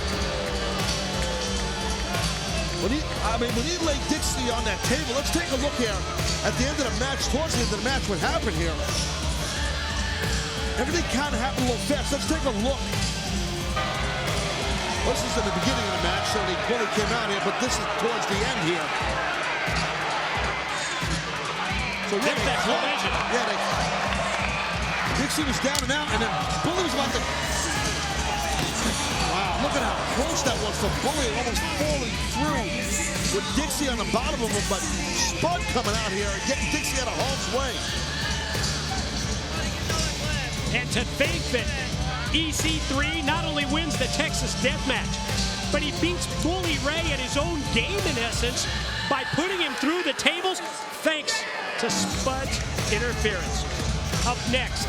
When he laid Dixie on that table, let's take a look here at the end of the match, towards the end of the match, what happened here. Everything kind of happened a little fast. Let's take a look. Well, this is at the beginning of the match, so Bully came out here, but this is towards the end here. So Dixie was down and out, and then Bully was about to... Wow, look at how close that was for Bully, almost falling through with Dixie on the bottom of him, but Spud coming out here and getting Dixie out of harm's way. And to think that EC3 not only wins the Texas Death Match, but he beats Bully Ray at his own game, in essence, by putting him through the tables, thanks to Spud's interference. Up next,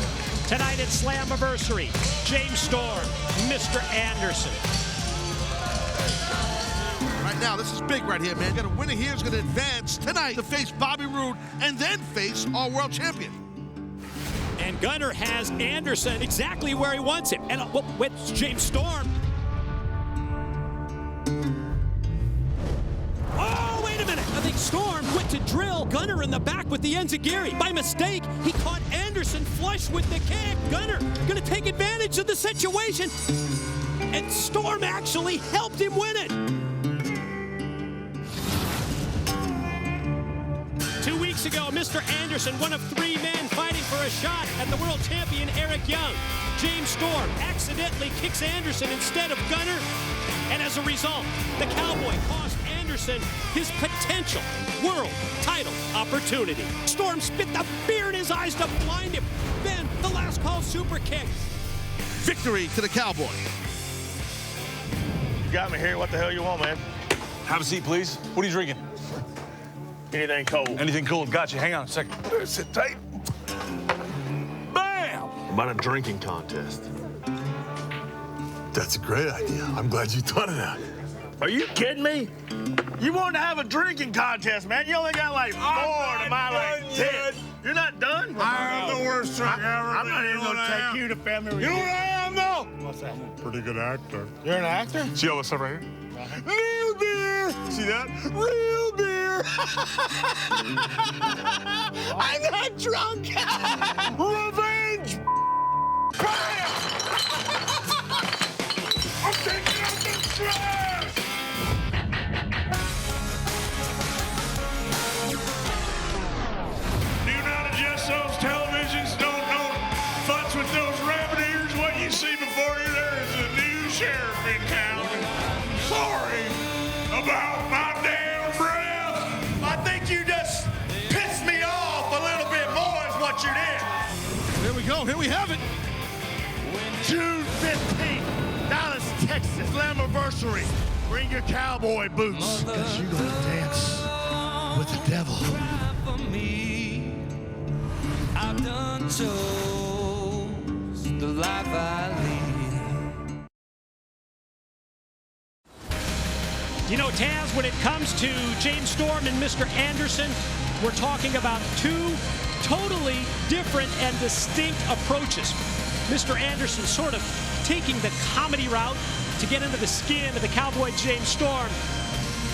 tonight at Slammiversary, James Storm, Mr. Anderson. Right now, this is big right here, man. Got a winner here is going to advance tonight to face Bobby Roode and then face our world champion. And Gunner has Anderson exactly where he wants him. And with James Storm. Oh, wait a minute. I think Storm went to drill Gunner in the back with the enziguri. By mistake, he caught Anderson flush with the kick. Gunner going to take advantage of the situation. And Storm actually helped him win it. 2 weeks ago, Mr. Anderson, one of 3 men fighting for a shot at the world champion Eric Young. James Storm accidentally kicks Anderson instead of Gunner, and as a result, the Cowboy cost Anderson his potential world title opportunity. Storm spit the beer in his eyes to blind him. Then the last call super kick. Victory to the Cowboy. You got me here. What the hell you want, man? Have a seat, please. What are you drinking? Anything cold. Anything cold. Got you. Hang on a second. Sit tight. Bam! About a drinking contest. That's a great idea. I'm glad you thought of that. Are you kidding me? You want to have a drinking contest, man. You only got like 4 to my like 10. You're not done? I am the worst drunk ever. I'm not even going to take you to family reunion. You know what I am, though? What's that? Pretty good actor. You're an actor? See all this stuff right here? Real beer! See that? Real beer! I'm not drunk! Revenge! Bam! I'm taking out the trash! Do not adjust those televisions. Don't futz with those rabbit ears. What you see before you, there is a new sheriff in town. Sorry about my damn breath. I think you just pissed me off a little bit more is what you did. Here we go. Here we have it. June 15th, Dallas, Texas, Slammiversary. Bring your cowboy boots. Because you're going to dance with the devil. I've done chose the life I lead. You know, Taz, when it comes to James Storm and Mr. Anderson, we're talking about 2 totally different and distinct approaches. Mr. Anderson sort of taking the comedy route to get into the skin of the Cowboy James Storm,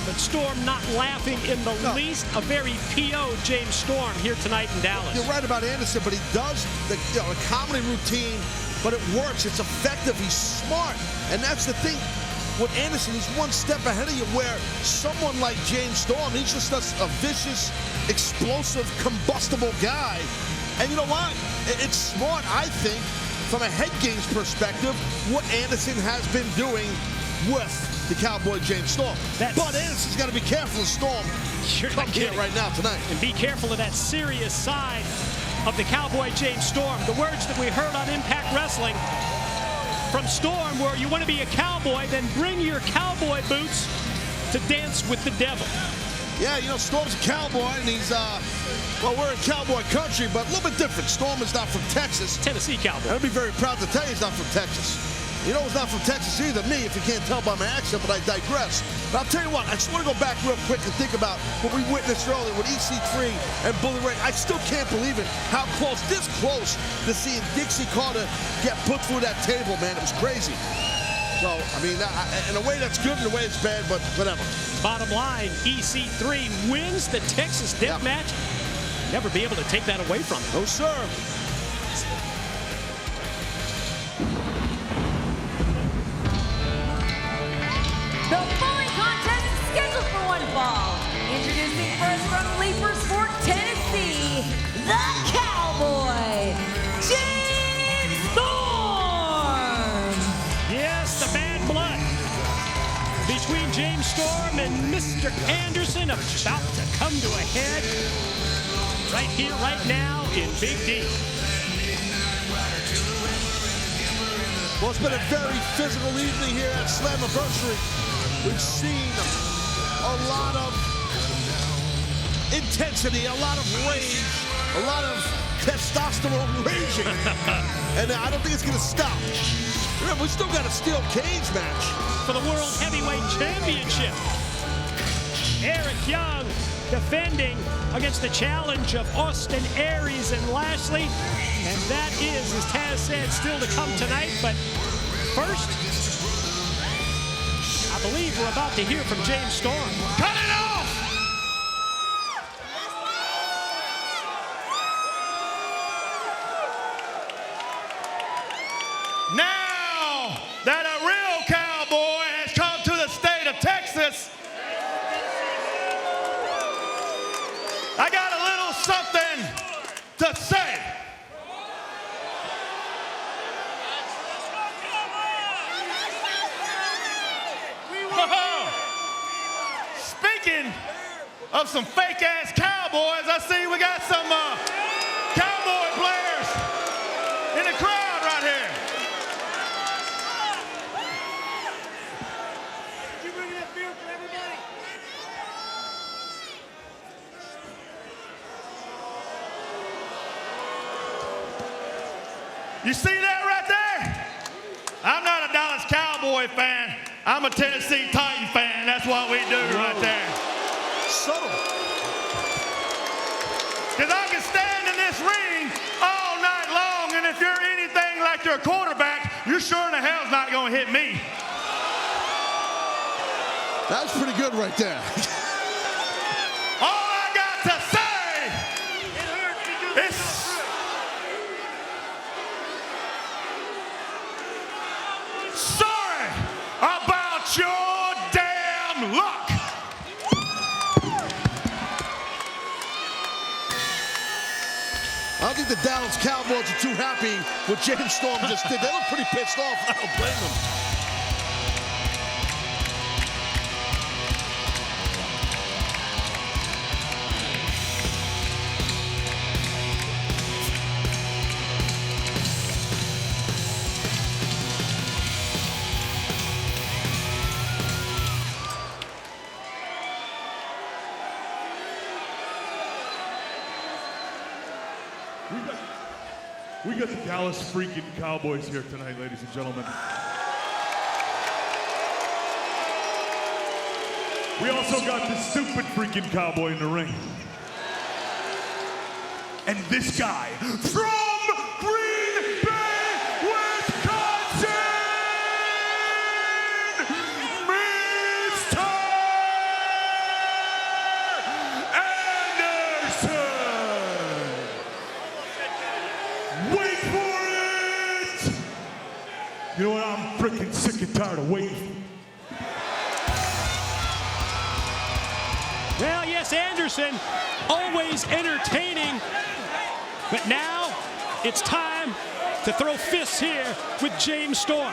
but Storm not laughing in the least. A very P.O. James Storm here tonight in Dallas. You're right about Anderson, but he does the comedy routine, but it works. It's effective. He's smart, and that's the thing. With Anderson, he's one step ahead of you, where someone like James Storm, he's just a vicious, explosive, combustible guy. And you know what? It's smart, I think, from a head games perspective, what Anderson has been doing with the Cowboy James Storm. But Anderson's got to be careful of Storm. Come here right now tonight. And be careful of that serious side of the Cowboy James Storm. The words that we heard on Impact Wrestling from Storm were, you want to be a cowboy, then bring your cowboy boots to dance with the devil. Yeah, you know, Storm's a cowboy, and he's, well, we're in cowboy country, but a little bit different. Storm is not from Texas. Tennessee cowboy. I'd be very proud to tell you he's not from Texas. You know he's not from Texas either, me, if you can't tell by my accent, but I digress. But I'll tell you what, I just want to go back real quick and think about what we witnessed earlier with EC3 and Bully Ray. I still can't believe it, how close, this close, to seeing Dixie Carter get put through that table, man. It was crazy. So, I mean, in a way that's good, in a way it's bad, but whatever. Bottom line, EC3 wins the Texas Death Match. Never be able to take that away from him. No, sir. The bowling contest is scheduled for 1 fall. Introducing first from Leapersburg, Tennessee, the Cowboy, James Storm. Yes, the bad blood between James Storm and Mr. Anderson about to come to a head right here, right now in Big D. Well, it's been a very physical evening here at Slammiversary. We've seen a lot of intensity, a lot of rage, a lot of testosterone raging. And I don't think it's going to stop. Remember, we still got a steel cage match. For the World Heavyweight Championship. Eric Young defending against the challenge of Austin Aries and Lashley. And that is, as Taz said, still to come tonight. But first, I believe we're about to hear from James Storm. Cut it off! Now that a real cowboy has come to the state of Texas, I got a little something to say. Speaking of some fake-ass cowboys, I see we got some cowboy players in the crowd right here. Did you bring that beer for everybody? You see that right there? I'm not a Dallas Cowboy fan. I'm a Tennessee Titan fan. That's what we do right there. Subtle. Because I can stand in this ring all night long, and if you're anything like your quarterback, you're sure in the hell's not going to hit me. That was pretty good right there. All I got to say is sorry about your damn luck. I don't think the Dallas Cowboys are too happy with James Storm just did. They look pretty pissed off. I don't blame them. We got the Dallas freaking Cowboys here tonight, ladies and gentlemen. We also got this stupid freaking cowboy in the ring. And this guy from Green Bay, Wisconsin, Mr. Anderson. Wait for it! You know what? I'm freaking sick and tired of waiting. Well, yes, Anderson, always entertaining. But now it's time to throw fists here with James Storm.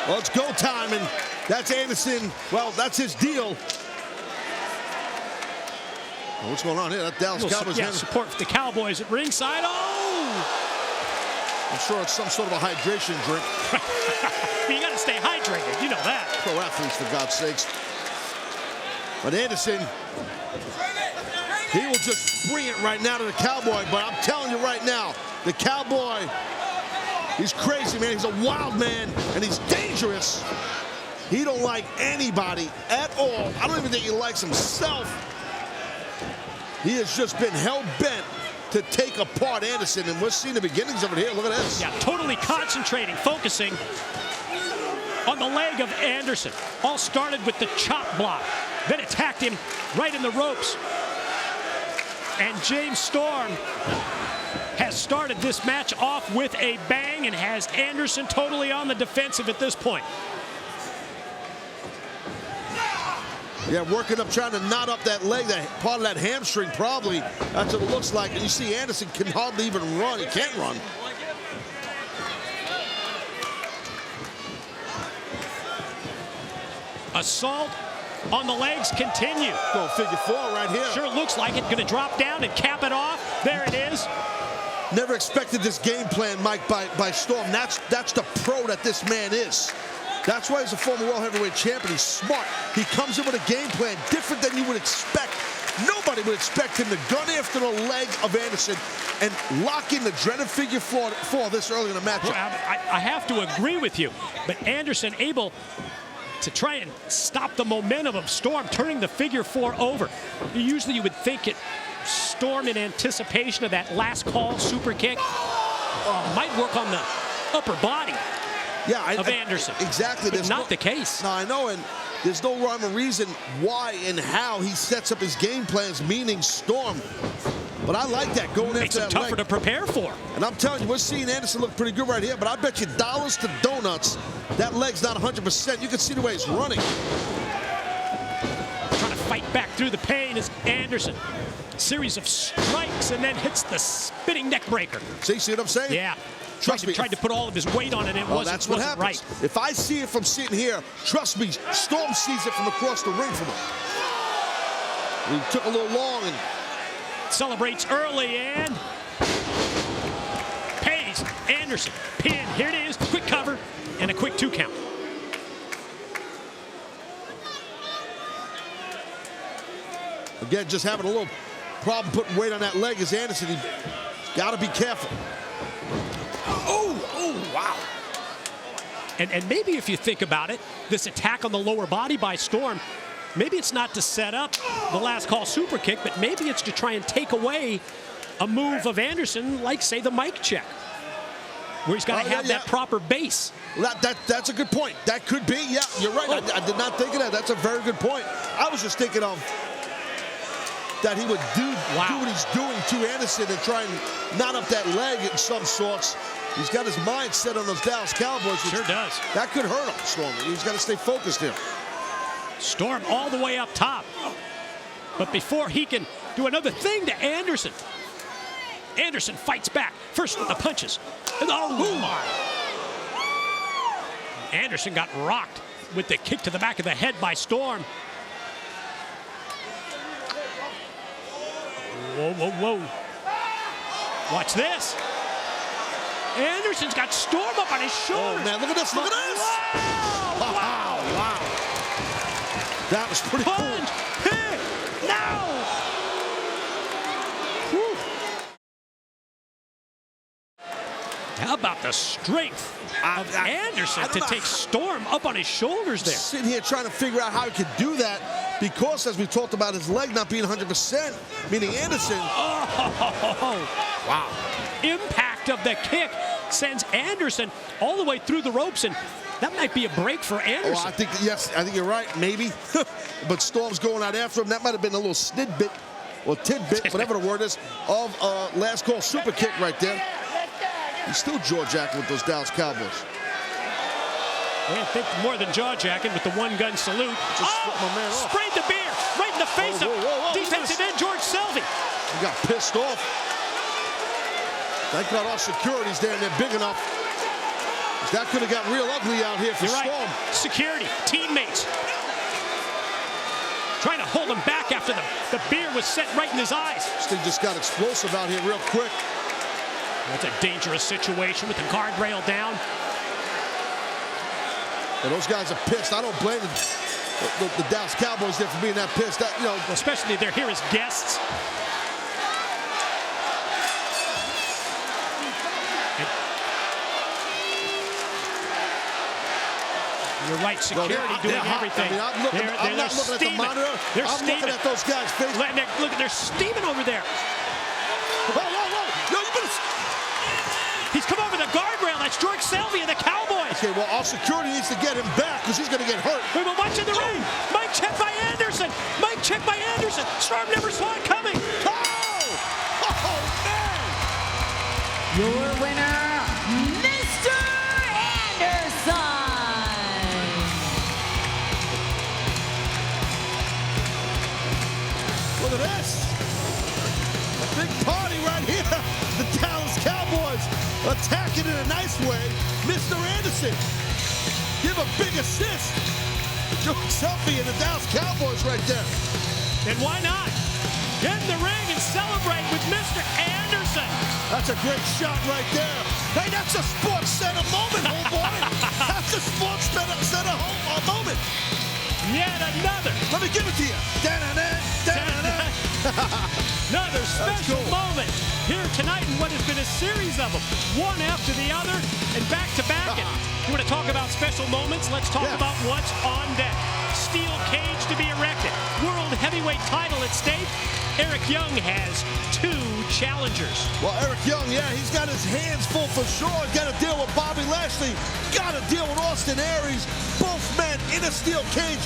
Well, it's go time, and that's Anderson. Well, that's his deal. Oh, what's going on here? That Dallas Cowboys. Yeah, support for the Cowboys at ringside. Oh! I'm sure it's some sort of a hydration drink. You got to stay hydrated. You know that. Pro athletes, for God's sakes. But Anderson, he will just bring it right now to the Cowboy. But I'm telling you right now, the Cowboy, he's crazy, man. He's a wild man, and he's dangerous. He don't like anybody at all. I don't even think he likes himself. He has just been hell-bent to take apart Anderson, and we're seeing the beginnings of it here. Look at this. Yeah, totally concentrating, focusing on the leg of Anderson. All started with the chop block, then attacked him right in the ropes. And James Storm has started this match off with a bang and has Anderson totally on the defensive at this point. Yeah, working up, trying to knot up that leg, that part of that hamstring probably. That's what it looks like. And you see Anderson can hardly even run. He can't run. Assault on the legs continue. Going figure four right here. Sure looks like it. Going to drop down and cap it off. There it is. Never expected this game plan, Mike, by Storm. That's the pro that this man is. That's why he's a former World Heavyweight Champion. He's smart. He comes in with a game plan different than you would expect. Nobody would expect him to gun after the leg of Anderson and lock in the dreaded figure four this early in the match. Well, I have to agree with you, but Anderson able to try and stop the momentum of Storm, turning the figure four over. Usually you would think it Storm in anticipation of that last call super kick might work on the upper body of Anderson. Exactly. But not the case. No, I know, and there's no rhyme or reason why and how he sets up his game plans, meaning Storm. But I like that, going Makes after it that tougher leg. to prepare for. And I'm telling you, we're seeing Anderson look pretty good right here, but I bet you dollars to donuts that leg's not 100%. You can see the way he's running. Trying to fight back through the pain is Anderson. Series of strikes and then hits the spinning neck breaker. See what I'm saying? Yeah. Trust me. Tried to put all of his weight on it, and it wasn't, that's what happens. right. If I see it from sitting here, trust me, Storm sees it from across the ring from him. He took a little long and celebrates early and pays Anderson. Pin, here it is, quick cover and a quick 2 count. Again, just having a little problem putting weight on that leg is Anderson. He's got to be careful. Oh, wow. And maybe if you think about it, this attack on the lower body by Storm, maybe it's not to set up the last call super kick, but maybe it's to try and take away a move of Anderson, like, say, the mic check, where he's got to have that proper base. That's a good point. That could be, yeah, you're right. I did not think of that. That's a very good point. I was just thinking of that he would do what he's doing to Anderson and try and knot up that leg in some sorts. He's got his mind set on those Dallas Cowboys. Sure does. That could hurt him, Storm. He's got to stay focused here. Storm all the way up top. But before he can do another thing to Anderson, Anderson fights back. First with the punches. And my. Anderson got rocked with the kick to the back of the head by Storm. Whoa, whoa, whoa. Watch this. Anderson's got Storm up on his shoulders. Oh, man, look at this, look at this. Wow. That was pretty cool. Hit, now. Whew. How about the strength of Anderson to take Storm up on his shoulders there? Sitting here trying to figure out how he could do that because, as we talked about, his leg not being 100%, meaning Anderson. Oh, wow. Impact of the kick sends Anderson all the way through the ropes, and that might be a break for Anderson. Oh, I think you're right, maybe. But Storm's going out after him. That might have been a little snidbit or tidbit, whatever the word is, of last call super kick right there. He's still jaw-jacking with those Dallas Cowboys. I think more than jaw-jacking with the one-gun salute. My man off. Sprayed the beer right in the face of defensive end George Selvey. He got pissed off. Thank God our security's there and they're big enough. That could have got real ugly out here for Storm. Right. Security, teammates. Trying to hold him back after the beer was set right in his eyes. This thing just got explosive out here real quick. That's a dangerous situation with the guardrail down. Well, those guys are pissed. I don't blame them. The Dallas Cowboys there for being that pissed. That, especially they're here as guests. You're right, security doing everything. I'm not looking at the monitor. I'm looking at those guys' faces. Look, they're steaming over there. Whoa. No, you better... He's come over the guardrail. That's George Selvey of the Cowboys. Okay, well, our security needs to get him back because he's going to get hurt. Wait, but watch in the ring. Mike check by Anderson. Mike check by Anderson. Storm never saw it coming. Oh, man. Your winner, Mr. Anderson. Look at this. A big party right here. The Dallas Cowboys attacking in a nice way. Mr. Anderson, give a big assist. George Selvey and the Dallas Cowboys right there. And why not? Get in the ring and celebrate with Mr. Anderson. That's a great shot right there. Hey, that's a Sportsnet moment, homeboy. That's a Sportsnet moment. Yet another. Let me give it to you. Another special moment here tonight in what has been a series of them, one after the other and back to back. And you want to talk about special moments? Let's talk about what's on deck. Steel cage to be erected. World heavyweight title at stake. Eric Young has 2 challengers. Well, Eric Young, he's got his hands full for sure. Got to deal with Bobby Lashley. Got to deal with Austin Aries. Both men in a steel cage,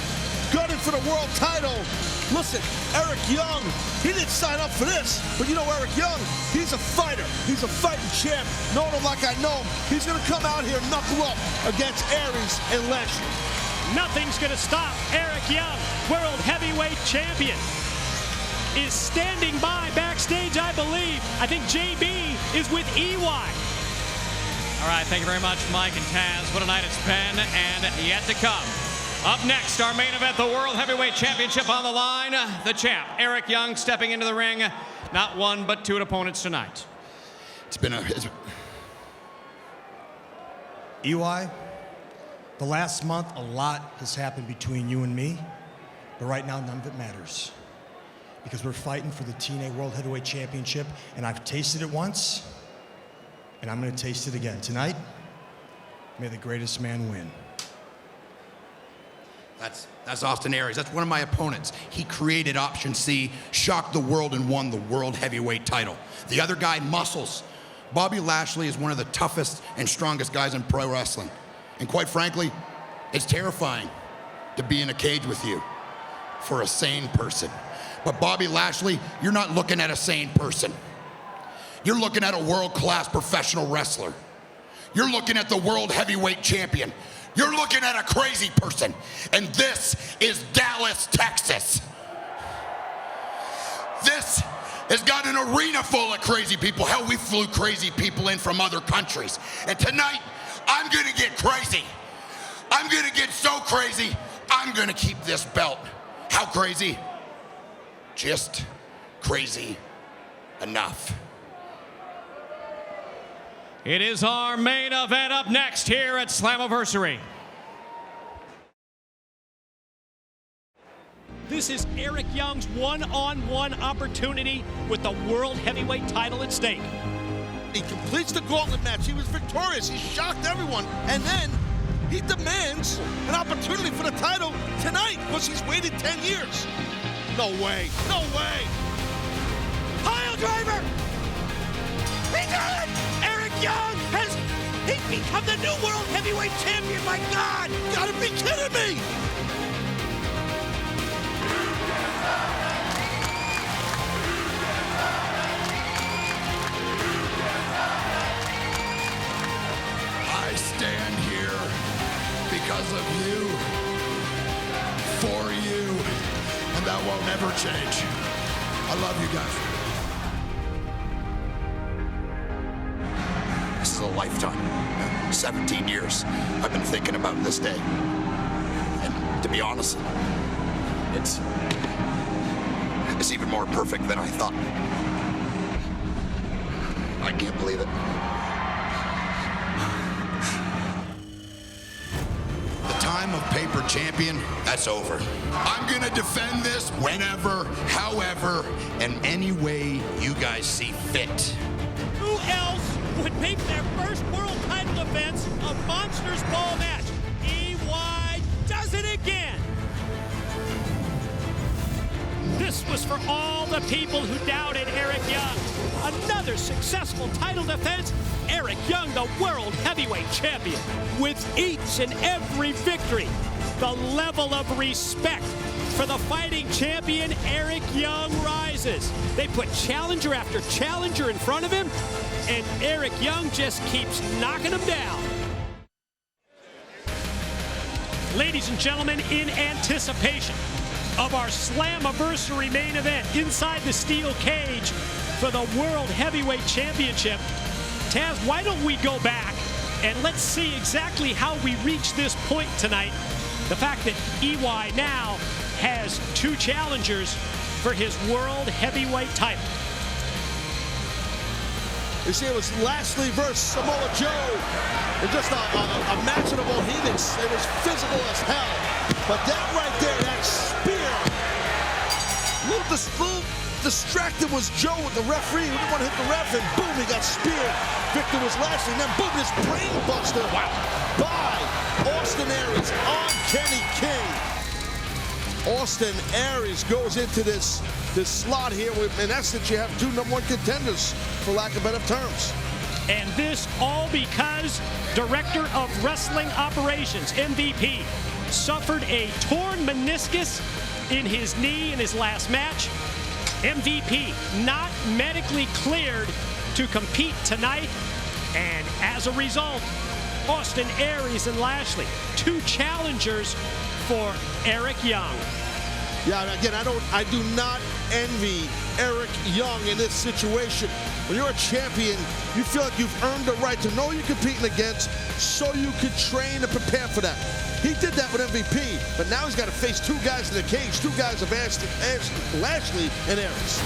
gunning for the world title. Listen, Eric Young, he didn't sign up for this, but you know Eric Young, he's a fighter. He's a fighting champ. Knowing him like I know him, he's going to come out here and knuckle up against Aries and Lashley. Nothing's going to stop Eric Young, world heavyweight champion, is standing by backstage, I believe. I think JB is with EY. All right, thank you very much, Mike and Taz. What a night it's been, and yet to come. Up next, our main event, the World Heavyweight Championship on the line. The champ, Eric Young, stepping into the ring. Not 1, but 2 opponents tonight. EY, the last month, a lot has happened between you and me, but right now, none of it matters. Because we're fighting for the TNA World Heavyweight Championship, and I've tasted it once, and I'm gonna taste it again. Tonight, may the greatest man win. That's Austin Aries. That's one of my opponents. He created Option C, shocked the world, and won the World Heavyweight title. The other guy, Muscles. Bobby Lashley is one of the toughest and strongest guys in pro wrestling. And quite frankly, it's terrifying to be in a cage with you for a sane person. But Bobby Lashley, you're not looking at a sane person. You're looking at a world-class professional wrestler. You're looking at the World Heavyweight Champion. You're looking at a crazy person. And this is Dallas, Texas. This has got an arena full of crazy people. Hell, we flew crazy people in from other countries. And tonight, I'm gonna get crazy. I'm gonna get so crazy, I'm gonna keep this belt. How crazy? Just crazy enough. It is our main event up next here at Slammiversary. This is Eric Young's one-on-one opportunity with the World Heavyweight title at stake. He completes the gauntlet match. He was victorious. He shocked everyone. And then he demands an opportunity for the title tonight because he's waited 10 years. No way. No way. Pile driver! He got it! Eric Young he's become the new World Heavyweight Champion, my God! You gotta be kidding me! I stand here because of you, for you, and that won't ever change. I love you guys. This is a lifetime. 17 years I've been thinking about this day. And to be honest, it's even more perfect than I thought. I can't believe it. The time of paper champion, that's over. I'm gonna defend this whenever, however, and any way you guys see fit. Who else would make their first world title defense a Monsters Ball match? EY does it again. This was for all the people who doubted Eric Young. Another successful title defense. Eric Young, the World Heavyweight Champion. With each and every victory, the level of respect for the fighting champion, Eric Young, rises. They put challenger after challenger in front of him, and Eric Young just keeps knocking them down. Ladies and gentlemen, in anticipation of our Slammiversary main event inside the steel cage for the World Heavyweight Championship, Taz, why don't we go back and let's see exactly how we reached this point tonight. The fact that EY now has 2 challengers for his World Heavyweight title. You see, it was Lashley versus Samoa Joe. And just a match of the Bohemians. It was physical as hell. But that right there, that spear. Little distracted was Joe with the referee. He didn't want to hit the ref, and boom, he got speared. Victor was Lashley, and then boom, this brain buster by Austin Aries on Kenny King. Austin Aries goes into this slot here with, in essence, you have two #1 contenders, for lack of better terms. And this all because Director of Wrestling Operations, MVP, suffered a torn meniscus in his knee in his last match. MVP not medically cleared to compete tonight. And as a result, Austin Aries and Lashley, two challengers for Eric Young. Yeah, again, I do not envy Eric Young in this situation. When you're a champion, you feel like you've earned the right to know you're competing against, so you could train and prepare for that. He did that with MVP, but now he's got to face two guys in the cage, two guys of Lashley and Aries.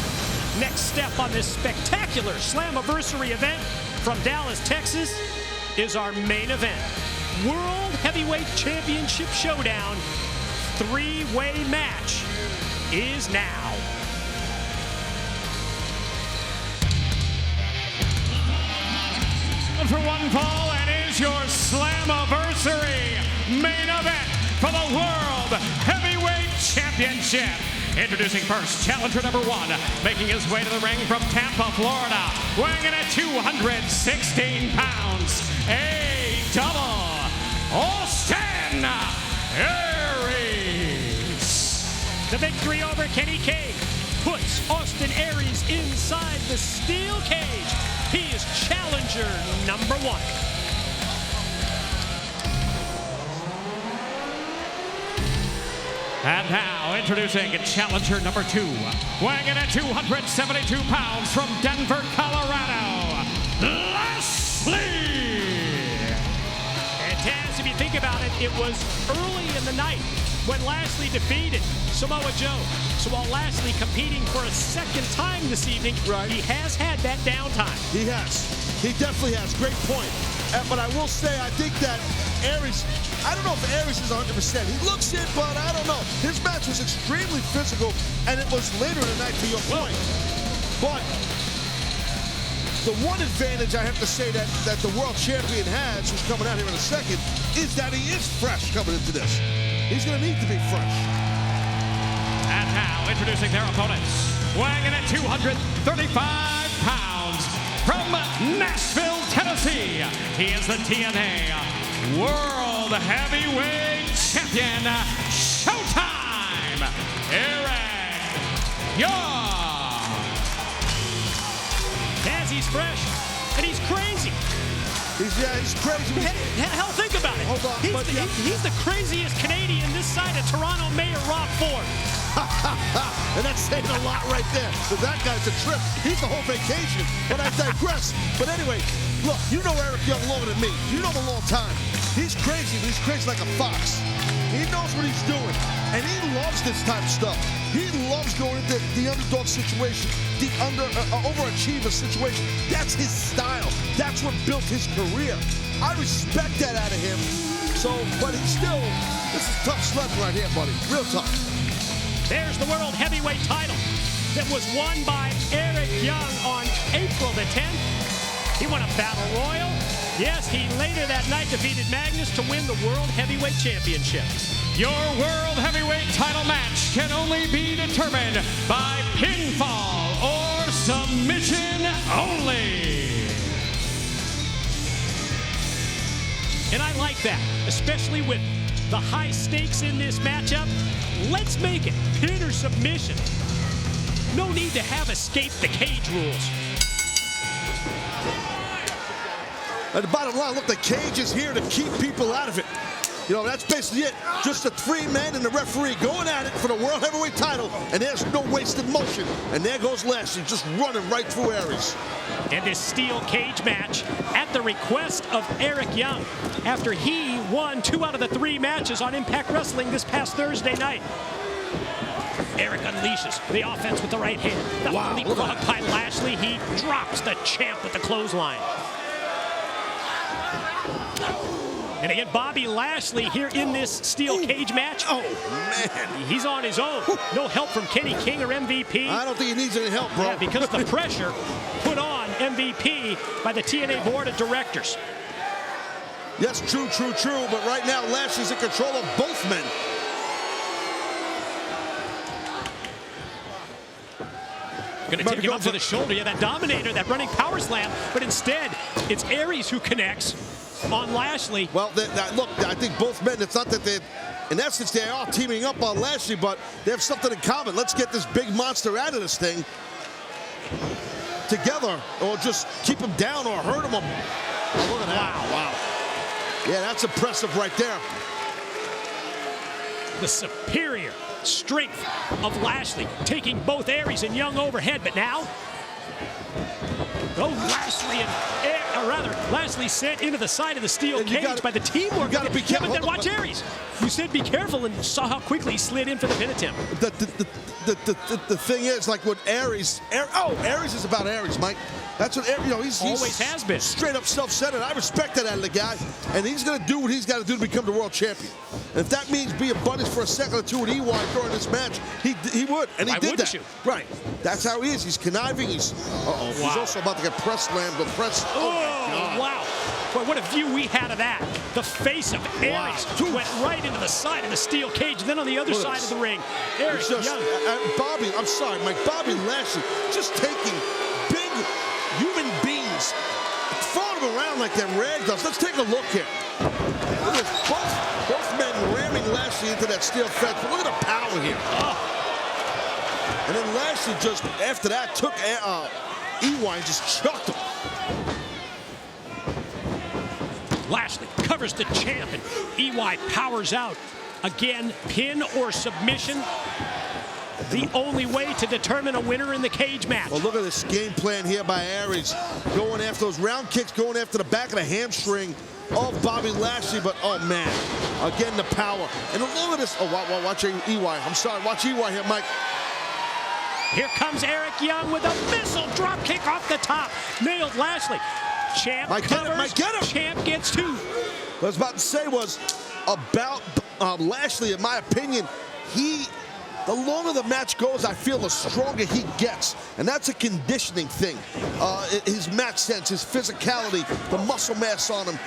Next step on this spectacular Slammiversary event from Dallas, Texas, is our main event. World Heavyweight Championship Showdown, three-way match is now. For one fall, and is your Slammiversary main event for the World Heavyweight Championship. Introducing first, challenger number 1, making his way to the ring from Tampa, Florida, weighing in at 216 pounds, a double Austin Aries. The victory over Kenny King puts Austin Aries inside the steel cage. He is challenger number 1. And now, introducing challenger number 2, weighing in at 272 pounds from Denver, Colorado, Lashley. And Taz, if you think about it, it was early in the night when Lashley defeated Samoa Joe. So while Lashley competing for a second time this evening, he has had that downtime. He has. He definitely has. Great point. But I will say, I think that Aries, I don't know if Aries is 100%. He looks it, but I don't know. His match was extremely physical, and it was later in the night, to your point. But the one advantage I have to say that the world champion has, who's coming out here in a second, is that he is fresh coming into this. He's going to need to be fresh. And now, introducing their opponents, weighing in at 235 pounds, from Nashville, Tennessee, he is the TNA World Heavyweight Champion, Showtime, Eric Young. As he's fresh, and he's crazy. He's crazy. Hell, think about it. Hold on, he's the craziest Canadian this side of Toronto Mayor Rob Ford. And that's saying a lot right there. But that guy's a trip. He's the whole vacation. But I digress. But anyway, look, you know Eric Young longer than me. You know him a long time. He's crazy, but he's crazy like a fox. He knows what he's doing. And he loves this type of stuff. He loves going into the underdog situation, the overachiever situation. That's his style. That's what built his career. I respect that out of him. So, but he's still, this is tough sledding right here, buddy. Real tough. There's the World Heavyweight title that was won by Eric Young on April the 10th. He won a Battle Royal. Yes, he later that night defeated Magnus to win the World Heavyweight Championship. Your World Heavyweight title match can only be determined by pinfall or submission only. And I like that, especially with the high stakes in this matchup. Let's make it pin or submission. No need to have escape the cage rules. And the bottom line, look, the cage is here to keep people out of it. You know, that's basically it. Just the 3 men and the referee going at it for the World Heavyweight title, and there's no wasted motion. And there goes Lashley, just running right through Aries. And this steel cage match at the request of Eric Young, after he won 2 out of the 3 matches on Impact Wrestling this past Thursday night. Eric unleashes the offense with the right hand. The leapfrog by Lashley. He drops the champ with the clothesline. And again, Bobby Lashley here in this steel cage match. Oh, man. He's on his own. No help from Kenny King or MVP. I don't think he needs any help, bro. Yeah, because of the pressure put on MVP by the TNA Board of Directors. Yes, true. But right now, Lashley's in control of both men. Going to take him up to the shoulder. Yeah, that Dominator, that running power slam. But instead, it's Aries who connects on Lashley. Well, look, I think both men, it's not that they, in essence, they are teaming up on Lashley, but they have something in common. Let's get this big monster out of this thing together, or just keep him down or hurt him. Oh, look at that. Wow. Yeah, that's impressive right there. The superior strength of Lashley, taking both Aries and Young overhead, but now, Lashley sent into the side of the steel cage by the teamwork. You gotta be careful. Yeah, but then watch Aries. You said be careful, and saw how quickly he slid in for the pin attempt. The thing is, like with Aries, Aries is about Aries, Mike. That's what, he's always has been. Straight up self-centered. I respect that out of the guy. And he's going to do what he's got to do to become the world champion. And if that means being buddies for a second or two with EY during this match, he would. And he did that. Right. That's how he is. He's conniving. He's He's also about to get press slammed. But press. Oh, my God. Wow. Boy, what a view we had of that. The face of Aries went right into the side of the steel cage, then on the other side of the ring. Aries, Young. Bobby, I'm sorry, Mike. Bobby Lashley just taking big human beings, throwing them around like they're ragdolls. Let's take a look here. Look at this. Both men ramming Lashley into that steel fence. But look at the power here. And then Lashley just, after that, took EY and just chucked him. Lashley covers the champ, and EY powers out. Again, pin or submission. The only way to determine a winner in the cage match. Well, look at this game plan here by Aries. Going after those round kicks, going after the back of the hamstring of Bobby Lashley. But, oh, man, again, the power. And look at this. Oh, watch EY. I'm sorry. Watch EY here, Mike. Here comes Eric Young with a missile drop kick off the top. Nailed Lashley. Champ covers. Champ gets two. What I was about to say was about Lashley, in my opinion, the longer the match goes, I feel the stronger he gets. And that's a conditioning thing. His match sense, his physicality, the muscle mass on him,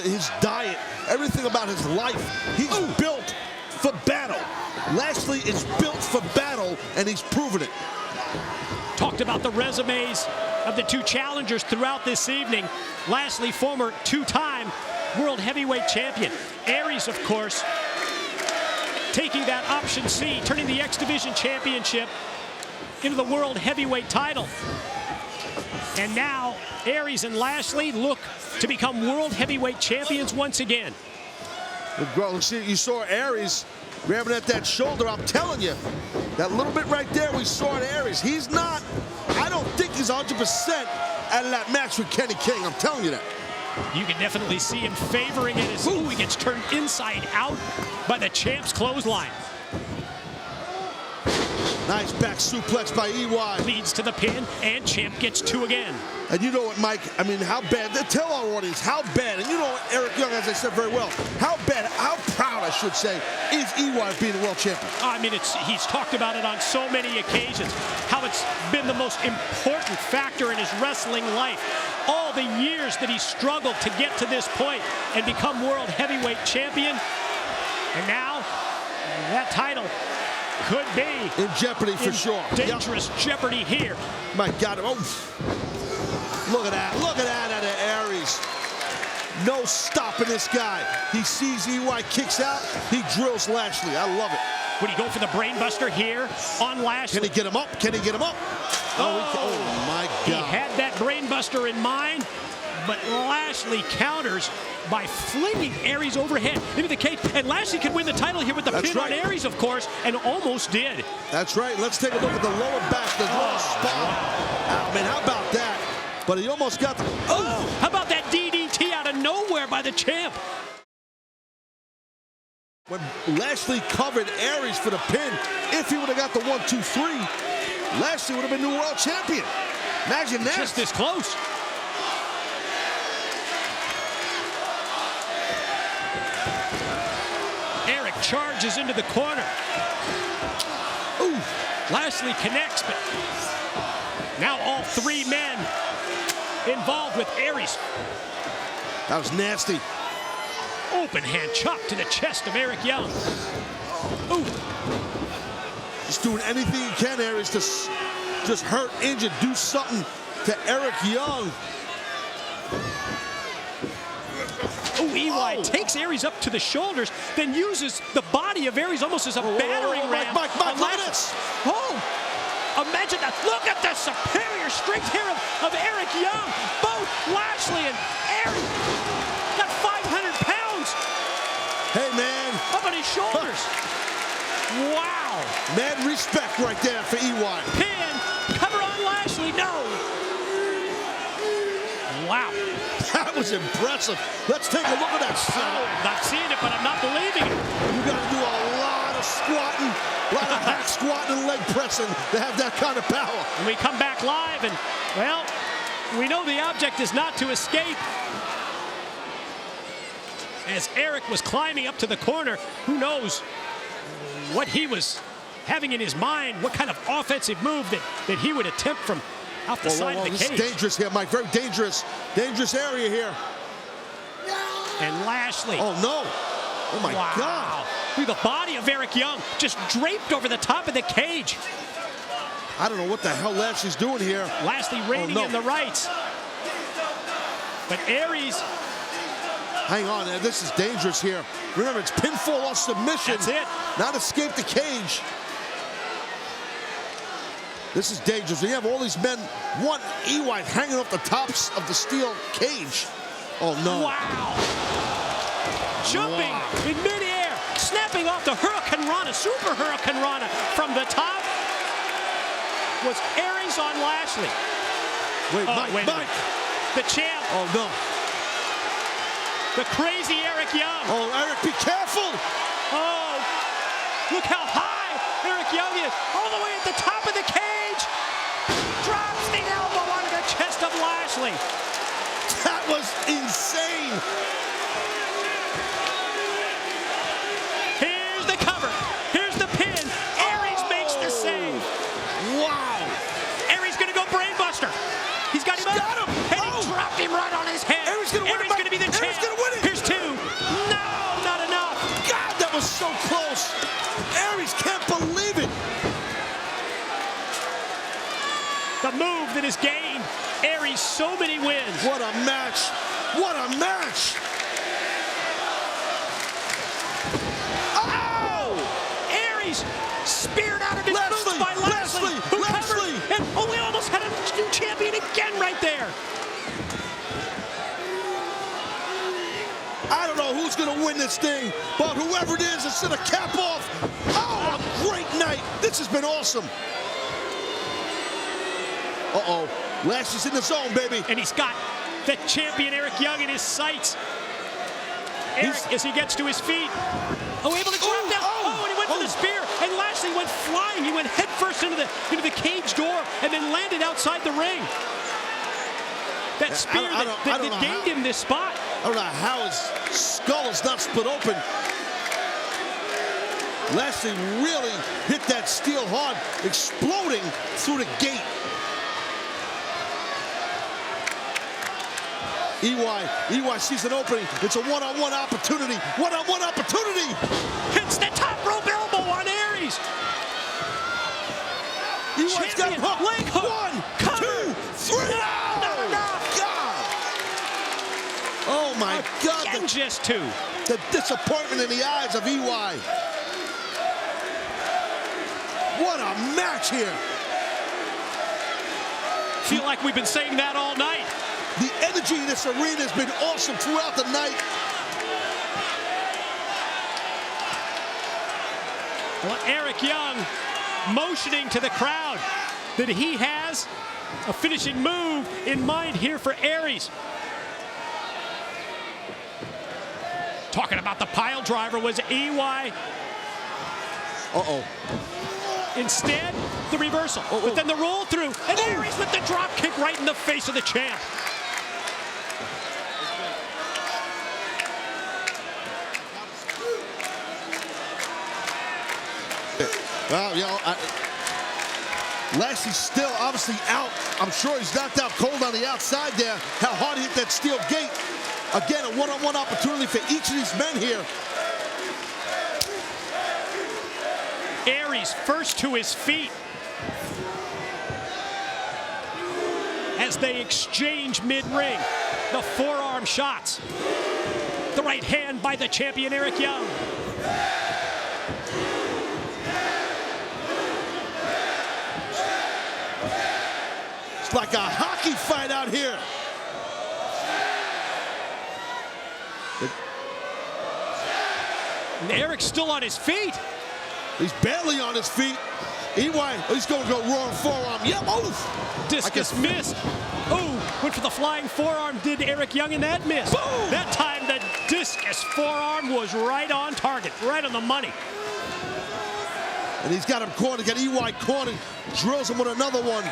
his diet, everything about his life. He's built for battle. Lashley is built for battle, and he's proven it. Talked about the resumes of the two challengers throughout this evening. Lashley, former two-time World Heavyweight Champion. Aries, of course, taking that option C, turning the X Division Championship into the World Heavyweight title. And now Aries and Lashley look to become World Heavyweight Champions once again. You saw Aries grabbing at that shoulder. I'm telling you, that little bit right there we saw in Aries. He's not, I don't think he's 100% out of that match with Kenny King. I'm telling you that. You can definitely see him favoring it as he gets turned inside out by the champ's clothesline. Nice back suplex by EY. Leads to the pin, and champ gets two again. And you know what, Mike? I mean, how bad? Tell our audience how bad. And you know what, Eric Young, as I said very well, how bad, how proud, I should say, is EY being the world champion? I mean, he's talked about it on so many occasions, how it's been the most important factor in his wrestling life. All the years that he struggled to get to this point and become world heavyweight champion. And now, that title could be in jeopardy for sure. Dangerous jeopardy here. My God. Oh. Look at that. Look at that out of Aries. No stopping this guy. He sees EY, kicks out. He drills Lashley. I love it. Would he go for the brainbuster here on Lashley? Can he get him up? Can he get him up? Oh my God. He had that brainbuster in mind, but Lashley counters by flinging Aries overhead into the cage. And Lashley could win the title here with the pin on Aries, of course, and almost did. That's right. Let's take a look at the lower back, the lower spine. Oh, man, how about that? But he almost got the... How about that DDT out of nowhere by the champ? When Lashley covered Aries for the pin, if he would have got the 1, 2, 3, Lashley would have been new world champion. Imagine that. Just this close. Eric charges into the corner. Ooh, Lashley connects, but now all three men involved with Aries. That was nasty. Open hand chop to the chest of Eric Young. Ooh. Just doing anything he can, Aries, to just hurt, injure, do something to Eric Young. Oh, EY takes Aries up to the shoulders, then uses the body of Aries almost as a battering ram. Mike, look at this. Oh, imagine that. Look at the superior strength here of Eric Young. Both Lashley and Aries got 500 pounds. Hey, man. Up on his shoulders. Wow. Mad respect right there for EY. Pin, cover on Lashley, no. Wow. That was impressive. Let's take a look at that. I'm not seeing it, but I'm not believing it. You got to do a lot of squatting, a lot of hack squatting and leg pressing to have that kind of power. And we come back live, and, well, we know the object is not to escape. As Eric was climbing up to the corner, who knows what he was having in his mind, what kind of offensive move that he would attempt from out the side of the this cage. is dangerous here, Mike. Very dangerous. Dangerous area here. And Lashley. Oh, no. Oh, my God. Look at the body of Eric Young just draped over the top of the cage. I don't know what the hell Lashley's doing here. Lashley reigning in the rights. But Aries. Hang on, this is dangerous here. Remember, it's pinfall off submission. That's it. Not escape the cage. This is dangerous. You have all these men, one EY hanging off the tops of the steel cage. Oh, no. Wow. Jumping in midair, snapping off the Hurricane Rana, Super Hurricane Rana from the top was Aries on Lashley. Wait, Mike. The champ. Oh, no. The crazy Eric Young. Oh, Eric, be careful. Oh, look how high Eric Young is. All the way at the top of the cage. Drops the elbow onto the chest of Lashley. That was insane. Here's the cover. Here's the pin. Aries makes the save. Wow. Aries going to go brainbuster. He's got him up. Got him. And he dropped him right on his head. Aries going to win it. Aries going to be the champ. Aries going to win it. Here's two. No, not enough. God, that was so close. Aries can't believe it. The move that has gained Aries so many wins. What a match. What a match. Oh! Aries speared out of his boots by Lashley. Who covered. And, oh, we almost had a new champion again right there. I don't know who's going to win this thing, but whoever it is, it's going to cap off. Oh, a great night. This has been awesome. Uh-oh. Lashley's in the zone, baby. And he's got the champion Eric Young in his sights. Eric, as he gets to his feet. Oh, able to drop down. Oh, and he went for the spear. And Lashley went flying. He went headfirst into the cage door and then landed outside the ring. That spear that gained him this spot. I don't know how his skull is not split open. Lashley really hit that steel hard, exploding through the gate. EY sees an opening. It's a one-on-one opportunity. One-on-one opportunity. Hits the top rope elbow on Aries. EY's got him hooked. Leg hook. 1, 2, 3. No, not enough. God. Oh, my God. And just two. The disappointment in the eyes of EY. What a match here. Feel like we've been saying that all night. The energy in this arena has been awesome throughout the night. Well, Eric Young motioning to the crowd that he has a finishing move in mind here for Aries. Talking about the pile driver was EY. Uh-oh. Instead, the reversal. But then the roll through. And Aries with the drop kick right in the face of the champ. Well, you know, Lashley's still obviously out. I'm sure he's knocked out cold on the outside there. How hard he hit that steel gate. Again, a one-on-one opportunity for each of these men here. Aries first to his feet as they exchange mid-ring. The forearm shots. The right hand by the champion, Eric Young. It's like a hockey fight out here. And Eric's still on his feet. He's barely on his feet. EY, he's going to go roaring forearm. Yep, oh! Discus missed. Oh, went for the flying forearm, did Eric Young, and that missed. Boom! That time the discus forearm was right on target, right on the money. And he's got him cornered, got EY cornered, drills him with another one.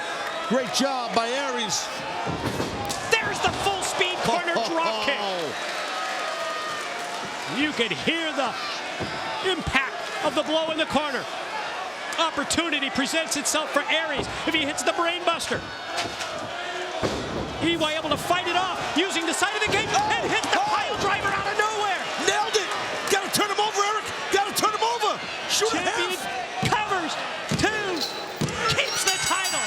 Great job by Aries. There's the full speed corner drop kick. You could hear the impact of the blow in the corner. Opportunity presents itself for Aries if he hits the brain buster. EY able to fight it off using the side of the gate and hit the pile driver out of nowhere. Nailed it. Got to turn him over, Eric. Got to turn him over. Shoot Champion covers, 2, keeps the title.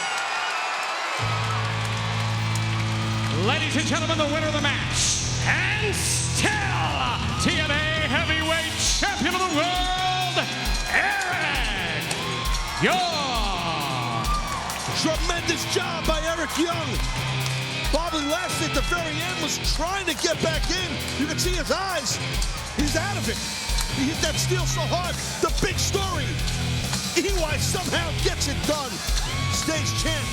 Ladies and gentlemen, the winner of the match, and still TNA Heavyweight Champion of the World, Eric Young. Tremendous job by Eric Young. Bobby Lashley at the very end was trying to get back in. You can see his eyes. He's out of it. He hit that steel so hard. The big story. EY somehow gets it done. Stage champ.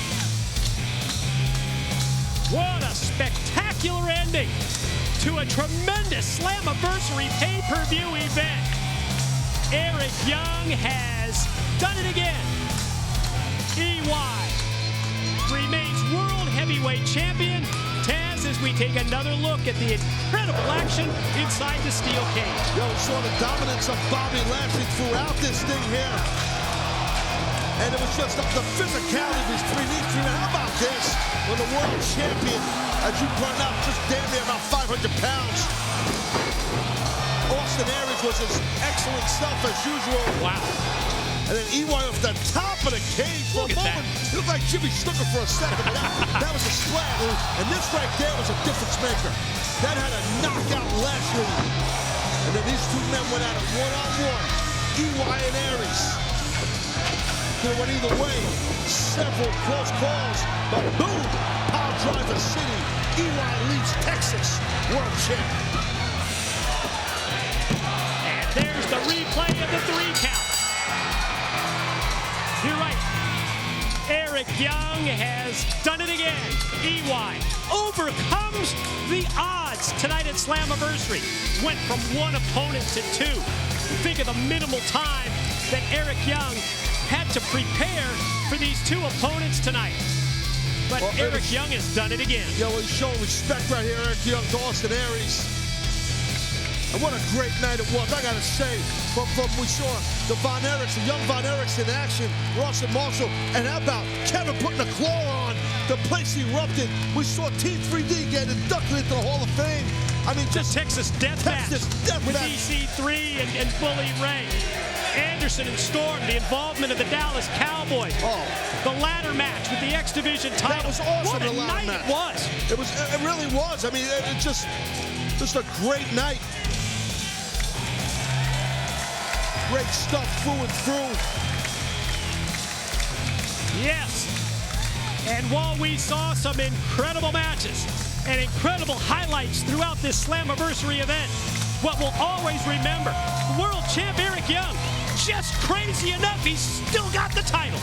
What a spectacular ending to a tremendous Slammiversary pay-per-view event. Eric Young has done it again. EY remains World Heavyweight Champion. Taz, as we take another look at the incredible action inside the steel cage. Yo, we saw the dominance of Bobby Lashley throughout this thing here. And it was just the physicality of his 3D treatment. How about this? When the world champion, as you pointed out, just damn near about 500 pounds. Austin Aries was his excellent self as usual. Wow. And then EY off the top of the cage for a moment. It looked like Jimmy Snooker for a second, but that was a splash. And this right there was a difference maker. That had a knockout Lashley. And then these two men went at it one-on-one. EY and Aries. Could have went either way. Several close calls, but boom! Pile driver city. EY leaves Texas world champ. And there's the replay of the 3 count. You're right. Eric Young has done it again. EY overcomes the odds tonight at Slammiversary. Went from 1 opponent to 2. Think of the minimal time that Eric Young had to prepare for these 2 opponents tonight. But well, Eric Young has done it again. Yo, he's showing respect right here, Eric Young, to Austin Aries. And what a great night it was, I gotta say. From we saw the Von Erichs, the young Von Erichs in action, Ross and Marshall, and how about Kevin putting a claw on? The place erupted. We saw T3D get inducted into the Hall of Fame. I mean, just the Texas Death Match with EC3 and Bully Ray. Anderson and Storm, the involvement of the Dallas Cowboys. The ladder match with the X Division title. That was awesome. What a night it was. It really was. I mean, it just a great night. Great stuff through and through. Yes. And while we saw some incredible matches and incredible highlights throughout this Slammiversary event, what we'll always remember, world champ Eric Young, just crazy enough, he's still got the title.